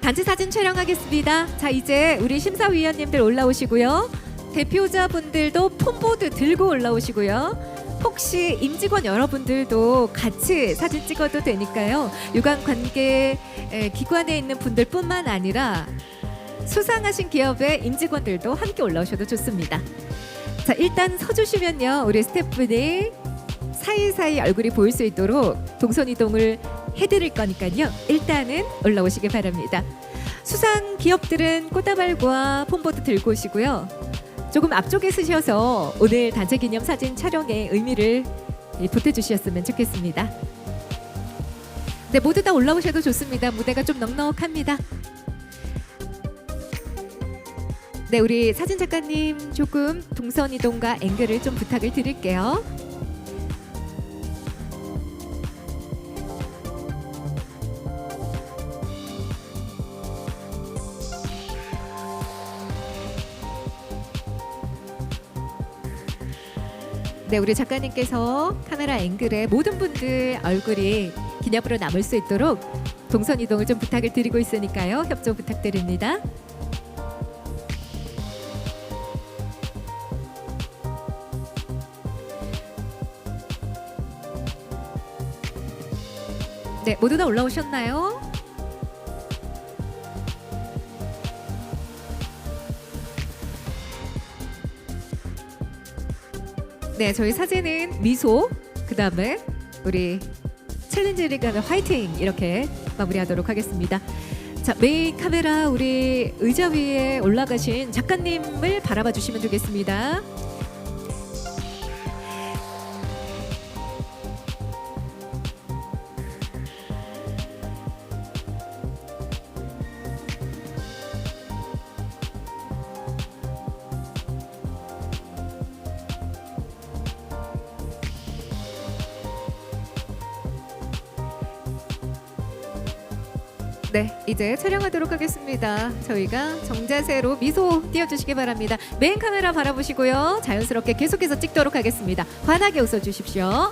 단체 사진 촬영하겠습니다. 자, 이제 우리 심사위원님들 올라오시고요. 대표자분들도 폰보드 들고 올라오시고요. 혹시 임직원 여러분들도 같이 사진 찍어도 되니까요. 유관 관계 기관에 있는 분들뿐만 아니라 수상하신 기업의 임직원들도 함께 올라오셔도 좋습니다. 자, 일단 서주시면요. 우리 스태프분이 사이사이 얼굴이 보일 수 있도록 동선 이동을 해드릴 거니까요. 일단은 올라오시기 바랍니다. 수상 기업들은 꽃다발과 폰보드 들고 오시고요. 조금 앞쪽에 서셔서 오늘 단체 기념 사진 촬영에 의미를 보태주셨으면 좋겠습니다. 네, 모두 다 올라오셔도 좋습니다. 무대가 좀 넉넉합니다. 네, 우리 사진 작가님 조금 동선 이동과 앵글을 좀 부탁을 드릴게요. 네, 우리 작가님께서 카메라 앵글에 모든 분들 얼굴이 기념으로 남을 수 있도록 동선 이동을 좀 부탁을 드리고 있으니까요. 협조 부탁드립니다. 네, 모두 다 올라오셨나요? 네, 저희 사진은 미소, 그 다음에 우리 챌린지 리그는 화이팅 이렇게 마무리하도록 하겠습니다. 자, 메인 카메라 우리 의자 위에 올라가신 작가님을 바라봐 주시면 되겠습니다. 네, 이제 촬영하도록 하겠습니다. 저희가 정자세로 미소 띄워주시기 바랍니다. 메인 카메라 바라보시고요. 자연스럽게 계속해서 찍도록 하겠습니다. 환하게 웃어주십시오.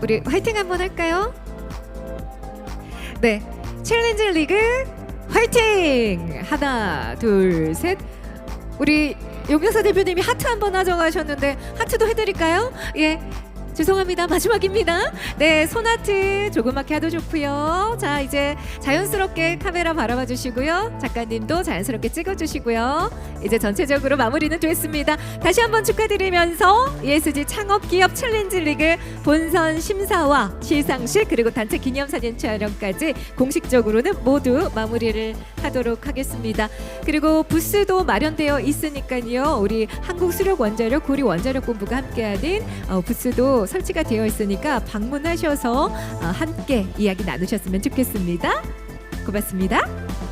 우리 화이팅 한번 할까요? 네. 챌린지 리그 화이팅! 하나, 둘, 셋. 우리 용여사 대표님이 하트 한번 하정하셨는데 하트도 해드릴까요? 예. 죄송합니다. 마지막입니다. 네, 손하트 조그맣게 해도 좋고요. 자, 이제 자연스럽게 카메라 바라봐 주시고요. 작가님도 자연스럽게 찍어주시고요. 이제 전체적으로 마무리는 됐습니다. 다시 한번 축하드리면서 ESG 창업기업 챌린지 리그 본선 심사와 시상식 그리고 단체 기념사진 촬영까지 공식적으로는 모두 마무리를 하도록 하겠습니다. 그리고 부스도 마련되어 있으니까요. 우리 한국수력원자력 고리원자력본부가 함께하는 부스도 설치가 되어 있으니까 방문하셔서 함께 이야기 나누셨으면 좋겠습니다. 고맙습니다.